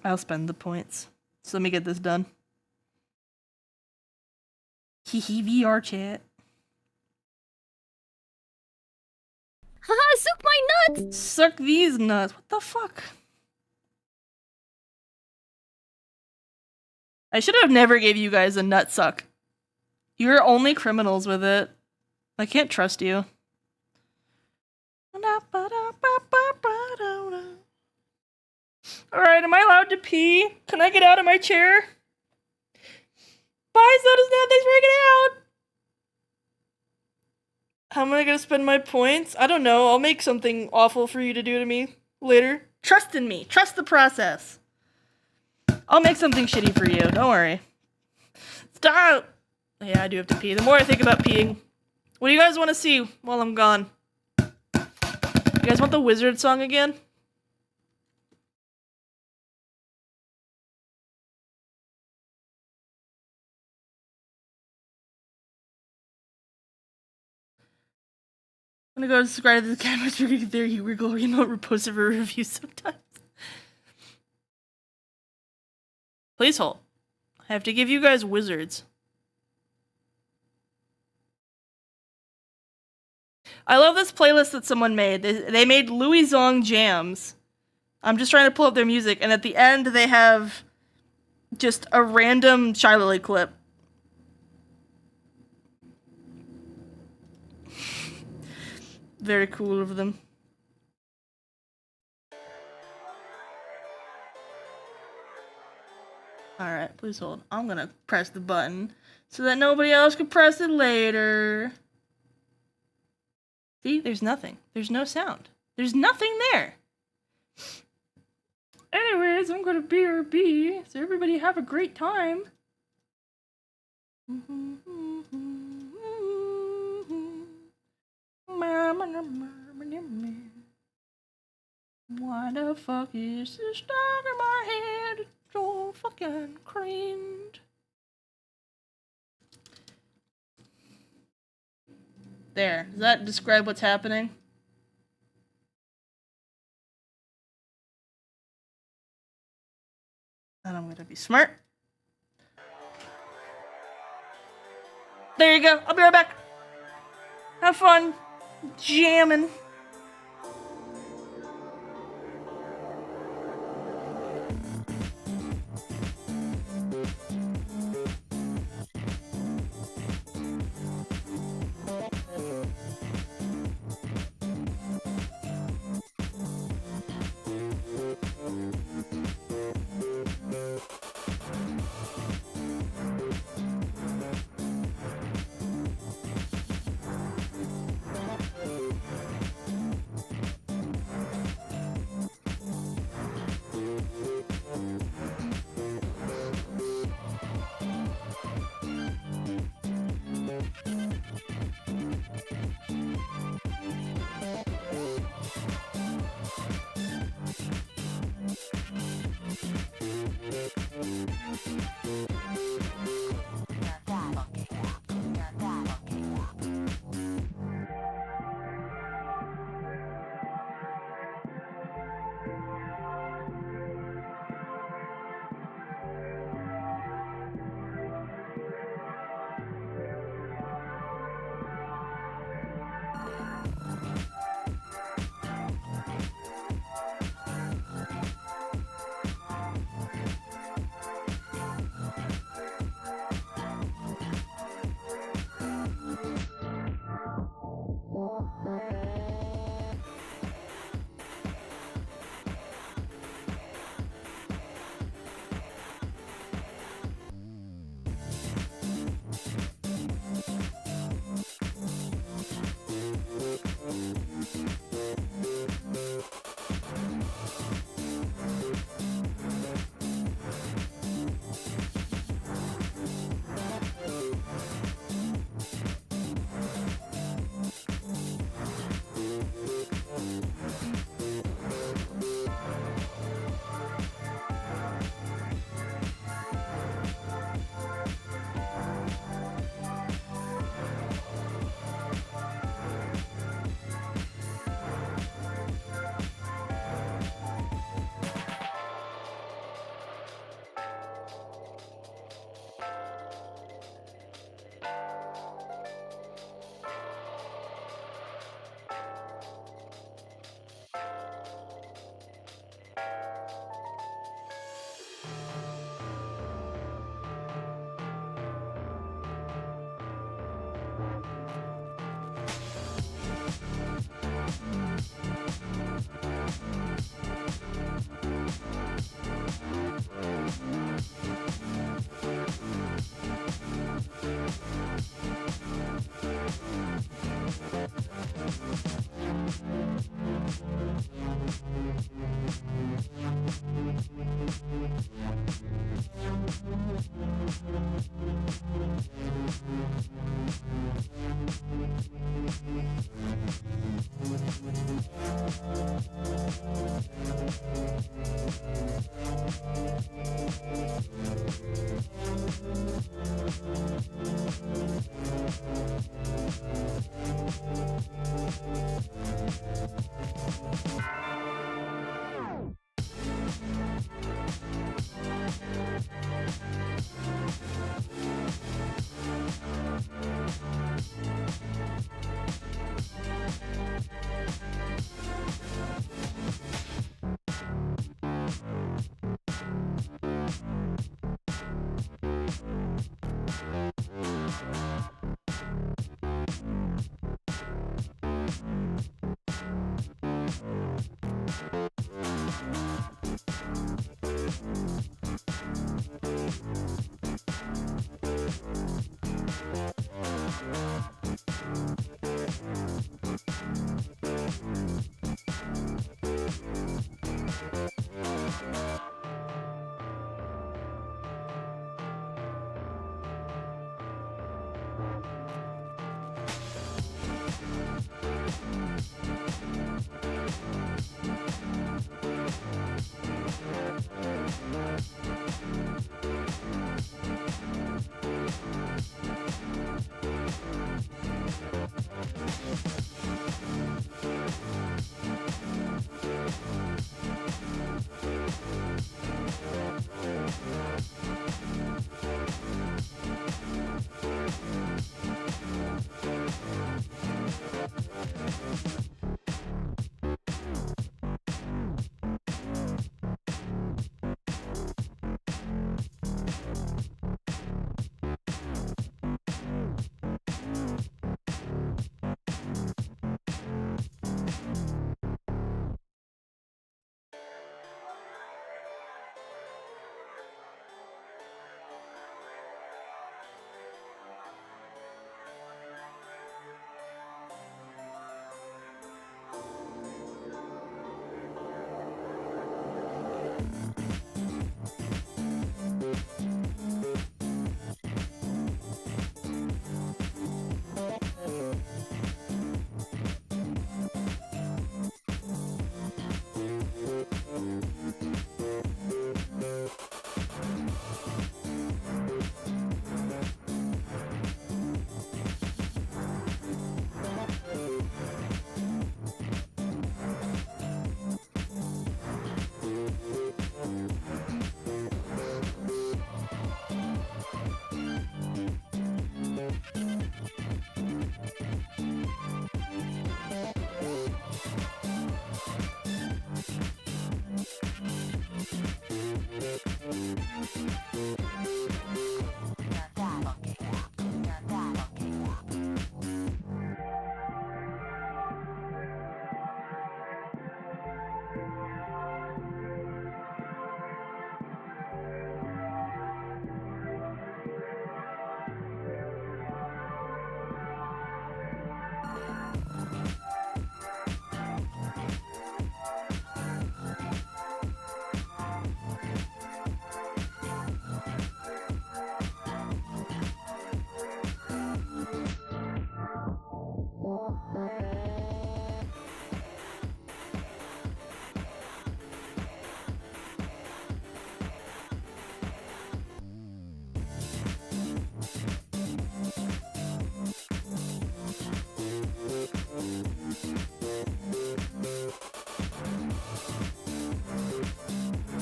Speaker 1: I'll spend the points. So let me get this done. Hehe, VR chat.
Speaker 5: Haha, suck my nuts!
Speaker 1: Suck these nuts. What the fuck? I should have never gave you guys a nut suck. You're only criminals with it. I can't trust you. Alright, am I allowed to pee? Can I get out of my chair? Bye, Soda's Dad. Thanks for hanging out. How am I gonna spend my points? I don't know. I'll make something awful for you to do to me later. Trust in me. Trust the process. I'll make something shitty for you. Don't worry. Stop! Yeah, I do have to pee. The more I think about peeing. What do you guys want to see while I'm gone? You guys want the Wizard song again? I'm gonna go subscribe to the cameras. We're gonna get there. You wiggle remote repost of a review sometimes. Please hold. I have to give you guys wizards. I love this playlist that someone made. They made Louis Zong jams. I'm just trying to pull up their music, and at the end they have just a random Shiloh clip. Very cool of them. Alright, please hold. I'm gonna press the button so that nobody else can press it later. See, there's nothing. There's no sound. There's nothing there. Anyways, I'm gonna BRB, so everybody have a great time. Why the fuck is this stuck in my head? It's so fucking cringe. There. Does that describe what's happening? And I'm gonna be smart. There you go. I'll be right back. Have fun jamming.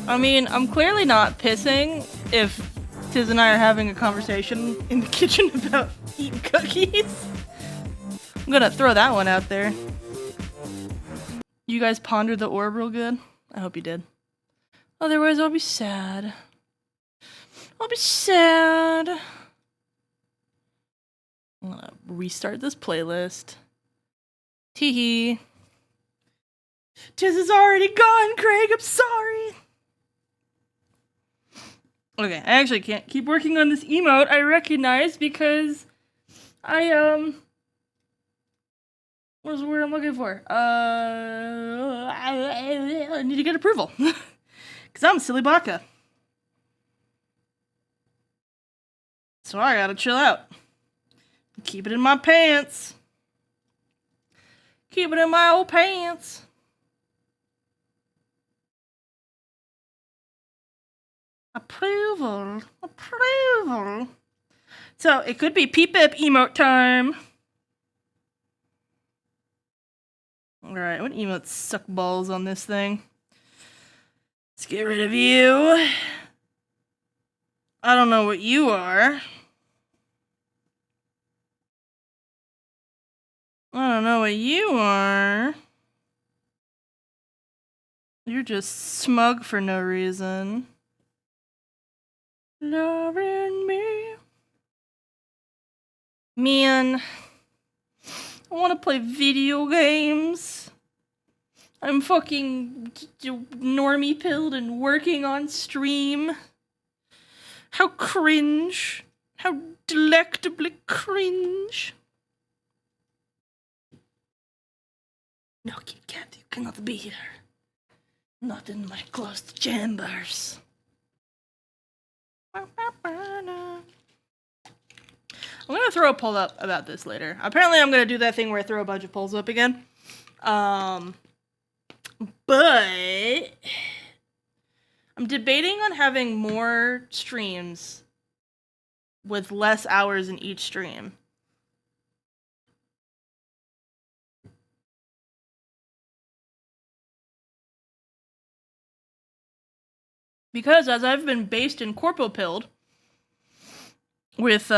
Speaker 1: I mean, I'm clearly not pissing if Tiz and I are having a conversation in the kitchen about eating cookies. I'm gonna throw that one out there. You guys pondered the orb real good? I hope you did. Otherwise, I'll be sad. I'll be sad. I'm gonna restart this playlist. Teehee. Tiz is already gone, Craig. I'm sorry. Okay, I actually can't keep working on this emote I recognize because I what's the word I'm looking for? I need to get approval. Cause I'm a silly baka. So I gotta chill out. Keep it in my pants. Keep it in my old pants. Approval. Approval. So it could be peep-ip emote time. Alright, what emotes suck balls on this thing? Let's get rid of you. I don't know what you are. I don't know what you are. You're just smug for no reason. Loving me. Man, I want to play video games. I'm fucking normie pilled and working on stream. How cringe. How delectably cringe. No, you can't. You cannot be here. Not in my closed chambers. I'm gonna throw a poll up about this later. Apparently I'm gonna do that thing where I throw a bunch of polls up again. But I'm debating on having more streams with less hours in each stream. Because as I've been based in corpo pilled with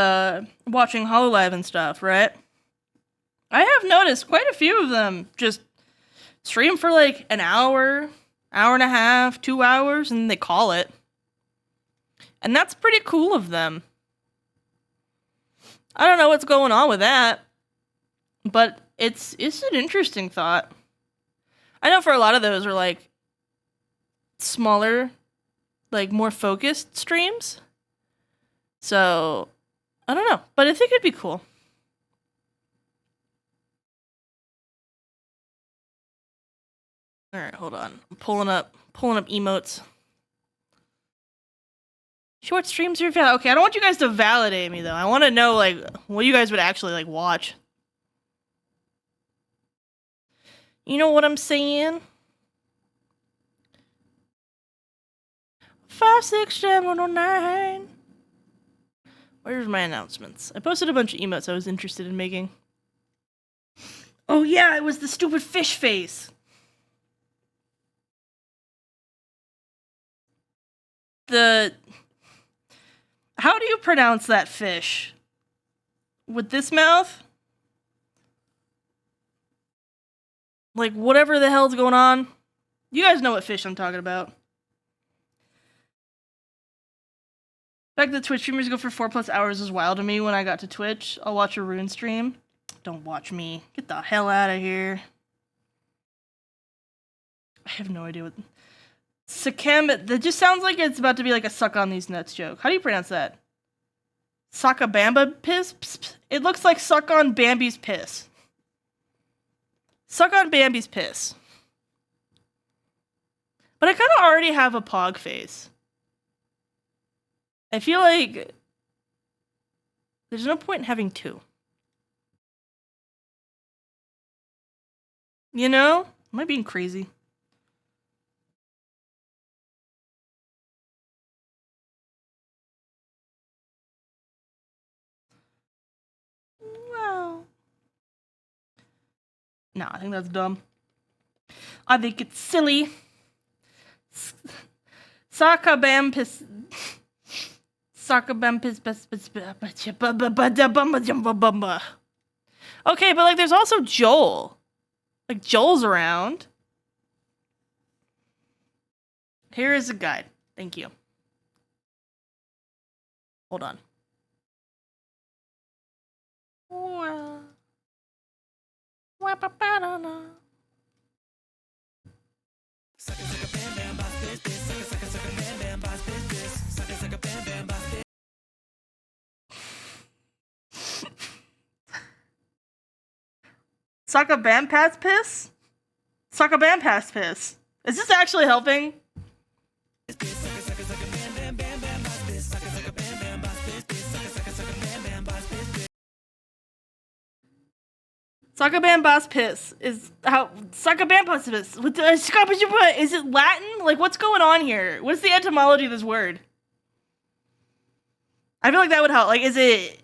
Speaker 1: watching HoloLive and stuff, right? I have noticed quite a few of them just stream for like an hour, hour and a half, 2 hours, and they call it. And that's pretty cool of them. I don't know what's going on with that, but it's an interesting thought. I know for a lot of those are like smaller, like more focused streams. So, I don't know, but I think it'd be cool. Alright, hold on. I'm pulling up emotes. Short streams are valid. Okay, I don't want you guys to validate me though. I want to know like what you guys would actually like watch. You know what I'm saying? 5, 6, 7, or 9. Where's my announcements? I posted a bunch of emotes I was interested in making. Oh yeah, it was the stupid fish face. How do you pronounce that fish? With this mouth? Like, whatever the hell's going on. You guys know what fish I'm talking about. The fact that Twitch streamers go for 4+ hours is wild to me. When I got to Twitch, I'll watch a Rune stream. Don't watch me. Get the hell out of here. I have no idea what... Sakem, that just sounds like it's about to be like a suck on these nuts joke. How do you pronounce that? Sakabamba piss? It looks like suck on Bambi's piss. Suck on Bambi's piss. But I kind of already have a pog face. I feel like there's no point in having two. You know? Am I being crazy? Wow. No, I think that's dumb. I think it's silly. Sakabam piss. Sakabam piss. Okay, but like there's also Joel. Like Joel's around. Here is a guide. Thank you. Hold on. Suck a bam pass piss? Suck a bam pass piss. Is this actually helping? Suck a bam boss piss is how suck a bam boss piss. Is it Latin? Like what's going on here? What's the etymology of this word? I feel like that would help. Like, is it?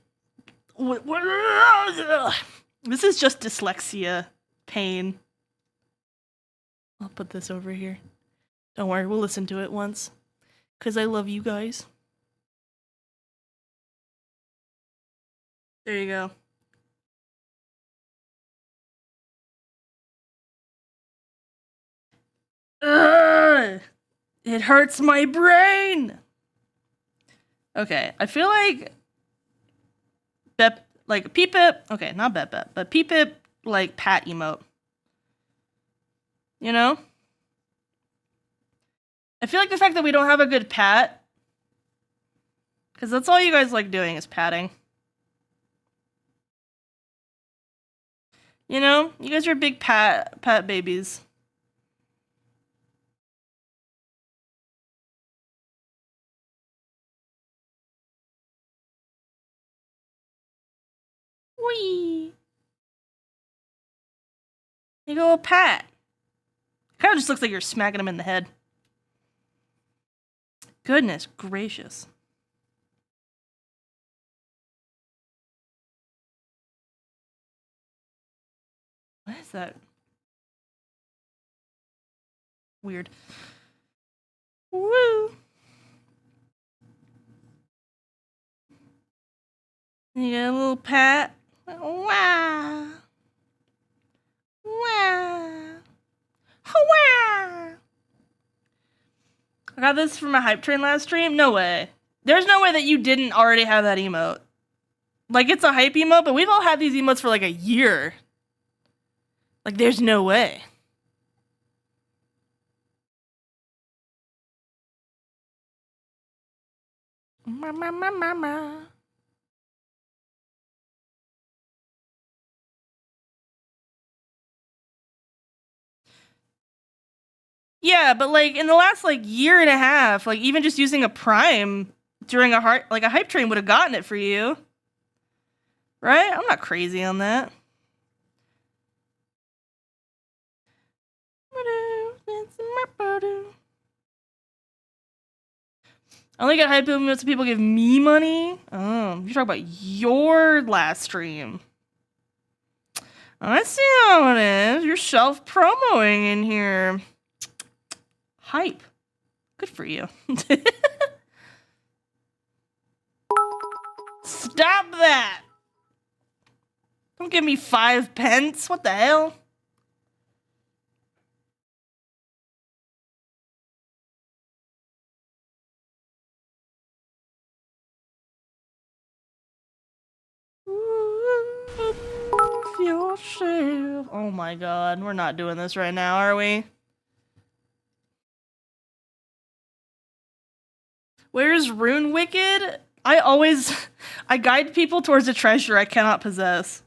Speaker 1: This is just dyslexia pain. I'll put this over here. Don't worry, we'll listen to it once. Because I love you guys. There you go. Ugh, it hurts my brain. Okay, I feel like Bep, like Peepip. Okay, not Bep, but Peepip, like Pat emote. You know? I feel like the fact that we don't have a good pat, because that's all you guys like doing is patting. You know? You guys are big pat babies. Whee! You go a pat. Kind of just looks like you're smacking him in the head. Goodness gracious. What is that? Weird. Woo! You get a little pat. Wow! Wow! Wow! I got this from a hype train last stream? No way. There's no way that you didn't already have that emote. Like, it's a hype emote, but we've all had these emotes for like a year. Like, there's no way. Mama. Yeah, but like in the last like year and a half, like even just using a prime during a hype train would have gotten it for you. Right? I'm not crazy on that. I only get hype emotes so people give me money. Oh, you're talking about your last stream. I see how it is. You're self-promoing in here. Hype. Good for you. Stop that! Don't give me 5 pence. What the hell? Yourself. Oh my god, we're not doing this right now, are we? Where's Rune Wicked? I guide people towards a treasure I cannot possess.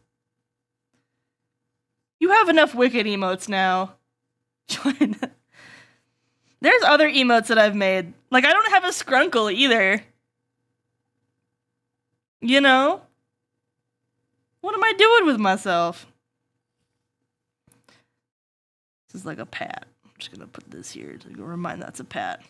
Speaker 1: You have enough Wicked emotes now. There's other emotes that I've made. Like, I don't have a Skrunkle either. You know? What am I doing with myself? This is like a pat. I'm just gonna put this here to remind that's a pat.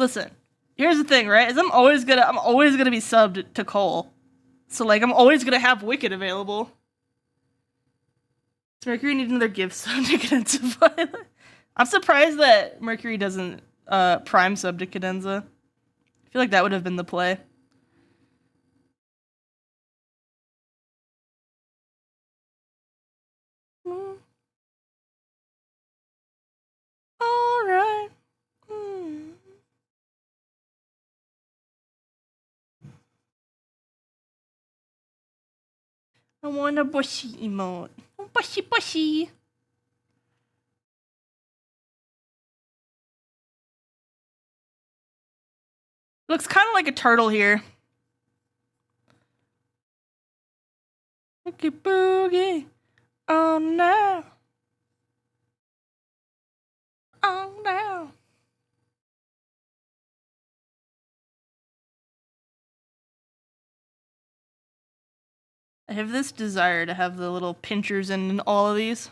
Speaker 1: Listen, here's the thing, right? Is I'm always gonna be subbed to Cole. So like I'm always gonna have Wicked available. Does Mercury need another gift sub to Cadenza Violet? I'm surprised that Mercury doesn't prime sub to Cadenza. I feel like that would have been the play. Alright. I want a bushy emote. Bushy, bushy. Looks kind of like a turtle here. Boogie boogie. Oh no. Oh no. I have this desire to have the little pinchers in all of these.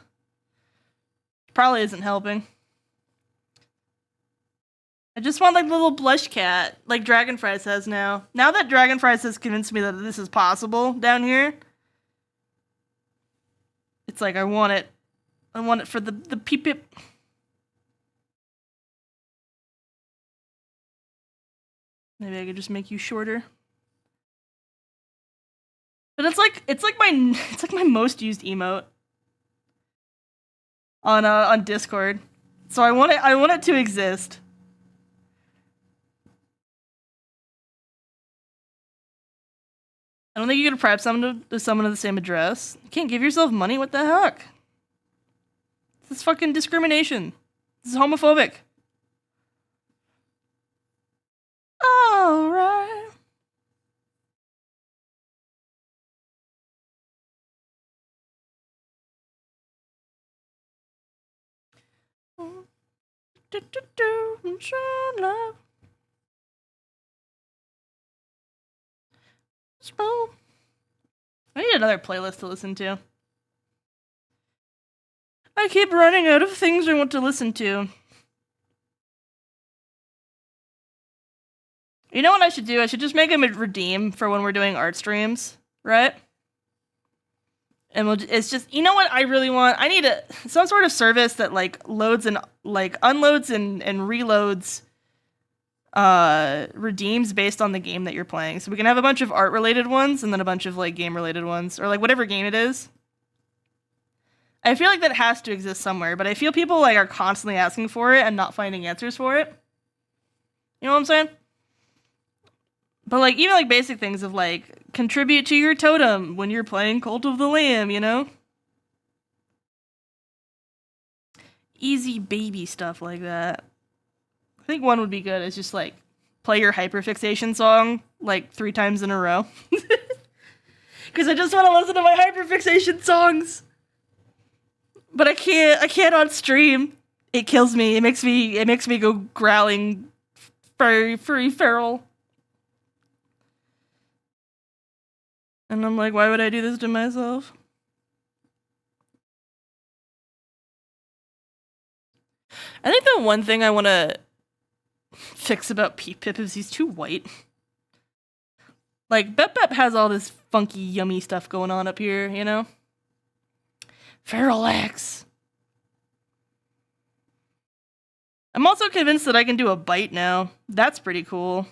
Speaker 1: Probably isn't helping. I just want like the little blush cat, like Dragonfries has now. Now that Dragonfries has convinced me that this is possible down here, it's like I want it. I want it for the peep peep. Maybe I could just make you shorter. But it's like my most used emote on Discord. So I want it to exist. I don't think you can prep someone to someone of the same address. You can't give yourself money? What the heck? This is fucking discrimination. This is homophobic. Alright. Love. I need another playlist to listen to. I keep running out of things I want to listen to. You know what I should do? I should just make them redeem for when we're doing art streams, right? And it's just, you know what I really want? I need some sort of service that like loads and like unloads and reloads redeems based on the game that you're playing. So we can have a bunch of art related ones and then a bunch of like game related ones or like whatever game it is. I feel like that has to exist somewhere, but I feel people like are constantly asking for it and not finding answers for it. You know what I'm saying? But like even like basic things of like contribute to your totem when you're playing Cult of the Lamb, you know? Easy baby stuff like that. I think one would be good is just like play your hyperfixation song like 3 times in a row. Cuz I just want to listen to my hyperfixation songs. But I can't on stream. It kills me. It makes me go growling furry feral. And I'm like, why would I do this to myself? I think the one thing I want to fix about Pip is he's too white. Like, Bep has all this funky, yummy stuff going on up here, you know? Feral X. I'm also convinced that I can do a bite now. That's pretty cool.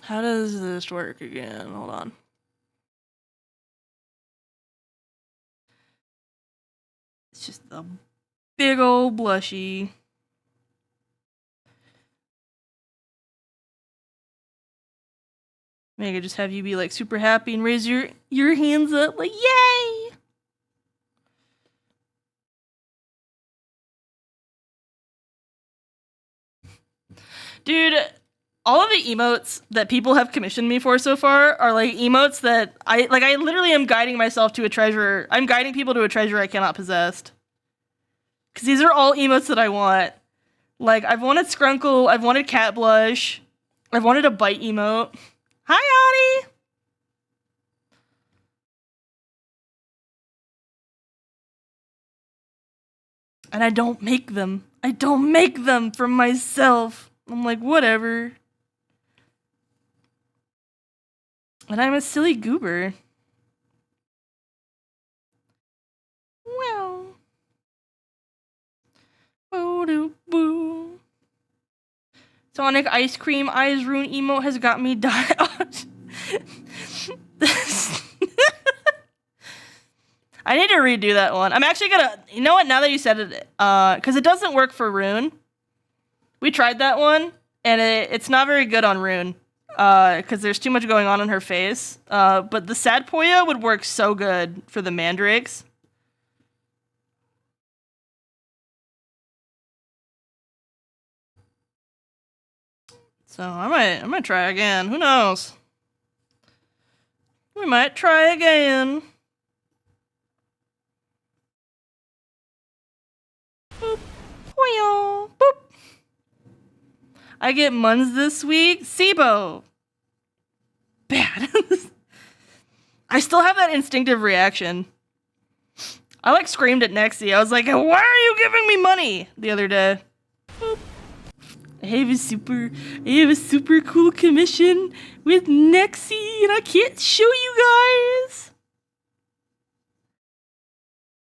Speaker 1: How does this work again? Hold on. It's just a big old blushy. Maybe I could just have you be like super happy and raise your hands up like yay! Dude, all of the emotes that people have commissioned me for so far are like emotes that I literally am guiding myself to a treasure. I'm guiding people to a treasure I cannot possess. Cause these are all emotes that I want. Like I've wanted Skrunkle, I've wanted Cat Blush, I've wanted a bite emote. Hi, Audie! And I don't make them. I don't make them for myself. I'm like, whatever. And I'm a silly goober. Well. Boo-doo-boo. Sonic Ice Cream Eyes Rune emote has got me dying. I need to redo that one. I'm actually gonna, you know what, now that you said it, because it doesn't work for Rune. We tried that one, and it's not very good on Rune, because there's too much going on in her face. But the Sad Poya would work so good for the Mandrakes. So I might try again. Who knows? We might try again. Boop. Boop. I get Muns this week. SIBO. Bad. I still have that instinctive reaction. I like screamed at Nexie. I was like, why are you giving me money? The other day. Boop. I have a super cool commission with Nexie, and I can't show you guys.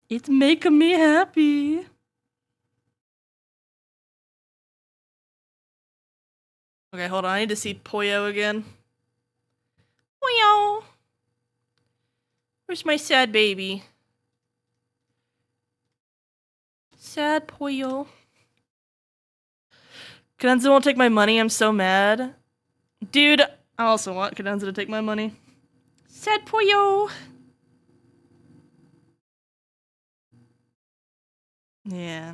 Speaker 1: It's making me happy. Okay, hold on. I need to see Poyo again. Poyo! Where's my sad baby? Sad Poyo. Cadenza won't take my money. I'm so mad. Dude, I also want Cadenza to take my money. Sad Poyo! Yeah.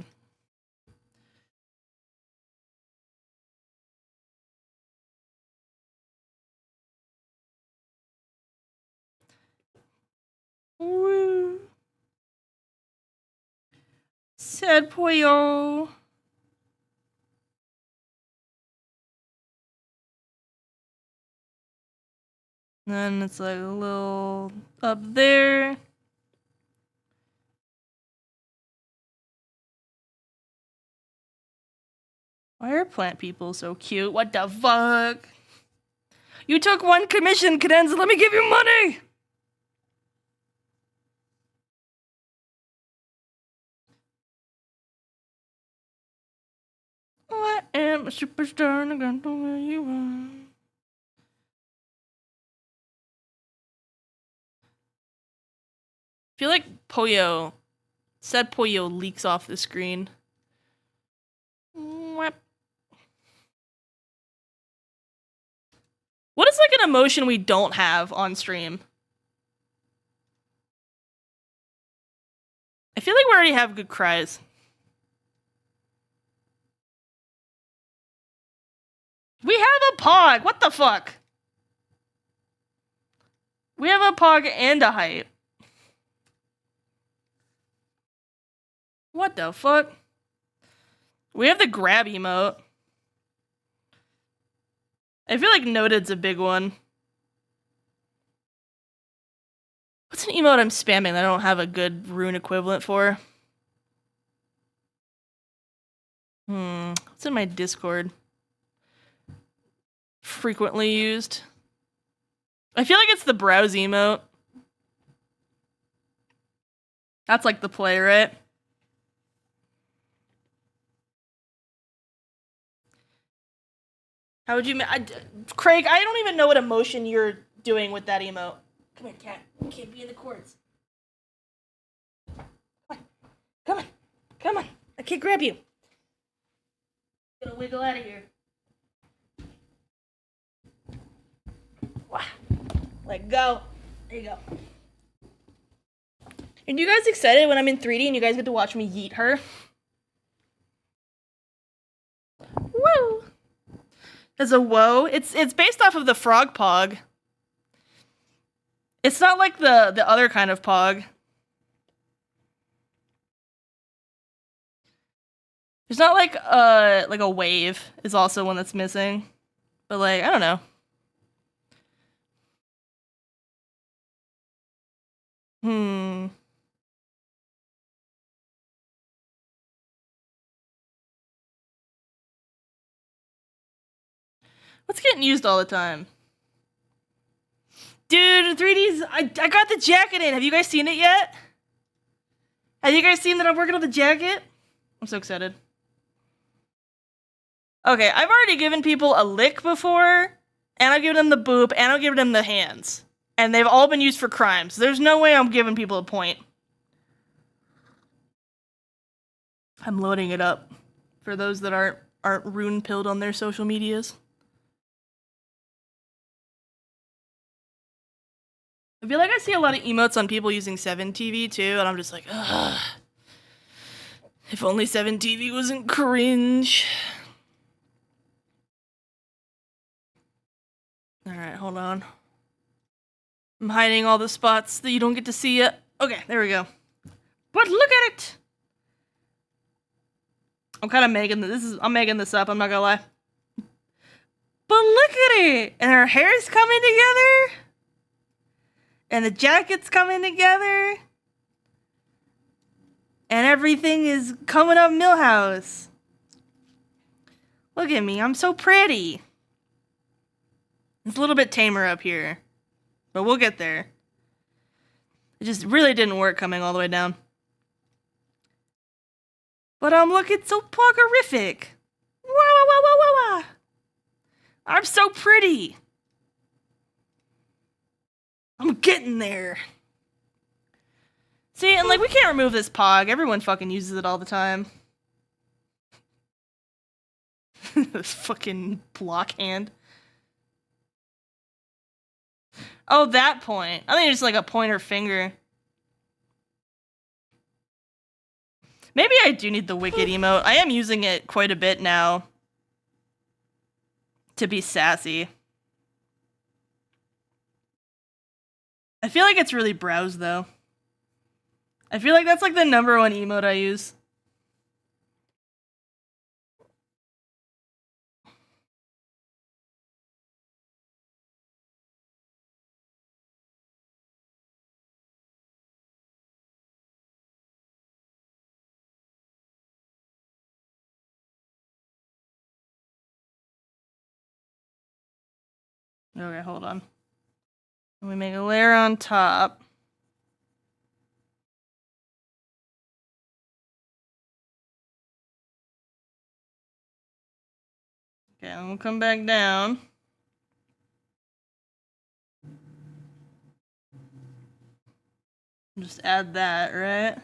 Speaker 1: Woo. Sad Poyo. Then it's like a little up there. Why are plant people so cute? What the fuck? You took one commission, Cadenza. Let me give you money. I am a superstar and I got the way you are. I feel like Sad Poyo leaks off the screen. What is like an emotion we don't have on stream? I feel like we already have good cries. We have a Pog! What the fuck? We have a Pog and a hype. What the fuck? We have the grab emote. I feel like Noted's a big one. What's an emote I'm spamming that I don't have a good rune equivalent for? What's in my Discord? Frequently used. I feel like it's the browse emote. That's like the play, right? How would you... Craig, I don't even know what emotion you're doing with that emote. Come here, cat. You can't be in the cords. Come on. Come on. I can't grab you. I'm gonna wiggle out of here. Let go. There you go. Are you guys excited when I'm in 3D and you guys get to watch me yeet her? Woo! As a woe, it's based off of the frog pog. It's not like the other kind of pog. There's not like a wave is also one that's missing. But like, I don't know. What's getting used all the time? Dude, 3Ds, I got the jacket in. Have you guys seen it yet? Have you guys seen that I'm working on the jacket? I'm so excited. Okay, I've already given people a lick before, and I've given them the boop, and I've given them the hands. And they've all been used for crimes. There's no way I'm giving people a point. I'm loading it up for those that aren't rune-pilled on their social medias. I feel like I see a lot of emotes on people using 7TV too, and I'm just like, ugh. If only 7TV wasn't cringe. Alright, hold on. I'm hiding all the spots that you don't get to see yet. Okay, there we go. But look at it! I'm kind of making I'm making this up, I'm not gonna lie. But look at it! And her hair's coming together. And the jacket's coming together. And everything is coming up Millhouse. Look at me, I'm so pretty. It's a little bit tamer up here. But we'll get there. It just really didn't work coming all the way down. But I'm looking so poggerific. Wow, wow, wow, wow, wow, wow. I'm so pretty. I'm getting there. See, and like, we can't remove this pog. Everyone fucking uses it all the time. This fucking block hand. Oh, that point. I think it's like a pointer finger. Maybe I do need the wicked emote. I am using it quite a bit now. To be sassy. I feel like it's really browse though. I feel like that's like the #1 emote I use. Okay, hold on. Let me make a layer on top. Okay, I'm gonna come back down. Just add that, right?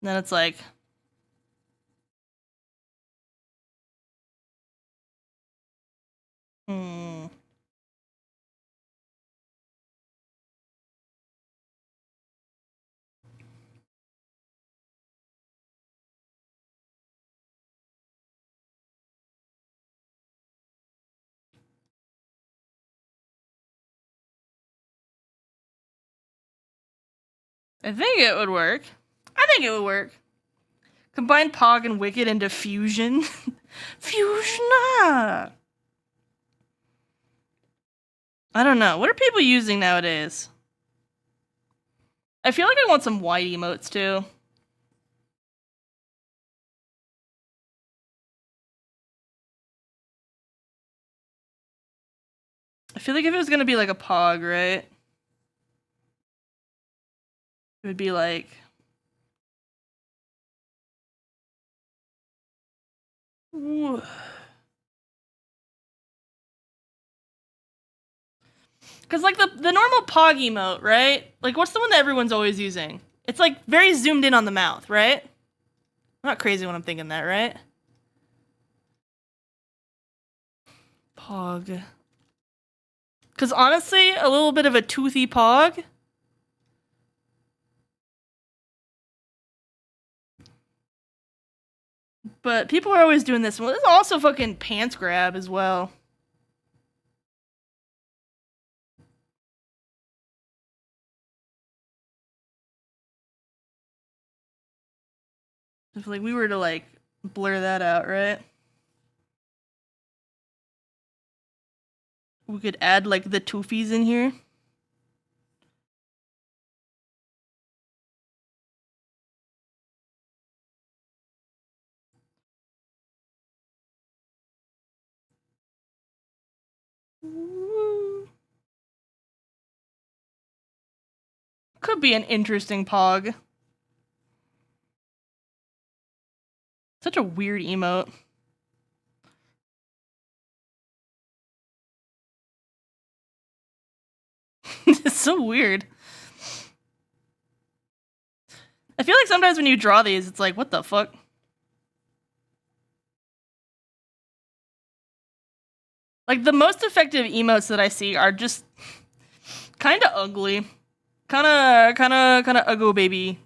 Speaker 1: Then it's like... I think it would work. I think it would work. Combine Pog and Wicked into Fusion. Fusion! I don't know. What are people using nowadays? I feel like I want some white emotes too. I feel like if it was gonna be like a Pog, right? It would be like... Because, like, the normal Pog emote, right? Like, what's the one that everyone's always using? It's, like, very zoomed in on the mouth, right? I'm not crazy when I'm thinking that, right? Pog. Because, honestly, a little bit of a toothy Pog... But people are always doing this. Well, this is also fucking pants grab as well. If like we were to like blur that out, right? We could add like the toofies in here. Could be an interesting pog. Such a weird emote. It's so weird. I feel like sometimes when you draw these, it's like, what the fuck? Like, the most effective emotes that I see are just kind of ugly. Kind of uggo baby.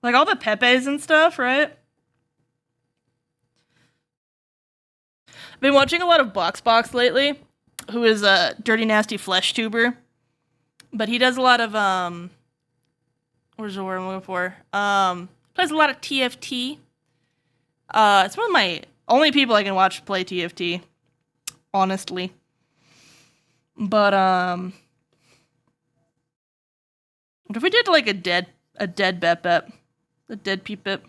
Speaker 1: Like, all the Pepes and stuff, right? I've been watching a lot of Box lately, who is a Dirty Nasty Flesh tuber. But he does a lot of, where's the word I'm looking for? Plays a lot of TFT. It's one of my only people I can watch play TFT, honestly. But, what if we did, like, a dead Bep Bep? A dead Peep Bip?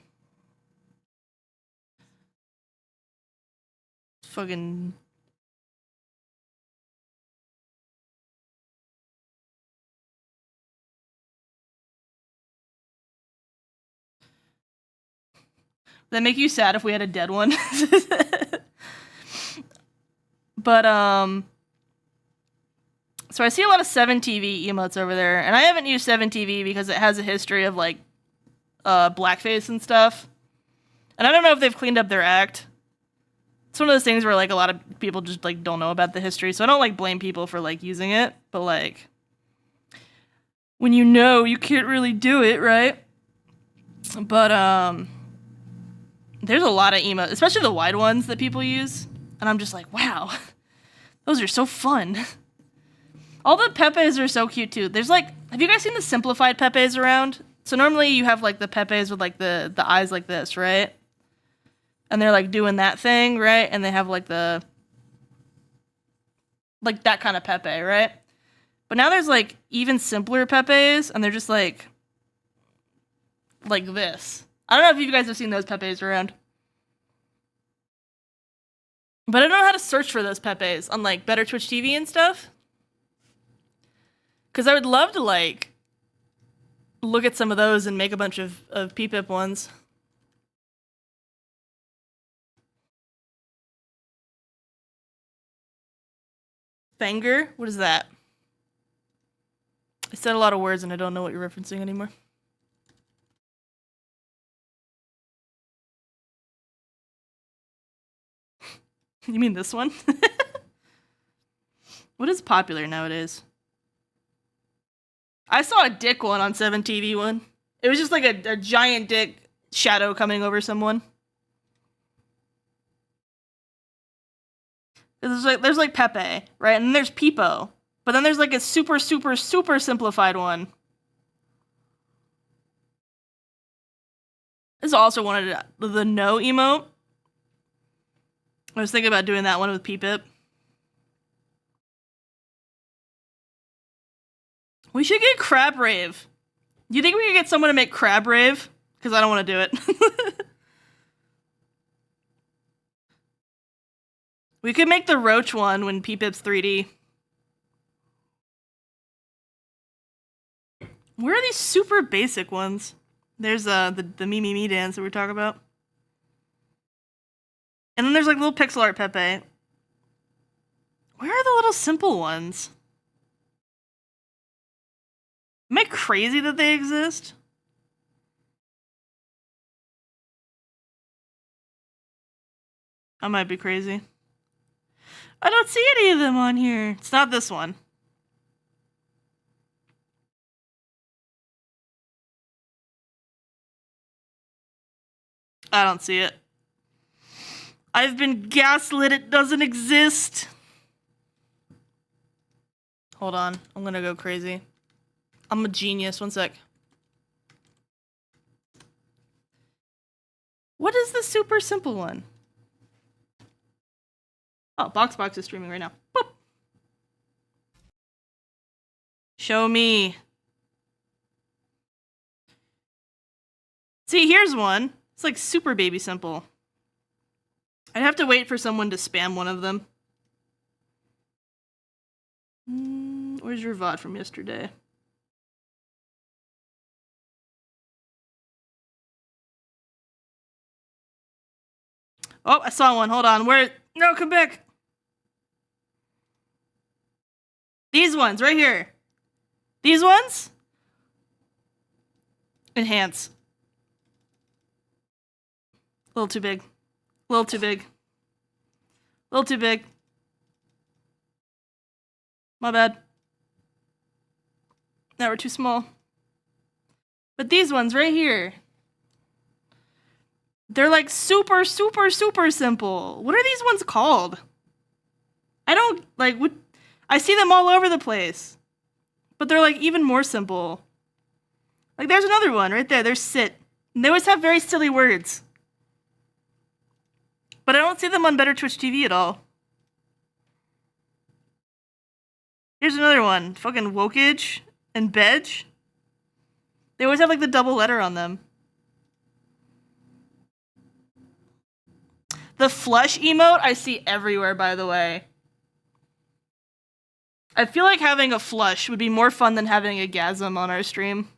Speaker 1: Fucking... That make you sad if we had a dead one? But, so I see a lot of 7TV emotes over there, and I haven't used 7TV because it has a history of, like, blackface and stuff. And I don't know if they've cleaned up their act. It's one of those things where, like, a lot of people just, like, don't know about the history, so I don't, like, blame people for, like, using it, but, like, when you know, you can't really do it, right? But, there's a lot of emotes, especially the wide ones that people use, and I'm just like, wow, those are so fun. All the Pepes are so cute, too. There's, like, have you guys seen the simplified Pepes around? So normally you have, like, the Pepes with, like, the eyes like this, right? And they're, like, doing that thing, right? And they have, like, the... like, that kind of Pepe, right? But now there's, like, even simpler Pepes, and they're just, like this. I don't know if you guys have seen those Pepes around. But I don't know how to search for those Pepes on, like, Better Twitch TV and stuff. Because I would love to, like, look at some of those and make a bunch of P-Pip ones. Fanger? What is that? I said a lot of words and I don't know what you're referencing anymore. You mean this one? What is popular nowadays? I saw a dick one on 7TV one. It was just like a giant dick shadow coming over someone. There's like Pepe, right? And then there's Peepo. But then there's like a super simplified one. This is also one of the no emote. I was thinking about doing that one with Peepip. We should get Crab Rave. Do you think we could get someone to make Crab Rave? Because I don't want to do it. We could make the Roach one when Peepip's 3D. Where are these super basic ones? There's the Me Me Me dance that we're talking about. And then there's like little pixel art Pepe. Where are the little simple ones? Am I crazy that they exist? I might be crazy. I don't see any of them on here. It's not this one. I don't see it. I've been gaslit. It doesn't exist. Hold on. I'm gonna go crazy. I'm a genius. One sec. What is the super simple one? Oh, Boxbox is streaming right now. Boop. Show me. See, here's one. It's like super baby simple. I'd have to wait for someone to spam one of them. Where's your VOD from yesterday? Oh, I saw one. Hold on. Where? No, come back. These ones right here. These ones? Enhance. A little too big. A little too big. A little too big. My bad. Now we're too small. But these ones right here. They're like super, super, super simple. What are these ones called? I don't, like, what? I see them all over the place. But they're like even more simple. Like there's another one right there. There's sit. And they always have very silly words. But I don't see them on Better Twitch TV at all. Here's another one. Fucking wokage and bedge. They always have like the double letter on them. The flush emote I see everywhere, by the way. I feel like having a flush would be more fun than having a gasm on our stream.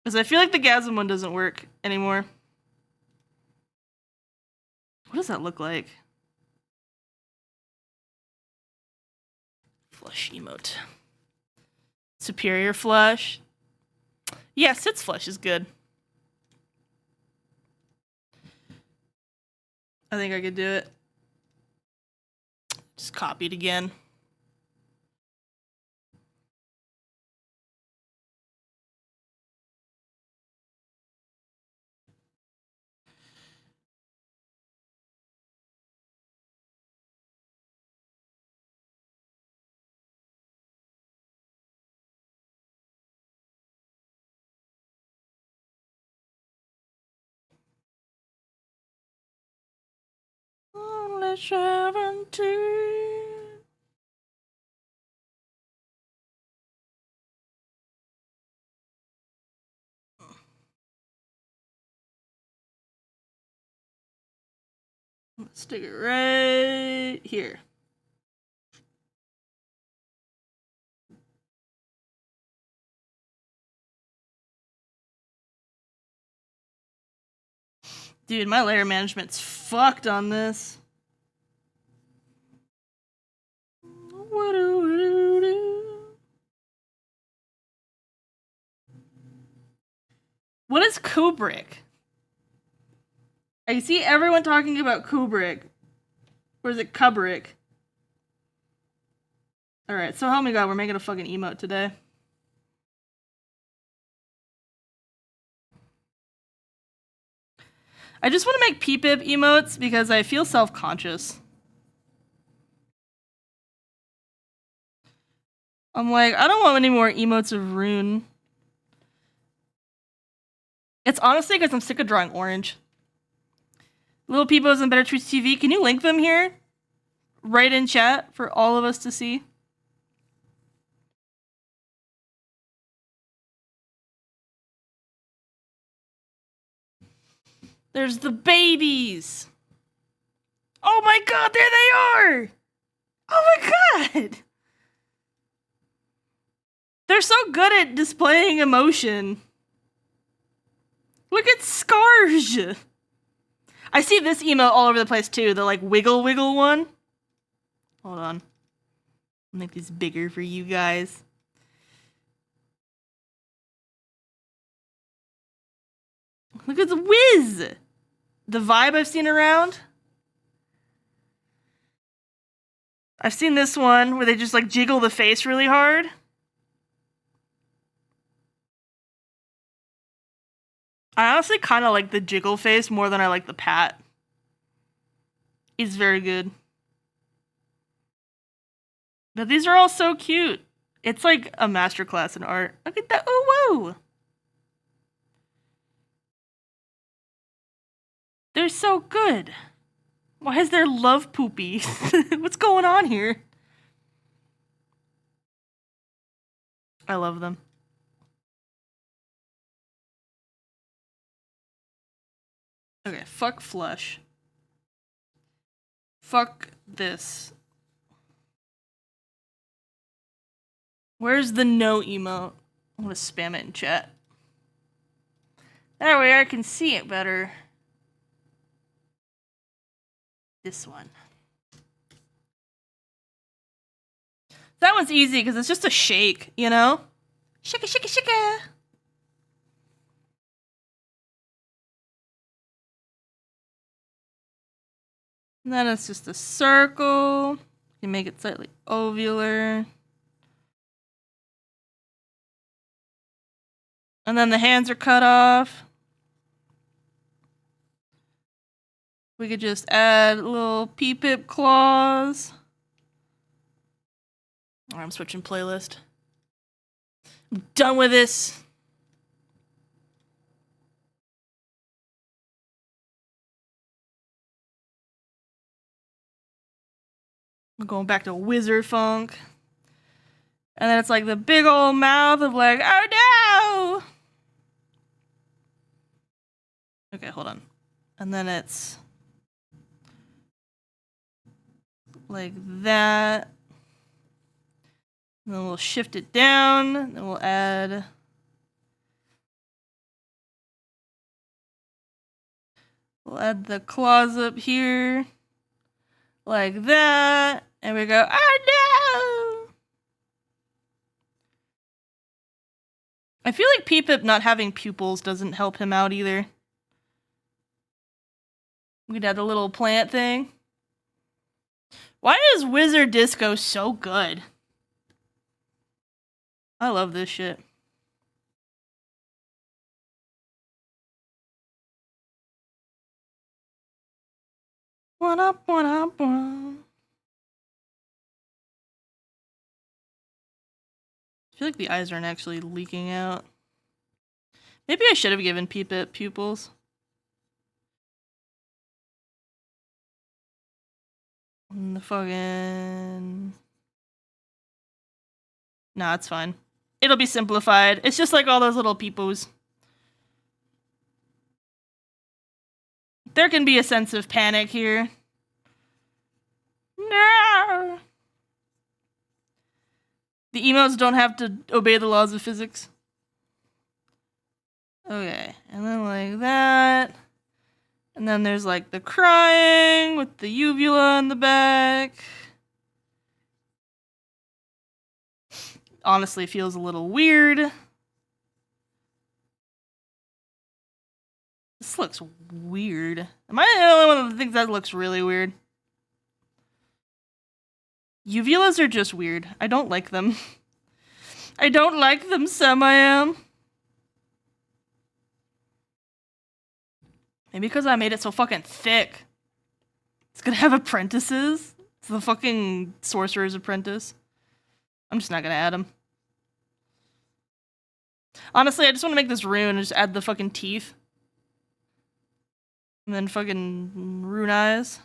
Speaker 1: Because I feel like the gasm one doesn't work anymore. What does that look like? Flush emote. Superior flush. Yeah, Sit's flush is good. I think I could do it. Just copy it again. Only 17. Let's stick it right here. Dude, my layer management's fucked on this. What is Kubrick? I see everyone talking about Kubrick. Or is it Kubrick? Alright, so help me God, we're making a fucking emote today. I just want to make peepip emotes because I feel self-conscious. I'm like, I don't want any more emotes of Rune. It's honestly because I'm sick of drawing orange. Little Peepos and Better Twitch TV, can you link them here? Right in chat for all of us to see. There's the babies. Oh my god, there they are! Oh my god! They're so good at displaying emotion. Look at Scarge! I see this emote all over the place too, the like wiggle wiggle one. Hold on. I'll make this bigger for you guys. Look at the whiz! The vibe I've seen around. I've seen this one where they just like jiggle the face really hard. I honestly kind of like the jiggle face more than I like the pat. It's very good. But these are all so cute. It's like a masterclass in art. Look at that. Oh, whoa! They're so good. Why is there love poopy? What's going on here? I love them. Okay, fuck flush. Fuck this. Where's the no emote? I'm gonna spam it in chat. That way I can see it better. This one. That one's easy because it's just a shake, you know? Shake it, shake it, shake it. And then it's just a circle. You can make it slightly ovular. And then the hands are cut off. We could just add little pee-pip claws. Alright, I'm switching playlist. I'm done with this. I'm going back to Wizard Funk. And then it's like the big old mouth of like, oh no! Okay, hold on. And then it's like that. And then we'll shift it down. Then we'll add the claws up here. Like that. And we go, oh no! I feel like Peepip not having pupils doesn't help him out either. We could add the little plant thing. Why is Wizard Disco so good? I love this shit. One up, one up, one. I feel like the eyes aren't actually leaking out. Maybe I should have given Peepip pupils. And the fucking... Nah, it's fine. It'll be simplified. It's just like all those little peepos. There can be a sense of panic here. No! The emotes don't have to obey the laws of physics. Okay, and then like that. And then there's like the crying with the uvula in the back. Honestly, feels a little weird. This looks weird. Am I the only one that thinks that looks really weird? Uvulas are just weird. I don't like them. I don't like them, Sam. Maybe because I made it so fucking thick. It's gonna have apprentices. It's the fucking Sorcerer's Apprentice. I'm just not gonna add them. Honestly, I just want to make this rune and just add the fucking teeth. And then fucking rune eyes.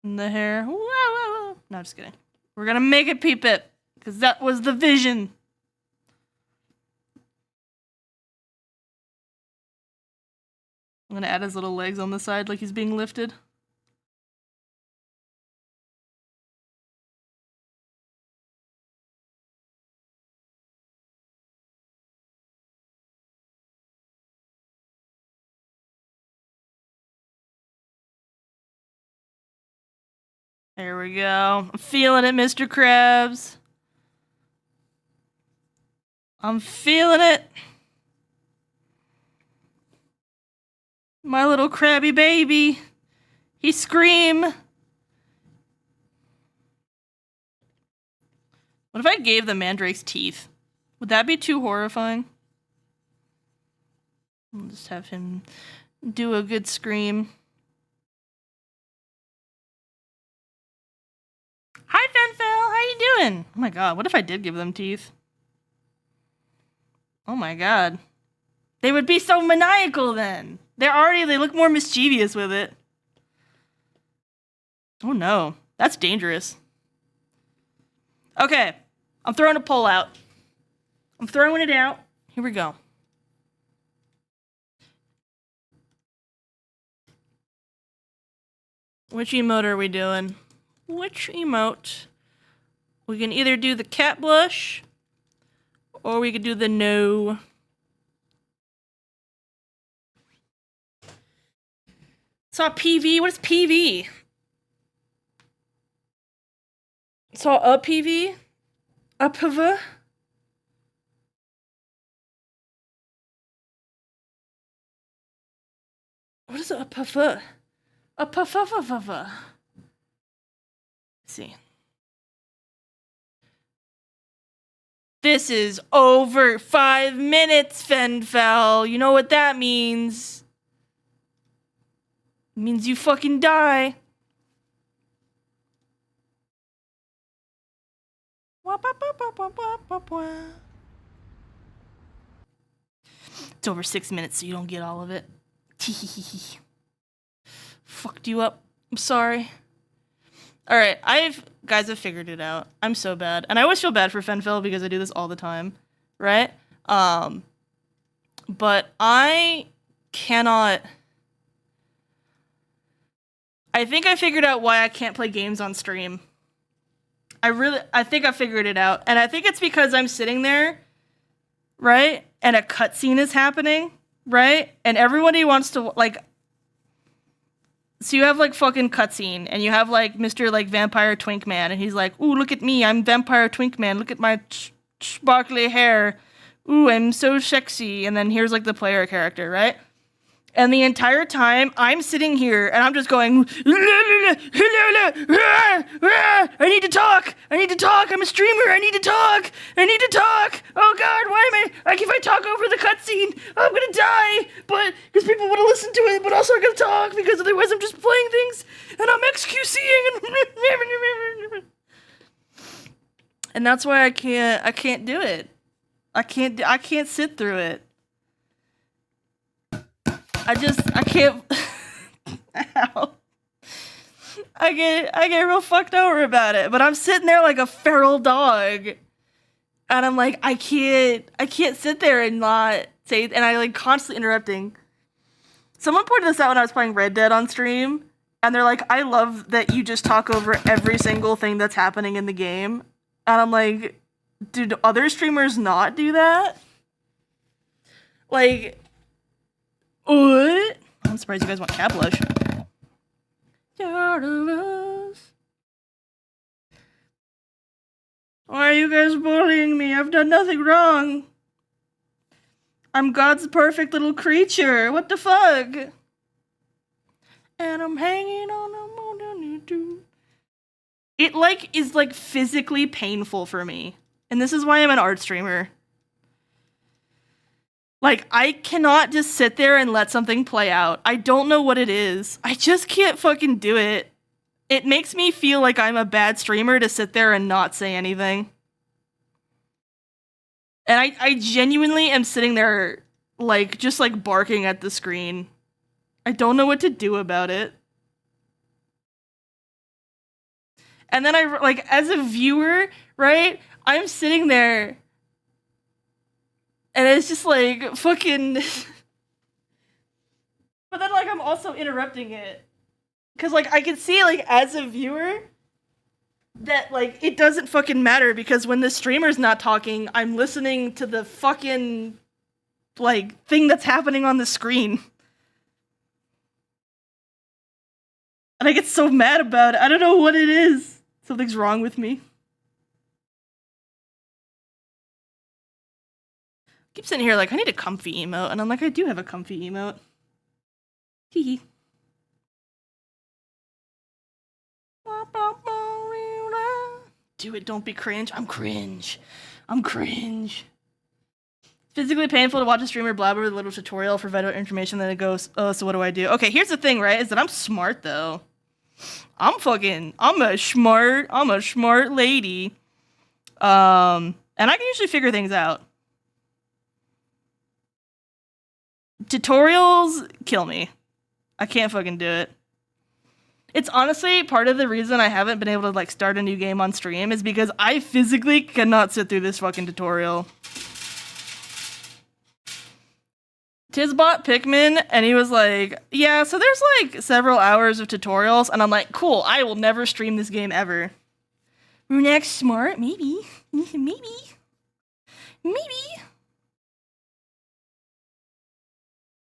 Speaker 1: And the hair. Whoa, whoa, whoa. No, just kidding. We're gonna make it Peepip. Because that was the vision. I'm gonna add his little legs on the side like he's being lifted. There we go. I'm feeling it, Mr. Krabs. I'm feeling it. My little crabby baby. He scream. What if I gave the mandrakes teeth? Would that be too horrifying? I'll just have him do a good scream. Hi, Fenfel. How you doing? Oh my god, what if I did give them teeth? Oh my god. They would be so maniacal then. They look more mischievous with it. Oh no, that's dangerous. Okay, I'm throwing a poll out. I'm throwing it out. Here we go. Which emote are we doing? Which emote We can either do the cat blush, or we could do the no. Saw PV. What is PV? Saw a PV? A PV? What is a PV? A PV? See. This is over 5 minutes, Fenfel. You know what that means? It means you fucking die. It's over 6 minutes, so you don't get all of it. Fucked you up. I'm sorry. Alright, guys, I've figured it out. I'm so bad. And I always feel bad for Fenfil because I do this all the time. Right? But I cannot... I think I figured out why I can't play games on stream. I think I figured it out. And I think it's because I'm sitting there, right? And a cutscene is happening, right? And everybody wants to, like... So you have, like, fucking cutscene, and you have, like, Mr. like Vampire Twink Man, and he's like, ooh, look at me, I'm Vampire Twink Man, look at my sparkly hair, ooh, I'm so sexy, and then here's, like, the player character, right? And the entire time, I'm sitting here, and I'm just going, I need to talk, I'm a streamer, I need to talk, oh god, why am I, like, if I talk over the cutscene, I'm gonna die, but, because people want to listen to it, but also I'm gonna talk, because otherwise I'm just playing things, and I'm XQCing, and that's why I can't do it. I can't sit through it. I can't. Ow. I get real fucked over about it, but I'm sitting there like a feral dog, and I'm like, I can't sit there and not say, and I like constantly interrupting. Someone pointed this out when I was playing Red Dead on stream, and they're like, I love that you just talk over every single thing that's happening in the game, and I'm like, do other streamers not do that? Like. What? I'm surprised you guys want cat blush. Why are you guys bullying me? I've done nothing wrong. I'm God's perfect little creature. What the fuck? And I'm hanging on a moon. It like is like physically painful for me. And this is why I'm an art streamer. Like, I cannot just sit there and let something play out. I don't know what it is. I just can't fucking do it. It makes me feel like I'm a bad streamer to sit there and not say anything. And I genuinely am sitting there, like, just, like, barking at the screen. I don't know what to do about it. And then like, as a viewer, right, I'm sitting there... And it's just like, fucking... But then, like, I'm also interrupting it. Because, like, I can see, like, as a viewer, that, like, it doesn't fucking matter. Because when the streamer's not talking, I'm listening to the fucking, like, thing that's happening on the screen. And I get so mad about it. I don't know what it is. Something's wrong with me. Keep sitting here like, I need a comfy emote, and I'm like, I do have a comfy emote. Hee Do it, don't be cringe. I'm cringe. Physically painful to watch a streamer blabber with a little tutorial for vital information, then it goes, oh, so what do I do? Okay, here's the thing, right, is that I'm smart, though. I'm a smart lady. And I can usually figure things out. Tutorials kill me. I can't fucking do it. It's honestly part of the reason I haven't been able to like start a new game on stream is because I physically cannot sit through this fucking tutorial. Tizbot Pikmin, and he was like, yeah, so there's like several hours of tutorials, and I'm like, cool, I will never stream this game ever. Runex smart? Maybe. Maybe.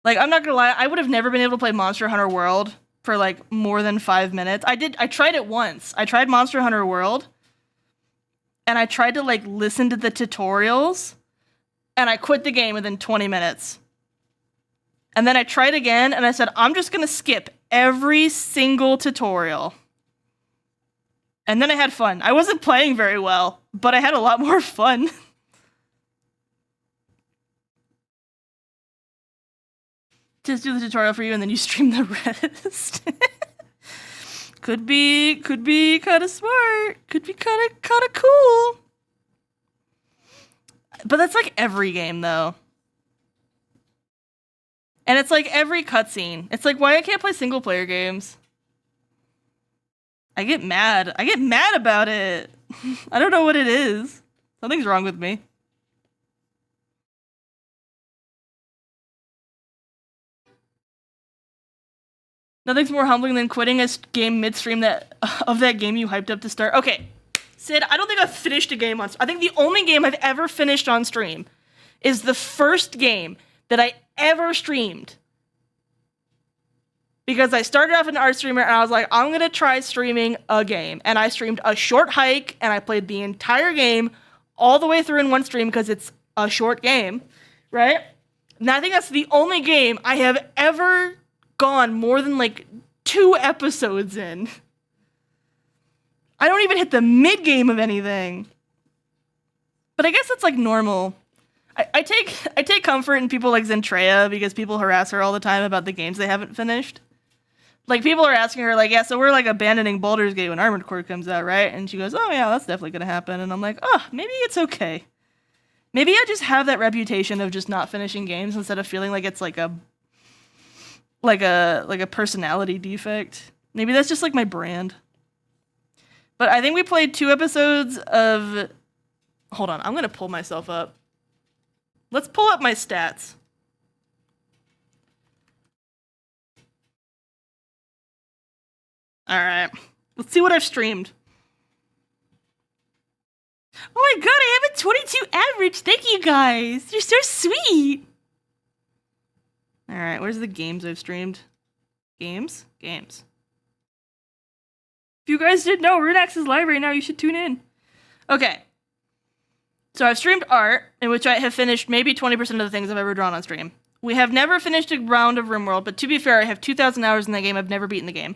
Speaker 1: Like, I'm not gonna lie, I would have never been able to play Monster Hunter World for, like, more than 5 minutes. I tried it once. I tried Monster Hunter World, and I tried to, like, listen to the tutorials, and I quit the game within 20 minutes. And then I tried again, and I said, I'm just gonna skip every single tutorial. And then I had fun. I wasn't playing very well, but I had a lot more fun. Just do the tutorial for you and then you stream the rest. Could be kind of smart. Could be kind of cool. But that's like every game though. And it's like every cutscene. It's like why I can't play single player games. I get mad. I get mad about it. I don't know what it is. Something's wrong with me. Nothing's more humbling than quitting a game midstream of that game you hyped up to start. Okay, Sid, I don't think I've finished a game on. I think the only game I've ever finished on stream is the first game that I ever streamed. Because I started off an art streamer and I was like, I'm gonna try streaming a game. And I streamed a short hike and I played the entire game all the way through in one stream because it's a short game, right? And I think that's the only game I have ever gone more than like 2 episodes in. I don't even hit the mid game of anything. But I guess it's like normal. I take comfort in people like Zentreya because people harass her all the time about the games they haven't finished. Like people are asking her like, yeah, so we're like abandoning Baldur's Gate when Armored Core comes out, right? And she goes, oh yeah, that's definitely gonna happen. And I'm like, oh, maybe it's okay. Maybe I just have that reputation of just not finishing games instead of feeling like it's like a personality defect. Maybe that's just like my brand. But I think we played 2 episodes of... Hold on, I'm gonna pull myself up. Let's pull up my stats. Alright, let's see what I've streamed. Oh my god, I have a 22 average! Thank you guys! You're so sweet! Alright, where's the games I've streamed? Games? Games. If you guys didn't know, Runax is live right now, you should tune in. Okay. So I've streamed art, in which I have finished maybe 20% of the things I've ever drawn on stream. We have never finished a round of RimWorld, but to be fair, I have 2,000 hours in that game, I've never beaten the game.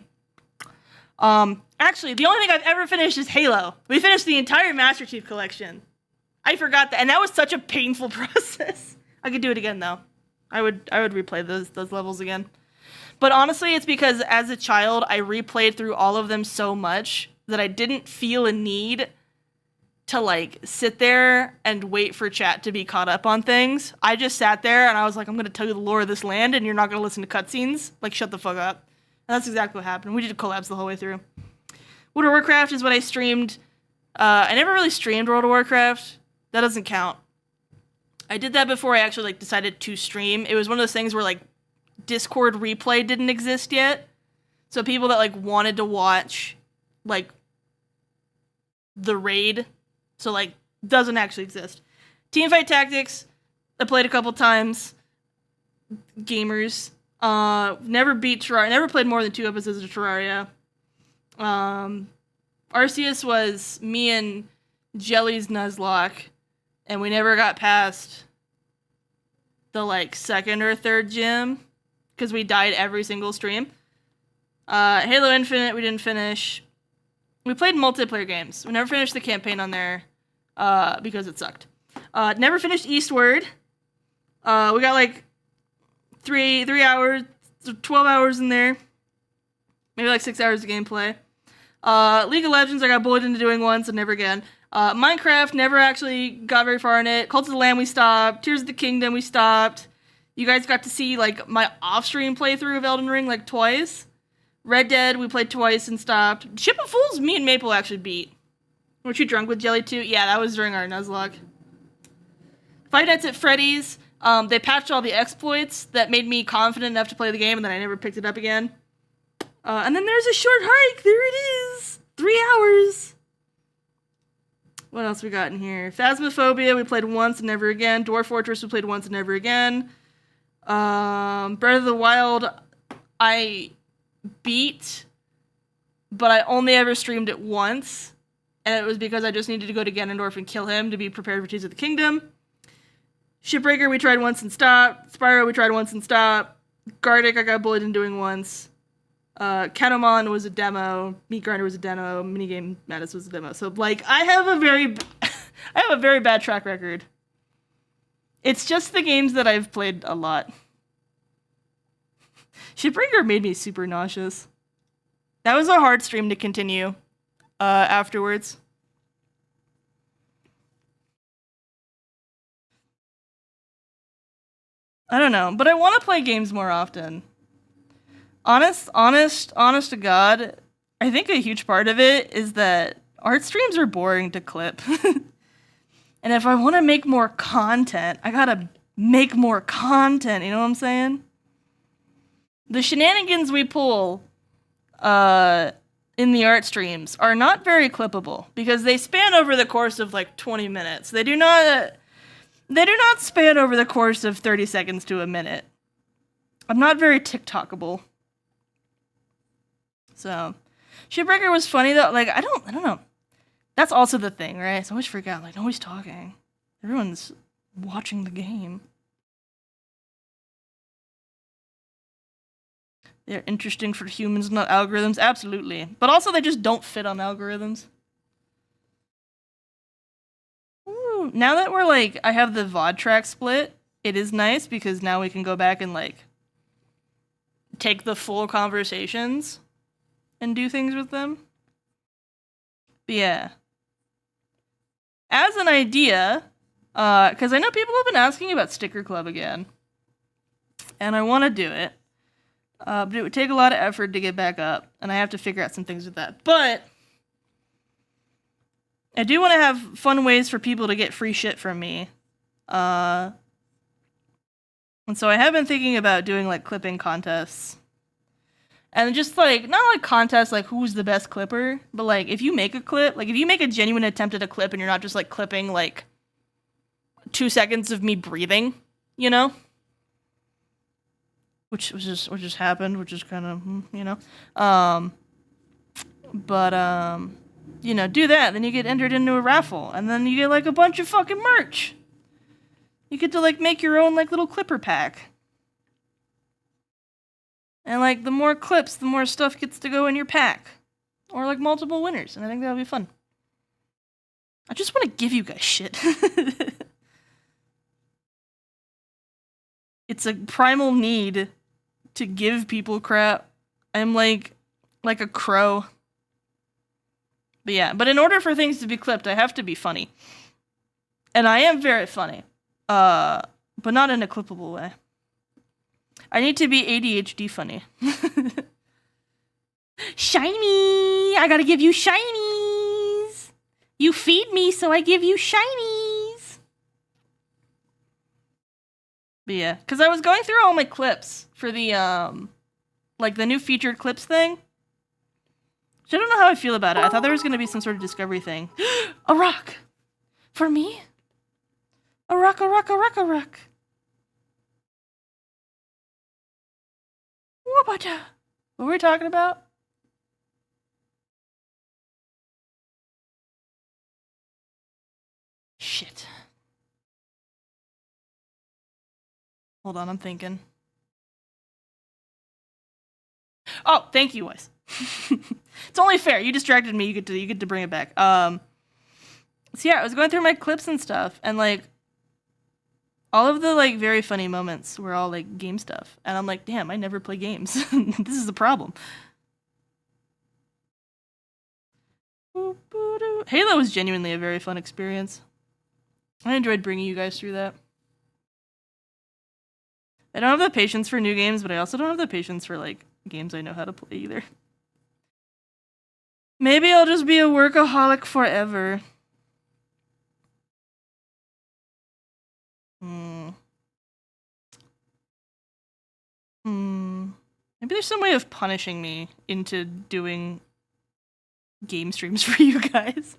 Speaker 1: Actually, the only thing I've ever finished is Halo. We finished the entire Master Chief Collection. I forgot that, and that was such a painful process. I could do it again, though. I would replay those levels again. But honestly, it's because as a child, I replayed through all of them so much that I didn't feel a need to like sit there and wait for chat to be caught up on things. I just sat there and I was like, I'm going to tell you the lore of this land and you're not going to listen to cutscenes. Like, shut the fuck up. And that's exactly what happened. We did collabs the whole way through. World of Warcraft is what I streamed. I never really streamed World of Warcraft. That doesn't count. I did that before I actually like decided to stream. It was one of those things where like Discord replay didn't exist yet. So people that like wanted to watch like the raid, so like doesn't actually exist. Teamfight Tactics, I played a couple times. Gamers. Never beat Terraria. Never played more than 2 episodes of Terraria. Arceus was me and Jelly's Nuzlocke, and we never got past the like 2nd or 3rd gym because we died every single stream. Halo Infinite we didn't finish. We played multiplayer games. We never finished the campaign on there because it sucked. Never finished Eastward. We got like 3 hours, 12 hours in there. Maybe like 6 hours of gameplay. League of Legends I got bullied into doing once and never again. Minecraft, never actually got very far in it. Cult of the Lamb we stopped. Tears of the Kingdom we stopped. You guys got to see like my off-stream playthrough of Elden Ring like twice. Red Dead we played twice and stopped. Ship of Fools me and Maple actually beat. Weren't you drunk with Jelly too? Yeah, that was during our Nuzlocke. Five Nights at Freddy's. They patched all the exploits that made me confident enough to play the game, and then I never picked it up again. And then there's a short hike. There it is. 3 hours. What else we got in here? Phasmophobia, we played once and never again. Dwarf Fortress, we played once and never again. Breath of the Wild, I beat, but I only ever streamed it once. And it was because I just needed to go to Ganondorf and kill him to be prepared for Tears of the Kingdom. Shipbreaker, we tried once and stopped. Spyro, we tried once and stopped. Gardic, I got bullied in doing once. Catamon was a demo. Meat Grinder was a demo. Minigame Madness was a demo. So, like, I have a very bad track record. It's just the games that I've played a lot. Shipbreaker made me super nauseous. That was a hard stream to continue afterwards. I don't know, but I want to play games more often. Honest to God, I think a huge part of it is that art streams are boring to clip. And if I want to make more content, I gotta make more content, you know what I'm saying? The shenanigans we pull in the art streams are not very clippable because they span over the course of like 20 minutes. They do not span over the course of 30 seconds to a minute. I'm not very TikTokable. So, Shipbreaker was funny though. Like, I don't know. That's also the thing, right? So I always freak out. Like, nobody's talking. Everyone's watching the game. They're interesting for humans, not algorithms. Absolutely. But also, they just don't fit on algorithms. Ooh, now that we're like, I have the VOD track split, it is nice because now we can go back and like take the full conversations and do things with them. But yeah. As an idea, because I know people have been asking about Sticker Club again, and I want to do it, but it would take a lot of effort to get back up, and I have to figure out some things with that. But I do want to have fun ways for people to get free shit from me. And so I have been thinking about doing like clipping contests. And just like, not like contests like who's the best clipper, but like if you make a clip, like if you make a genuine attempt at a clip and you're not just like clipping like 2 seconds of me breathing, you know? Which just happened, which is kind of, you know? You know, do that, then you get entered into a raffle, and then you get like a bunch of fucking merch. You get to like make your own like little clipper pack. And like the more clips, the more stuff gets to go in your pack. Or like multiple winners, and I think that'll be fun. I just want to give you guys shit. It's a primal need to give people crap. I'm like a crow. But yeah, but in order for things to be clipped, I have to be funny. And I am very funny. But not in a clippable way. I need to be ADHD funny. Shiny! I gotta give you shinies! You feed me, so I give you shinies! But yeah, because I was going through all my clips for the, like the new featured clips thing. Which I don't know how I feel about it. I thought there was gonna be some sort of discovery thing. A rock! For me? A rock, a rock, a rock, a rock. What were we talking about? Shit. Hold on, I'm thinking. Oh, thank you, Wes. It's only fair. You distracted me. You get to bring it back. So yeah, I was going through my clips and stuff, and like all of the like very funny moments were all like game stuff, and I'm like, damn, I never play games. This is the problem. Halo was genuinely a very fun experience. I enjoyed bringing you guys through that. I don't have the patience for new games, but I also don't have the patience for like games I know how to play either. Maybe I'll just be a workaholic forever. Maybe there's some way of punishing me into doing game streams for you guys.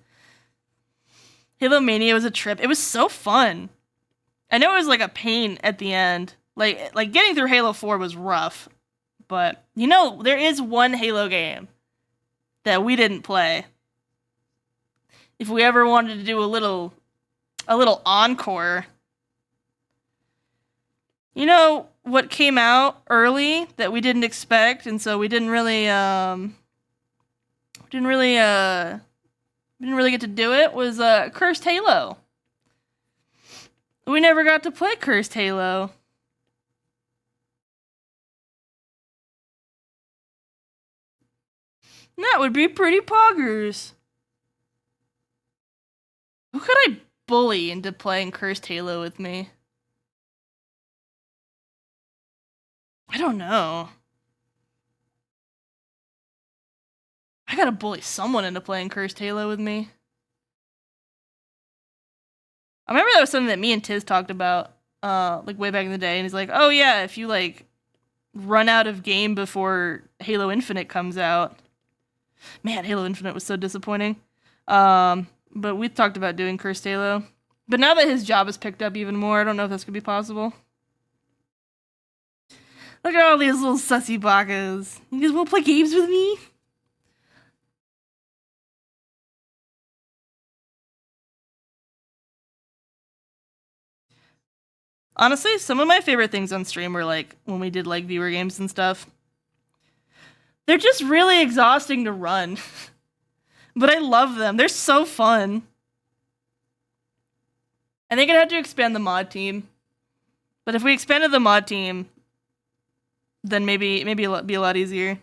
Speaker 1: Halo Mania was a trip. It was so fun. I know it was like a pain at the end. Like getting through Halo 4 was rough. But, you know, there is one Halo game that we didn't play. If we ever wanted to do a little encore. You know what came out early that we didn't expect, and so we didn't really get to do it, was Cursed Halo. We never got to play Cursed Halo. That would be pretty poggers. Who could I bully into playing Cursed Halo with me? I don't know. I gotta bully someone into playing Cursed Halo with me. I remember that was something that me and Tiz talked about, like way back in the day, and he's like, "Oh yeah, if you like run out of game before Halo Infinite comes out." Man, Halo Infinite was so disappointing. But we talked about doing Cursed Halo. But now that his job has picked up even more, I don't know if that's gonna be possible. Look at all these little sussy bakas. You guys wanna play games with me? Honestly, some of my favorite things on stream were like when we did like viewer games and stuff. They're just really exhausting to run. But I love them. They're so fun. I think I'd have to expand the mod team. But if we expanded the mod team, then maybe it'll be a lot easier.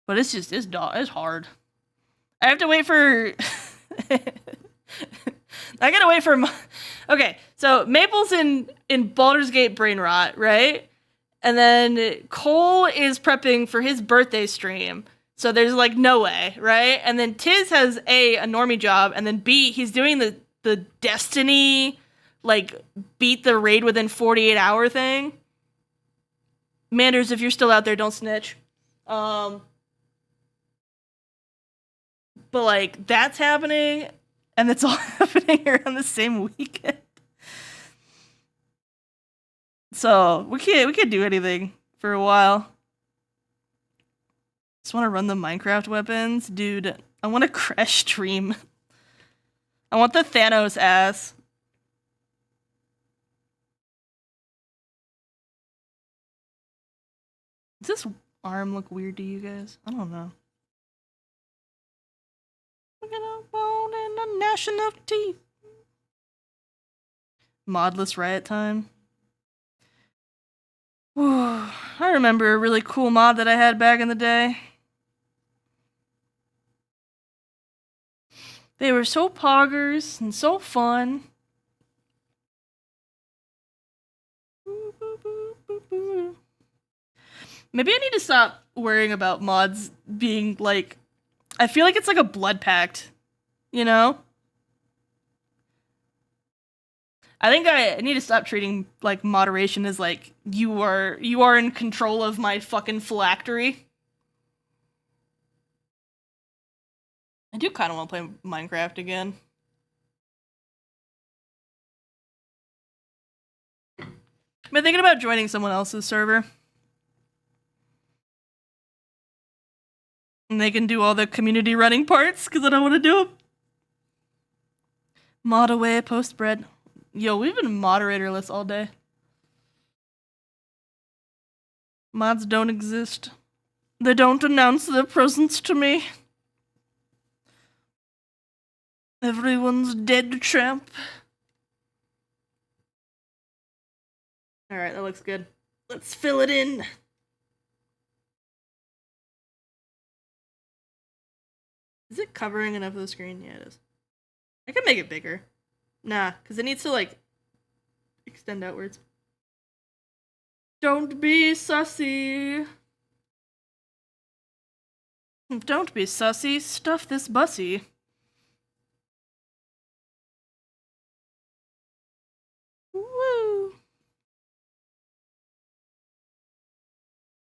Speaker 1: But it's hard. I have to wait for I gotta wait for okay, so Maple's in Baldur's Gate brain rot, right? And then Cole is prepping for his birthday stream. So there's like no way, right? And then Tiz has a normie job, and then B, he's doing the Destiny, like, beat the raid within 48 hour thing. Manders, if you're still out there, don't snitch. But like, that's happening, and it's all happening around the same weekend. So we can't do anything for a while. Just want to run the Minecraft weapons, dude. I want to crash stream. I want the Thanos ass. Does this arm look weird to you guys? I don't know. We're gonna bone in the nationality. Modless riot time. I remember a really cool mod that I had back in the day. They were so poggers and so fun. Maybe I need to stop worrying about mods being like... I feel like it's like a blood pact, you know? I think I need to stop treating like moderation as like you are in control of my fucking phylactery. I do kind of want to play Minecraft again. I've been thinking about joining someone else's server. And they can do all the community running parts, because I don't want to do them. Mod away, post bread. Yo, we've been moderatorless all day. Mods don't exist. They don't announce their presence to me. Everyone's dead, champ. Alright, that looks good. Let's fill it in. Is it covering enough of the screen? Yeah, it is. I can make it bigger. Nah, because it needs to, like, extend outwards. Don't be sussy. Don't be sussy. Stuff this bussy. Woo.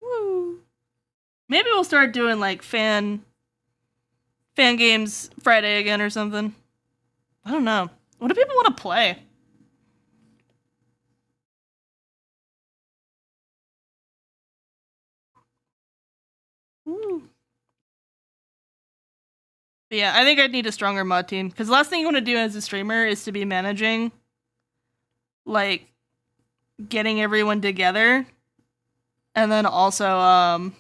Speaker 1: Woo. Maybe we'll start doing, like, fan games Friday again or something. I don't know. What do people want to play? Ooh. But yeah, I think I'd need a stronger mod team. Because the last thing you want to do as a streamer is to be managing, like, getting everyone together. And then also,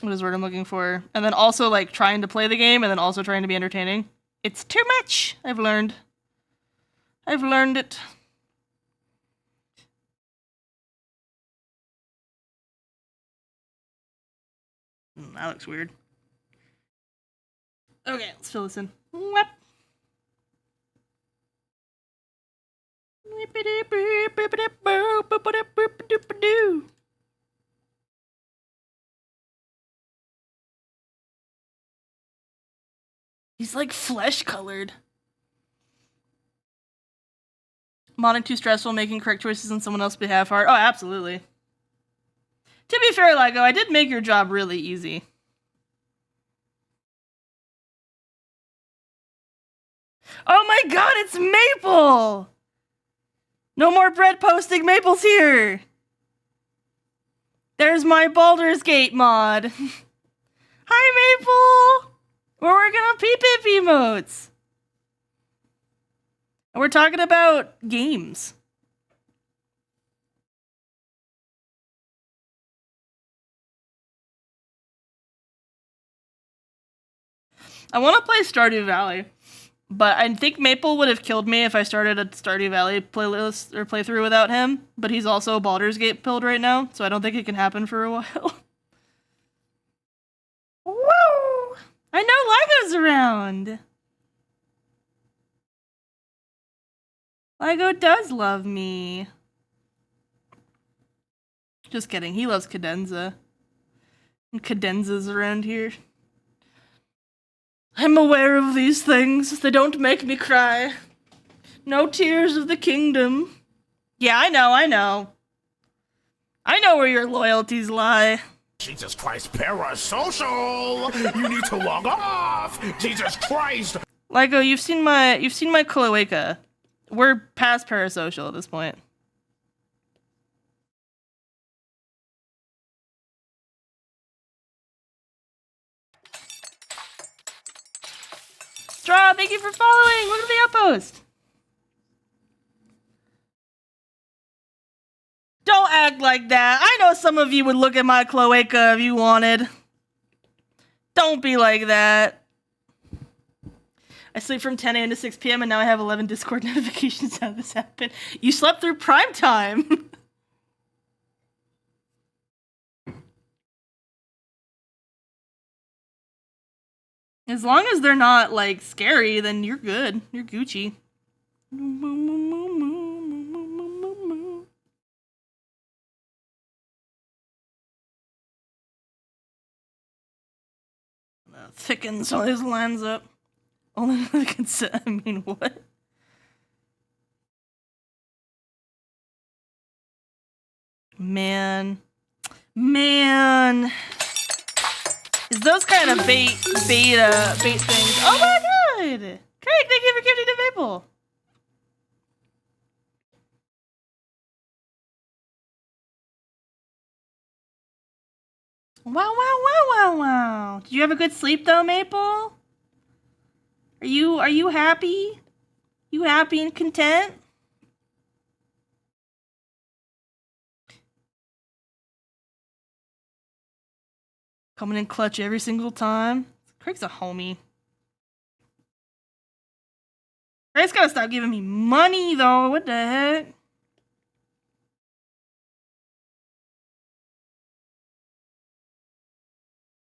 Speaker 1: what is the word I'm looking for? And then also, like, trying to play the game and then also trying to be entertaining. It's too much, I've learned. I've learned it. That looks weird. Okay, let's fill this in. Whoop. He's like flesh colored. Modding too stressful, making correct choices on someone else's behalf hard. Oh, absolutely. To be fair, Lego, I did make your job really easy. Oh my god, it's Maple! No more bread posting, Maple's here! There's my Baldur's Gate mod. Hi, Maple! We're working on P-Pip emotes. And we're talking about games. I want to play Stardew Valley, but I think Maple would have killed me if I started a Stardew Valley playlist or playthrough without him, but he's also Baldur's Gate pilled right now, so I don't think it can happen for a while. Woo! I know Lego's around! Lego does love me. Just kidding, he loves cadenza. And cadenzas around here. I'm aware of these things. They don't make me cry. No tears of the kingdom. Yeah, I know. I know where your loyalties lie.
Speaker 2: Jesus Christ, parasocial! You need to log off! Jesus Christ!
Speaker 1: Lego, you've seen my cloaca. We're past parasocial at this point. Straw, thank you for following! Look at the outpost! Don't act like that. I know some of you would look at my cloaca if you wanted. Don't be like that. I sleep from 10 a.m. to 6 p.m. and now I have 11 Discord notifications. How did this happen? You slept through prime time. As long as they're not, like, scary, then you're good. You're Gucci. Thickens all his lines up. Only the consent. I mean, what? Man. Is those kind of bait things. Oh my god! Craig, thank you for gifting the Maple. Wow. Did you have a good sleep though, Maple? Are you happy? You happy and content? Coming in clutch every single time. Craig's a homie. Craig's gotta stop giving me money though. What the heck?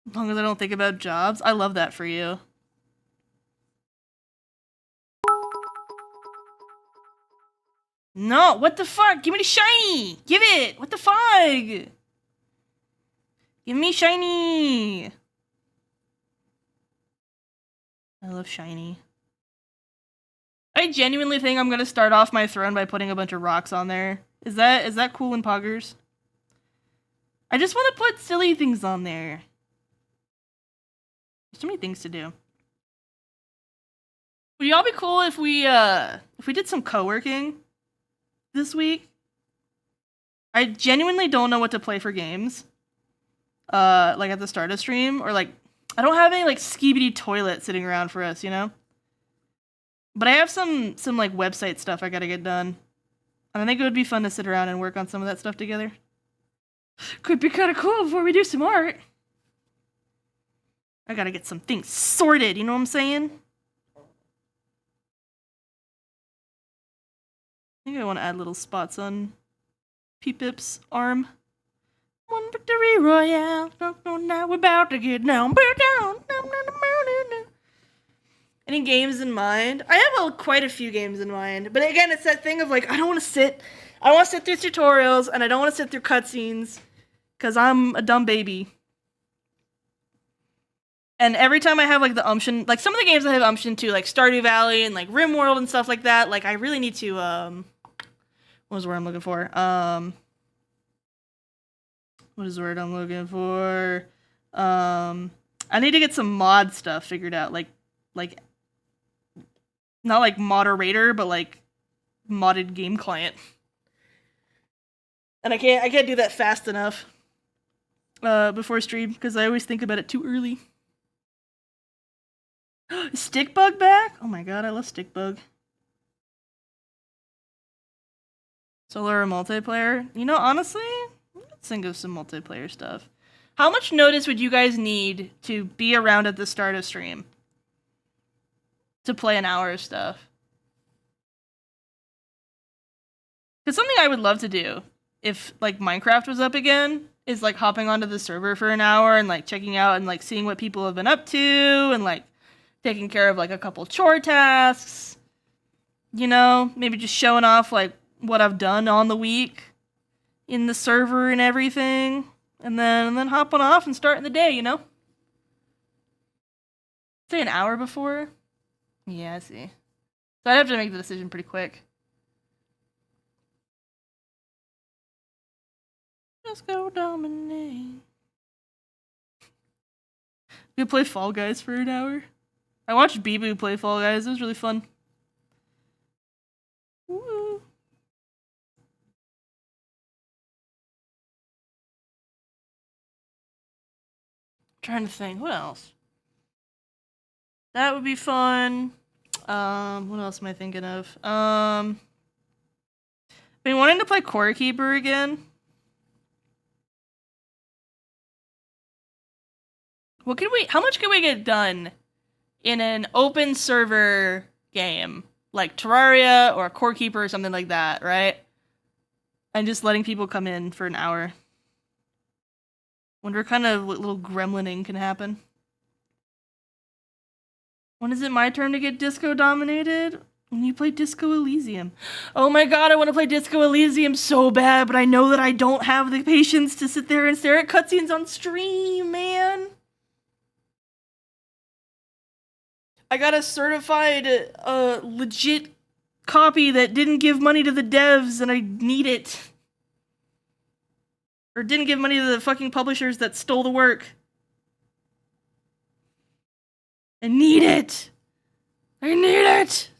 Speaker 1: As long as I don't think about jobs. I love that for you. No, what the fuck? Give me the shiny! Give it! What the fuck? Give me shiny! I love shiny. I genuinely think I'm gonna start off my throne by putting a bunch of rocks on there. Is that cool in Poggers? I just want to put silly things on there. There's so many things to do. Would y'all be cool if we did some co-working this week? I genuinely don't know what to play for games. Like at the start of stream, or like I don't have any like skibidi toilet sitting around for us, you know? But I have some like website stuff I gotta get done. And I think it would be fun to sit around and work on some of that stuff together. Could be kinda cool before we do some art. I gotta get some things sorted, you know what I'm saying? I think I want to add little spots on P-Pip's arm. One victory royale. Now we're about to get down. Any games in mind? I have quite a few games in mind. But again, it's that thing of like, I don't want to sit through tutorials, and I don't want to sit through cutscenes, because I'm a dumb baby. And every time I have like the umption, like some of the games I have umption to, like Stardew Valley and like RimWorld and stuff like that, like I really need to, what was the word I'm looking for? What is the word I'm looking for? I need to get some mod stuff figured out, like, not like moderator, but like modded game client. And I can't do that fast enough before stream, because I always think about it too early. Is Stickbug back? Oh my god, I love Stickbug. Solar multiplayer? You know, honestly, let's think of some multiplayer stuff. How much notice would you guys need to be around at the start of stream to play an hour of stuff? Because something I would love to do, if like Minecraft was up again, is like hopping onto the server for an hour and like checking out and like seeing what people have been up to, and like taking care of like a couple chore tasks, you know, maybe just showing off like what I've done on the week in the server and everything, and then hopping off and starting the day, you know? Say an hour before? Yeah, I see. So I'd have to make the decision pretty quick. Let's go dominate. We play Fall Guys for an hour. I watched Bibu play Fall Guys. It was really fun. Woo. Trying to think. What else? That would be fun. What else am I thinking of? Been wanting to play Core Keeper again. How much can we get done in an open server game? Like Terraria or Core Keeper or something like that, right? And just letting people come in for an hour. Wonder what kind of little gremlining can happen. When is it my turn to get disco dominated? When you play Disco Elysium. Oh my god, I want to play Disco Elysium so bad, but I know that I don't have the patience to sit there and stare at cutscenes on stream, man. I got a certified, legit copy that didn't give money to the devs, and I need it. Or didn't give money to the fucking publishers that stole the work. I need it! I need it!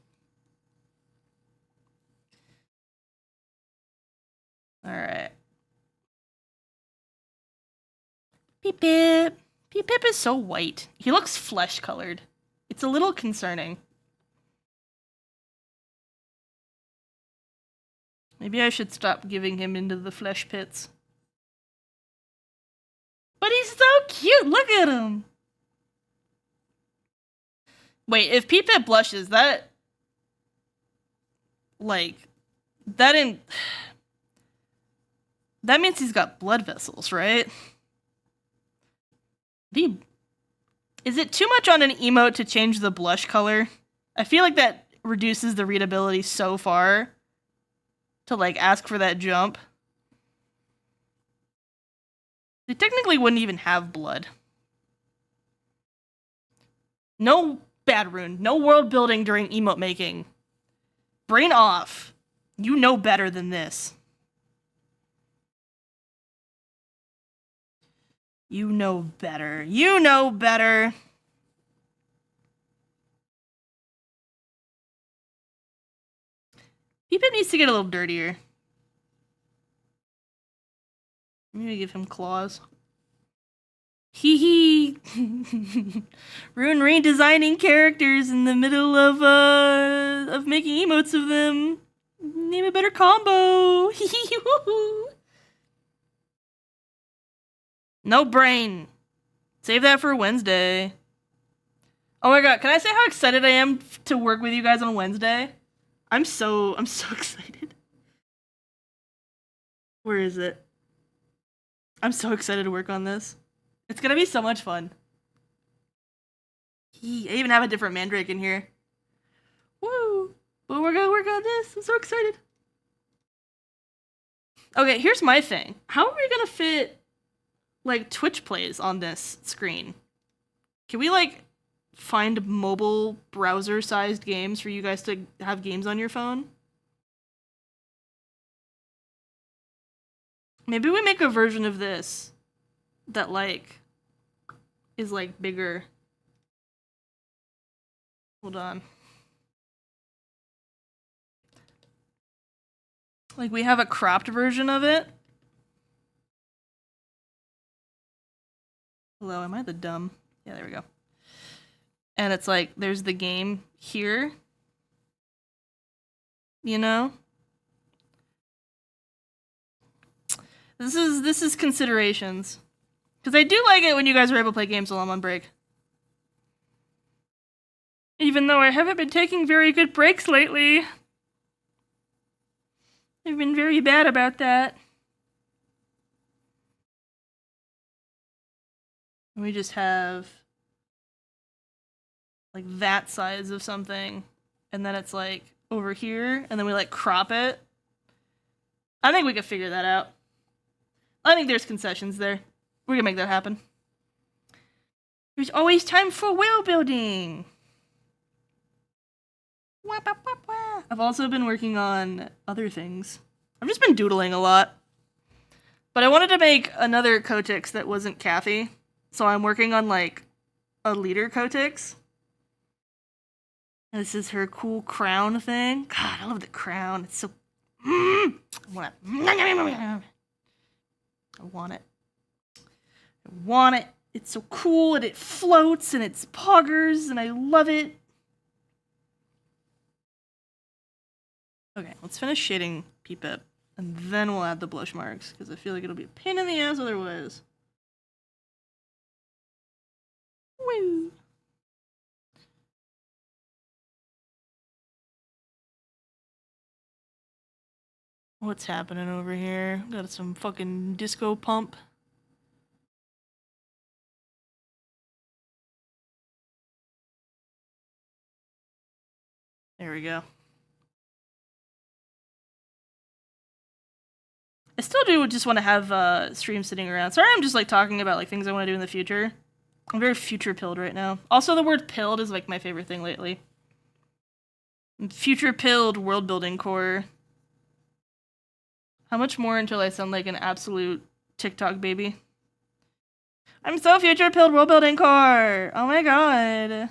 Speaker 1: Alright. Pip-Pip. Pip-Pip is so white. He looks flesh-colored. It's a little concerning. Maybe I should stop giving him into the flesh pits. But he's so cute! Look at him! Wait, if Pip-Pip blushes, that... Like... That means he's got blood vessels, right? Is it too much on an emote to change the blush color? I feel like that reduces the readability so far to, like, ask for that jump. They technically wouldn't even have blood. No bad rune. No world building during emote making. Brain off. You know better than this. You know better. You know better. Peepit needs to get a little dirtier. Maybe give him claws. Hee hee. Ruin redesigning characters in the middle of making emotes of them. Name a better combo. Hee hee woohoo. No brain. Save that for Wednesday. Oh my god, can I say how excited I am to work with you guys on Wednesday? I'm so excited. Where is it? I'm so excited to work on this. It's gonna be so much fun. I even have a different Mandrake in here. Woo! But we're gonna work on this. I'm so excited. Okay, here's my thing. How are we gonna fit, like, Twitch plays on this screen? Can we, like, find mobile browser-sized games for you guys to have games on your phone? Maybe we make a version of this that, like, is, like, bigger. Hold on. Like, we have a cropped version of it. Hello, am I the dumb? Yeah, there we go. And it's like, there's the game here. You know? This is considerations. Because I do like it when you guys are able to play games while I'm on break. Even though I haven't been taking very good breaks lately. I've been very bad about that. We just have like that size of something, and then it's like over here, and then we like crop it. I think we could figure that out. I think there's concessions there. We're gonna make that happen. There's always time for world building. I've also been working on other things. I've just been doodling a lot. But I wanted to make another Kotix that wasn't Kathy. So I'm working on, like, a leader Kotix. This is her cool crown thing. God, I love the crown. It's so... I want it. I want it. It's so cool, and it floats, and it's poggers, and I love it. Okay, let's finish shading Peepip, and then we'll add the blush marks, because I feel like it'll be a pain in the ass otherwise. Woo! What's happening over here? Got some fucking disco pump. There we go. I still do just want to have streams sitting around. Sorry, I'm just like talking about like things I want to do in the future. I'm very future pilled right now. Also, the word pilled is like my favorite thing lately. Future pilled world building core. How much more until I sound like an absolute TikTok baby? I'm so future pilled world building core. Oh my god.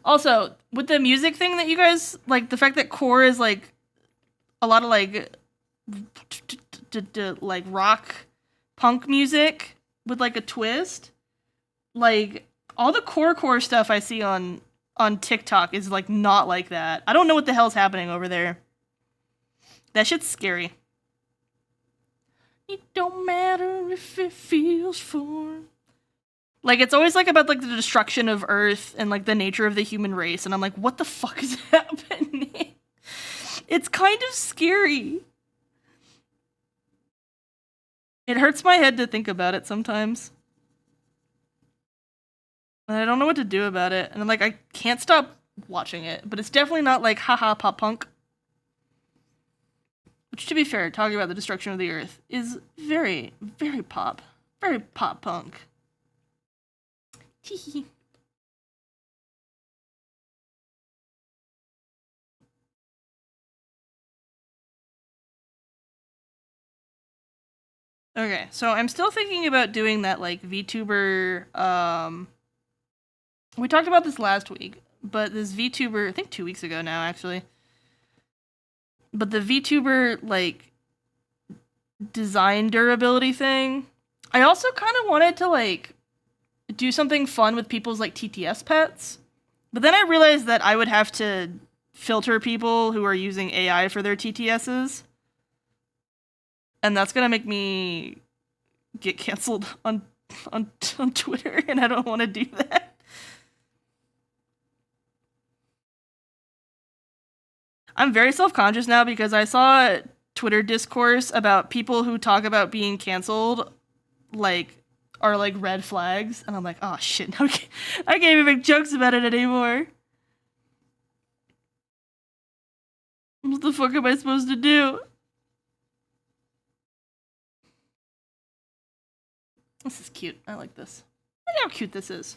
Speaker 1: Also, with the music thing that you guys like, the fact that core is like a lot of like like rock punk music with like a twist, like all the core stuff I see on TikTok is like not like that. I don't know what the hell's happening over there. That shit's scary. It don't matter if it feels full. Like, it's always like about like the destruction of Earth and like the nature of the human race, and I'm like, what the fuck is happening? It's kind of scary. It hurts my head to think about it sometimes. And I don't know what to do about it. And I'm like, I can't stop watching it. But it's definitely not like, haha, pop punk. Which, to be fair, talking about the destruction of the Earth is very, very pop. Very pop punk. Teehee. Okay, so I'm still thinking about doing that, like, VTuber, we talked about this last week, but this VTuber, I think 2 weeks ago now, actually, But the VTuber, like, design durability thing, I also kind of wanted to, like, do something fun with people's, like, TTS pets. But then I realized that I would have to filter people who are using AI for their TTSs. And that's gonna make me get canceled on Twitter, and I don't want to do that. I'm very self-conscious now because I saw Twitter discourse about people who talk about being canceled, like, are like red flags, and I'm like, oh shit, I can't even make jokes about it anymore. What the fuck am I supposed to do? This is cute. I like this. Look how cute this is.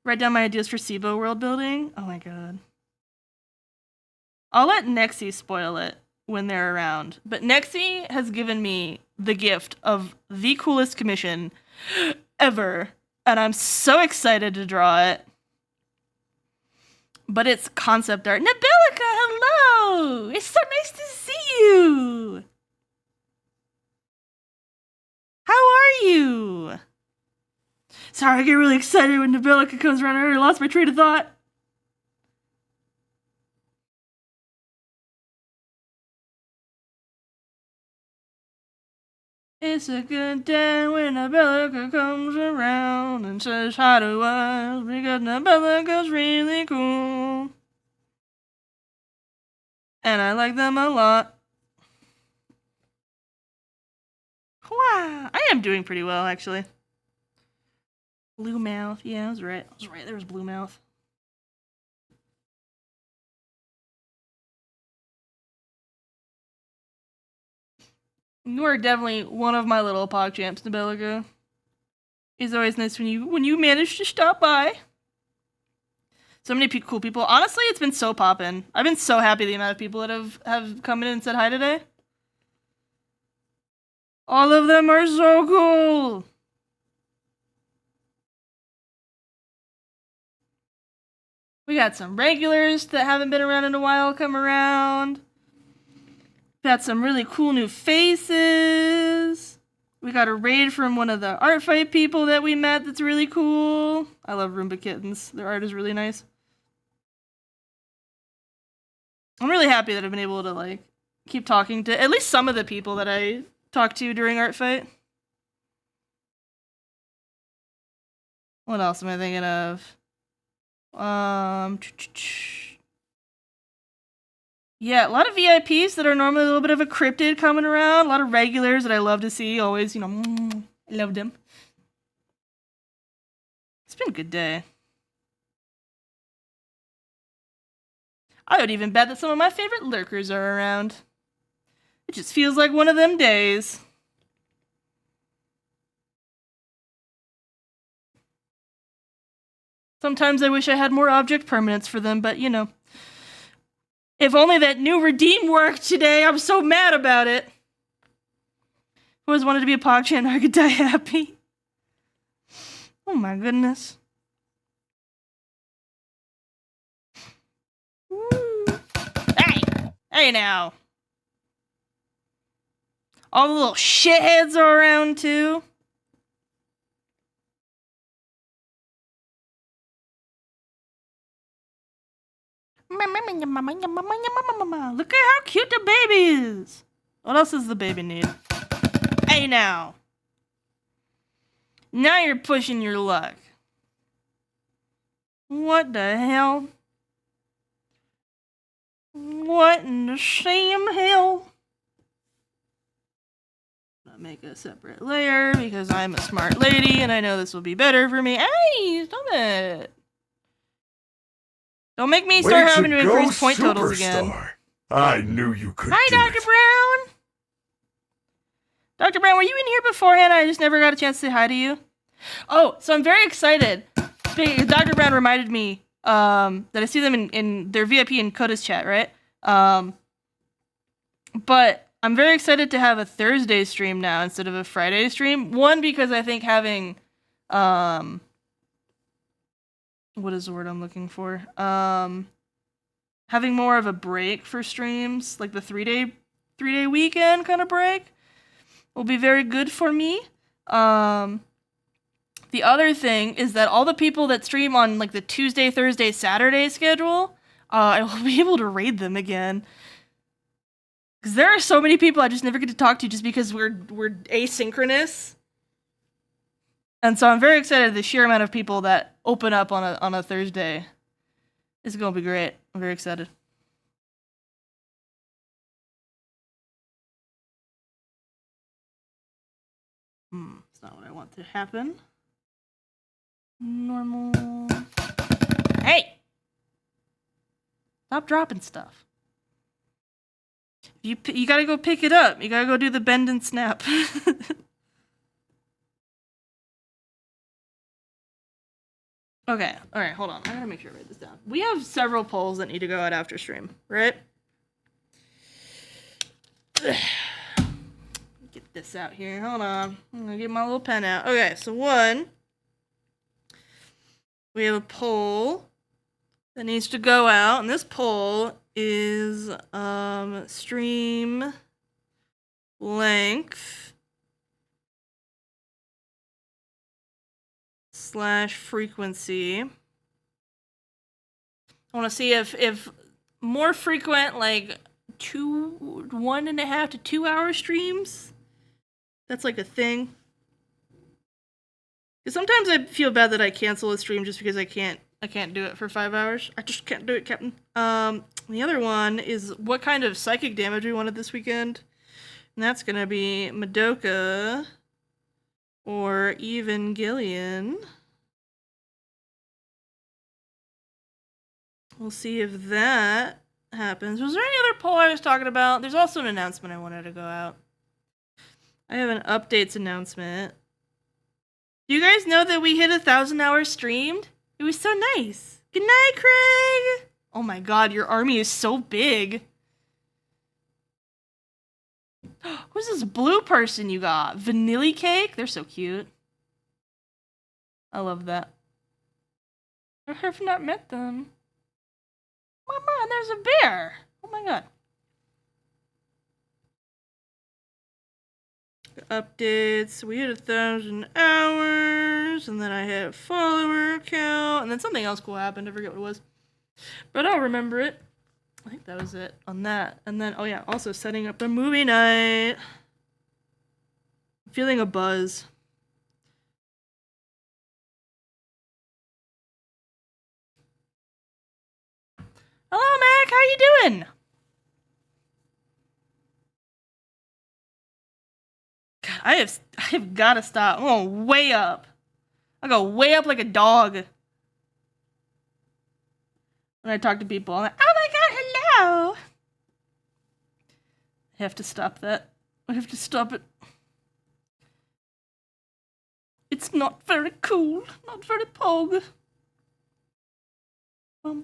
Speaker 1: Write down my ideas for SIBO world building. Oh my god. I'll let Nexie spoil it when they're around. But Nexie has given me the gift of the coolest commission ever. And I'm so excited to draw it. But it's concept art. Nabilica, hello! It's so nice to see you! How are you? Sorry, I get really excited when Nabilica comes around. I already lost my train of thought. It's a good day when Nabilica comes around and says hi to us because Nabilica's really cool. And I like them a lot. Wow, I am doing pretty well, actually. Blue mouth, yeah, I was right. There was blue mouth. You are definitely one of my little PogChamps, Nabilica. It's always nice when you manage to stop by. So many cool people. Honestly, it's been so poppin'. I've been so happy the amount of people that have come in and said hi today. All of them are so cool. We got some regulars that haven't been around in a while come around. Got some really cool new faces. We got a raid from one of the art fight people that we met that's really cool. I love Roomba Kittens. Their art is really nice. I'm really happy that I've been able to, like, keep talking to at least some of the people that I talked to during art fight. What else am I thinking of? Yeah, a lot of VIPs that are normally a little bit of a cryptid coming around. A lot of regulars that I love to see. Always, I love them. It's been a good day. I would even bet that some of my favorite lurkers are around. It just feels like one of them days. Sometimes I wish I had more object permanence for them, but if only that new redeem worked today. I'm so mad about it. I always wanted to be a PogChamp. I could die happy. Oh my goodness. Woo. Hey now. All the little shitheads are around too. Look at how cute the baby is. What else does the baby need? Hey now. Now you're pushing your luck. What the hell? What in the same hell? I'll make a separate layer because I'm a smart lady and I know this will be better for me. Hey, stop it. Don't make me start having to increase point totals again.
Speaker 6: I knew you could.
Speaker 1: Hi, Dr. Brown. Dr. Brown, were you in here beforehand? I just never got a chance to say hi to you. Oh, so I'm very excited. Dr. Brown reminded me that I see them in their VIP in Coda's chat, right? But I'm very excited to have a Thursday stream now instead of a Friday stream. One, because I think having what is the word I'm looking for? having more of a break for streams, like the 3-day weekend kind of break, will be very good for me. The other thing is that all the people that stream on like the Tuesday, Thursday, Saturday schedule, I will be able to raid them again. Because there are so many people I just never get to talk to just because we're asynchronous. And so I'm very excited. The sheer amount of people that open up on a Thursday is going to be great. I'm very excited. It's not what I want to happen. Normal. Hey! Stop dropping stuff. You gotta go pick it up. You gotta go do the bend and snap. Okay, alright, hold on. I gotta make sure I write this down. We have several polls that need to go out after stream, right? Get this out here. Hold on. I'm gonna get my little pen out. Okay, so one. We have a poll that needs to go out, and this poll is stream length / frequency. I want to see if more frequent, like 1.5 to 2 hour streams, that's like a thing. Because sometimes I feel bad that I cancel a stream just because I can't do it for 5 hours. I just can't do it, Captain. The other one is what kind of psychic damage we wanted this weekend. And that's gonna be Madoka or Evangelion. We'll see if that happens. Was there any other poll I was talking about? There's also an announcement I wanted to go out. I have an updates announcement. Do you guys know that we hit 1,000 hours streamed? It was so nice. Good night, Craig! Oh my god, your army is so big. Who's this blue person you got? Vanilla cake? They're so cute. I love that. I have not met them. Mama, there's a bear! Oh my god. Updates. We hit 1,000 hours, and then I hit a follower count, and then something else cool happened. I forget what it was, but I'll remember it. I think that was it on that. And then, oh yeah, also setting up the movie night. I'm feeling a buzz. Hello, Mac. How you doing? God, I have got to stop. I'm going way up. I go way up like a dog. When I talk to people, I'm like, oh my god, hello! I have to stop that. I have to stop it. It's not very cool. Not very pog. Okay,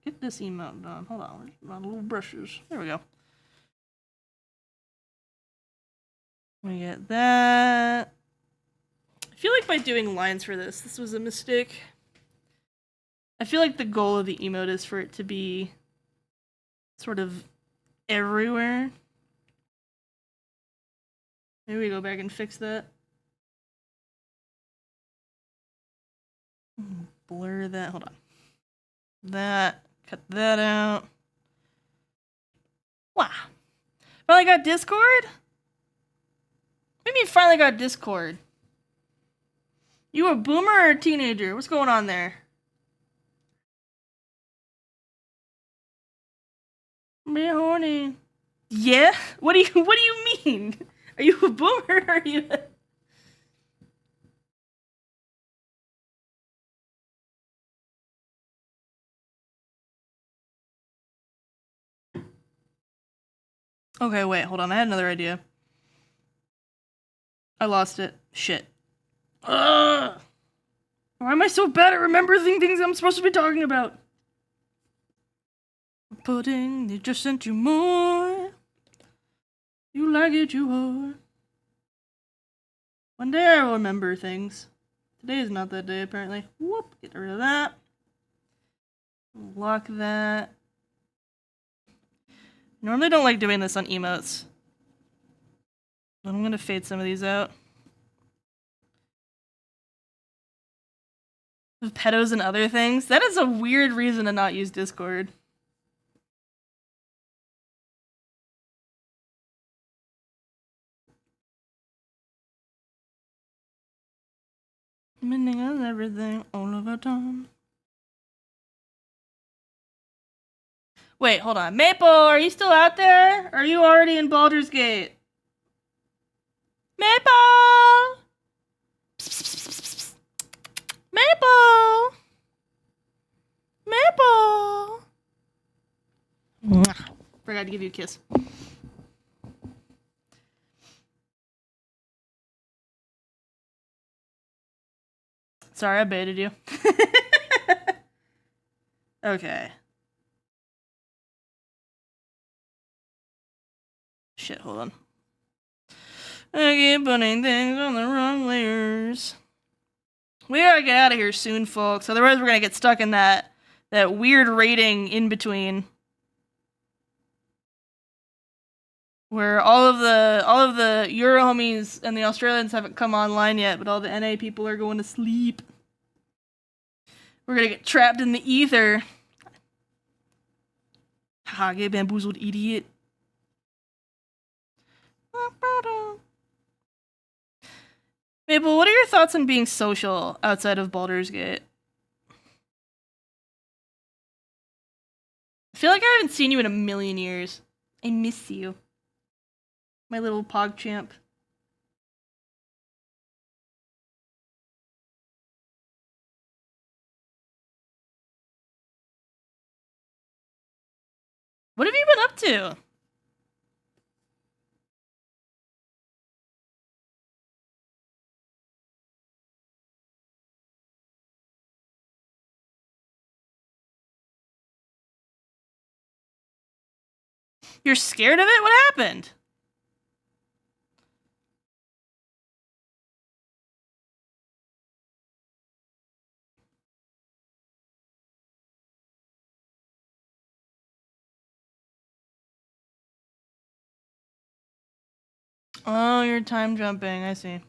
Speaker 1: get this emote done. Hold on, where's my little brushes? There we go. We get that. I feel like by doing lines for this was a mistake. I feel like the goal of the emote is for it to be sort of everywhere. Maybe we go back and fix that. Blur that. Hold on. That. Cut that out. Wow. Finally got Discord? What do you mean finally got Discord? You a boomer or a teenager? What's going on there? Be horny. Yeah? What do you mean? Are you a boomer or are you Okay, wait, hold on. I had another idea. I lost it. Shit. Ugh! Why am I so bad at remembering things I'm supposed to be talking about? Pudding, they just sent you more. You like it, you are. One day I will remember things. Today is not that day, apparently. Whoop, get rid of that. Lock that. Normally don't like doing this on emotes. But I'm gonna fade some of these out. Of pedos and other things. That is a weird reason to not use Discord. Meaning of everything all of the time. Wait, hold on. Maple, are you still out there? Or are you already in Baldur's Gate? Maple! Psst, psst, psst, psst, psst, psst. Maple! Maple! Mwah. Forgot to give you a kiss. Sorry, I baited you. Okay. Shit, hold on. I keep putting things on the wrong layers. We gotta get out of here soon, folks. Otherwise, we're gonna get stuck in that weird rating in between, where all of the Euro homies and the Australians haven't come online yet, but all the NA people are going to sleep. We're gonna get trapped in the ether. Ha! Get bamboozled, idiot. Mabel, what are your thoughts on being social outside of Baldur's Gate? I feel like I haven't seen you in a million years. I miss you. My little PogChamp. What have you been up to? You're scared of it? What happened? Oh, you're time jumping. I see.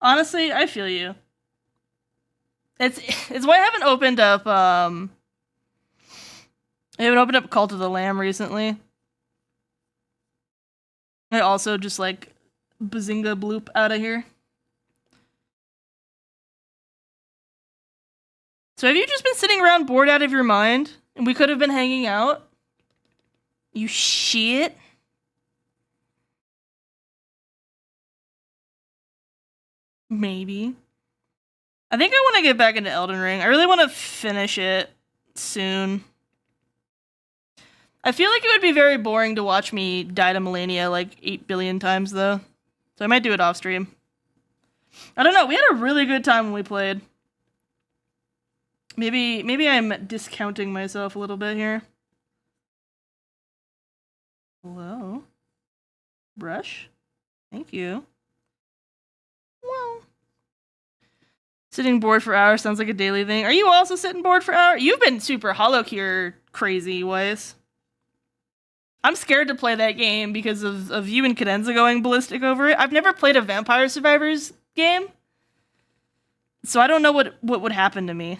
Speaker 1: Honestly, I feel you. It's why I haven't opened up Cult of the Lamb recently. I also just like bazinga bloop out of here. So have you just been sitting around bored out of your mind? And we could have been hanging out? You shit. Maybe. I think I want to get back into Elden Ring. I really want to finish it soon. I feel like it would be very boring to watch me die to Melania like 8 billion times, though. So I might do it off stream. I don't know. We had a really good time when we played. Maybe I'm discounting myself a little bit here. Hello? Brush? Thank you. Well. Sitting bored for hours sounds like a daily thing. Are you also sitting bored for hours? You've been super hollow here crazy ways. I'm scared to play that game because of you and Cadenza going ballistic over it. I've never played a Vampire Survivors game, so I don't know what would happen to me.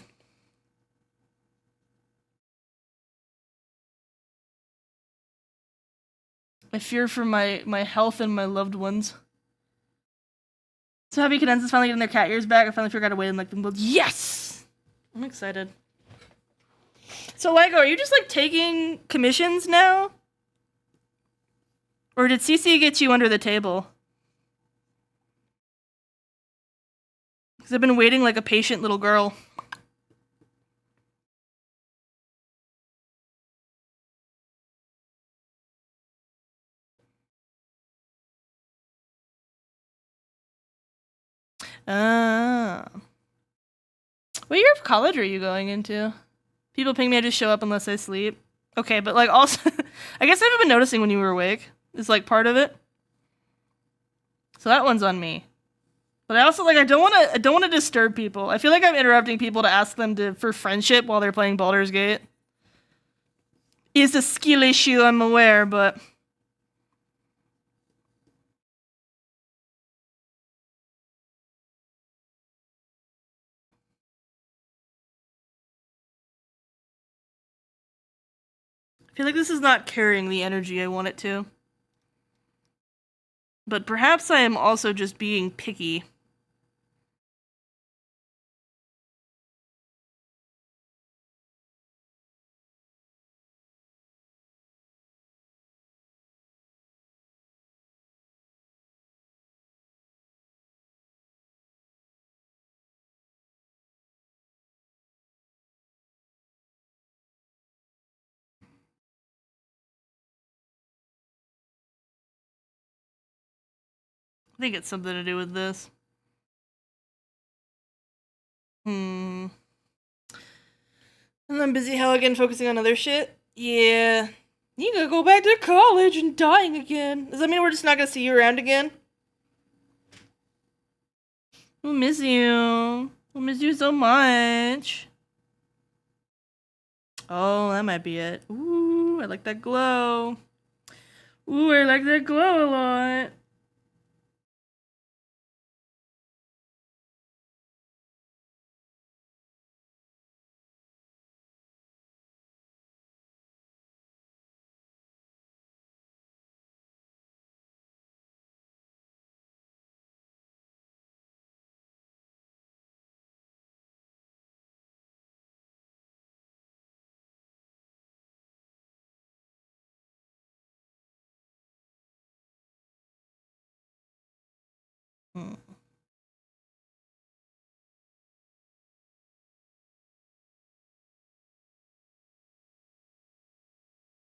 Speaker 1: I fear for my health and my loved ones. So happy Cadenza's finally getting their cat ears back. I finally figured out a way to make them go, yes! I'm excited. So Lego, are you just like taking commissions now? Or did CC get you under the table? Because I've been waiting like a patient little girl. What year of college are you going into? People ping me, I just show up unless I sleep. Okay, but like also, I guess I haven't been noticing when you were awake. It's like part of it. So that one's on me. But I also like I don't want to disturb people. I feel like I'm interrupting people to ask them for friendship while they're playing Baldur's Gate. It's a skill issue, I'm aware, but I feel like this is not carrying the energy I want it to. But perhaps I am also just being picky. I think it's something to do with this. And I'm busy hell again focusing on other shit. Yeah. You gotta go back to college and dying again. Does that mean we're just not gonna see you around again? We'll miss you. We'll miss you so much. Oh, that might be it. Ooh, I like that glow. Ooh, I like that glow a lot. Hmm.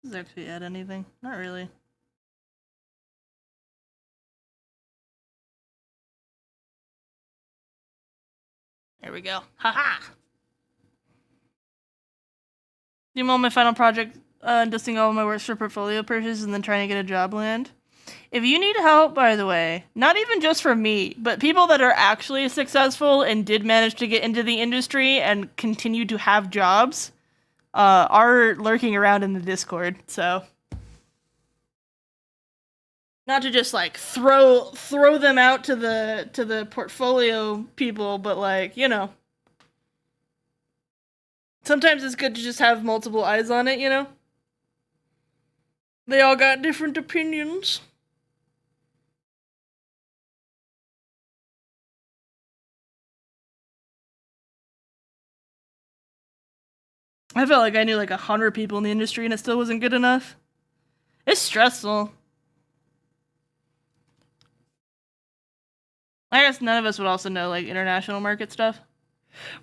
Speaker 1: Does it actually add anything? Not really. There we go. Haha! Doing all my final project, dusting all my works for portfolio purchases and then trying to get a job land. If you need help, by the way, not even just from me, but people that are actually successful and did manage to get into the industry and continue to have jobs, are lurking around in the Discord, so not to just like throw them out to the portfolio people, but like, you know, sometimes it's good to just have multiple eyes on it, you know? They all got different opinions. I felt like I knew like 100 people in the industry and it still wasn't good enough. It's stressful. I guess none of us would also know like international market stuff.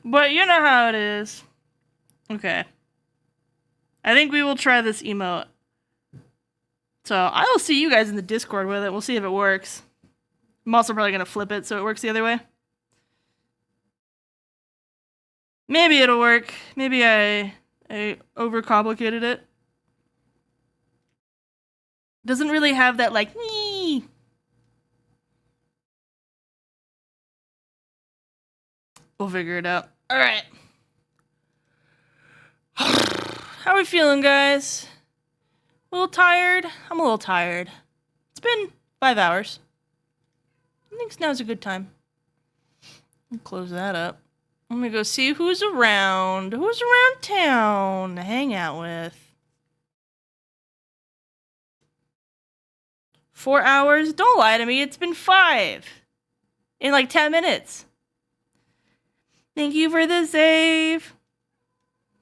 Speaker 1: But you know how it is. Okay. I think we will try this emote. So I will see you guys in the Discord with it. We'll see if it works. I'm also probably going to flip it so it works the other way. Maybe it'll work. Maybe I overcomplicated it. Doesn't really have that like nee. We'll figure it out. All right. How are we feeling, guys? A little tired? I'm a little tired. It's been 5 hours. I think now's a good time. I'll close that up. I'm gonna go see who's around. Who's around town to hang out with. 4 hours? Don't lie to me. It's been 5. In like 10 minutes. Thank you for the save.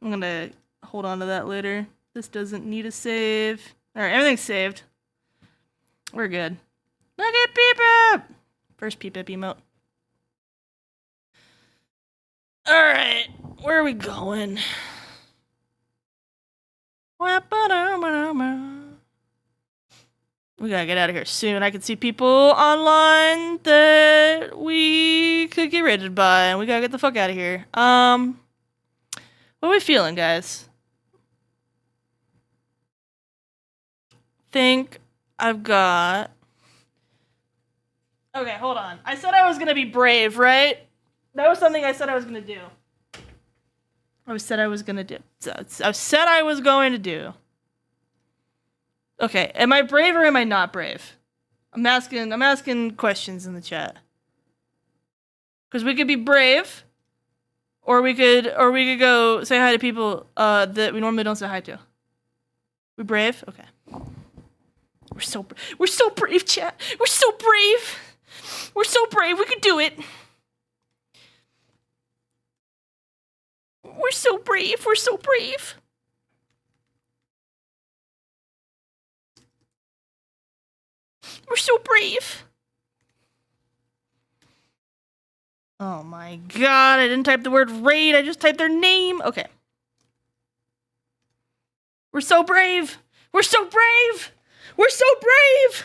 Speaker 1: I'm gonna hold on to that later. This doesn't need a save. Alright, everything's saved. We're good. Look at Peep-Up! First Peep-Up emote. Alright, where are we going? We gotta get out of here soon. I can see people online that we could get raided by, and we gotta get the fuck out of here. What are we feeling, guys? think I've got... Okay, hold on. I said I was gonna be brave, right? That was something I said I was gonna do. I said I was going to do. Okay, am I brave or am I not brave? I'm asking questions in the chat. Because we could be brave, or we could go say hi to people that we normally don't say hi to. We brave? Okay. We're so brave, chat. We're so brave. We're so brave. We could do it. We're so brave. We're so brave. We're so brave. Oh my god, I didn't type the word raid, I just typed their name. Okay. We're so brave. We're so brave. We're so brave.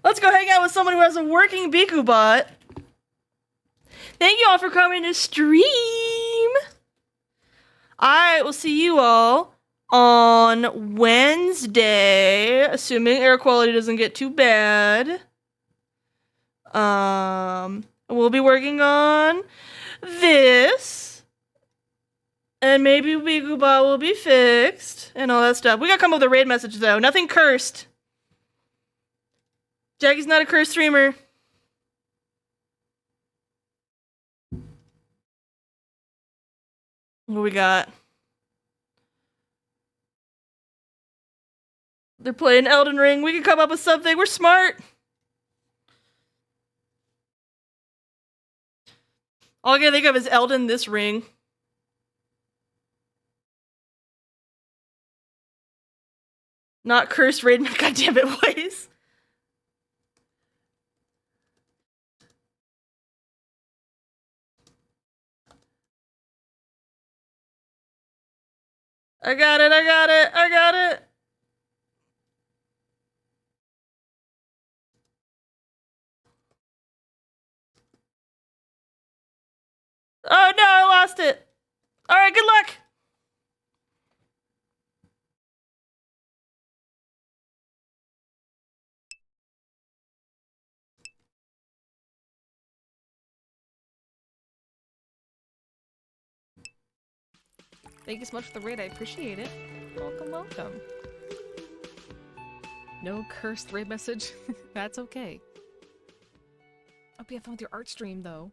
Speaker 1: Let's go hang out with someone who has a working Biku bot. Thank you all for coming to stream. I will see you all on Wednesday, assuming air quality doesn't get too bad. We'll be working on this. And maybe Bigubot will be fixed and all that stuff. We gotta come up with a raid message though. Nothing cursed. Jackie's not a cursed streamer. What we got? They're playing Elden Ring. We can come up with something. We're smart. All I can think of is Elden this ring. Not cursed raid. God damn it, ways. I got it. I got it. I got it. Oh no, I lost it. All right, good luck.
Speaker 7: Thank you so much for the raid, I appreciate it. Welcome, welcome. No cursed raid message. That's okay. Hope you have fun with your art stream, though.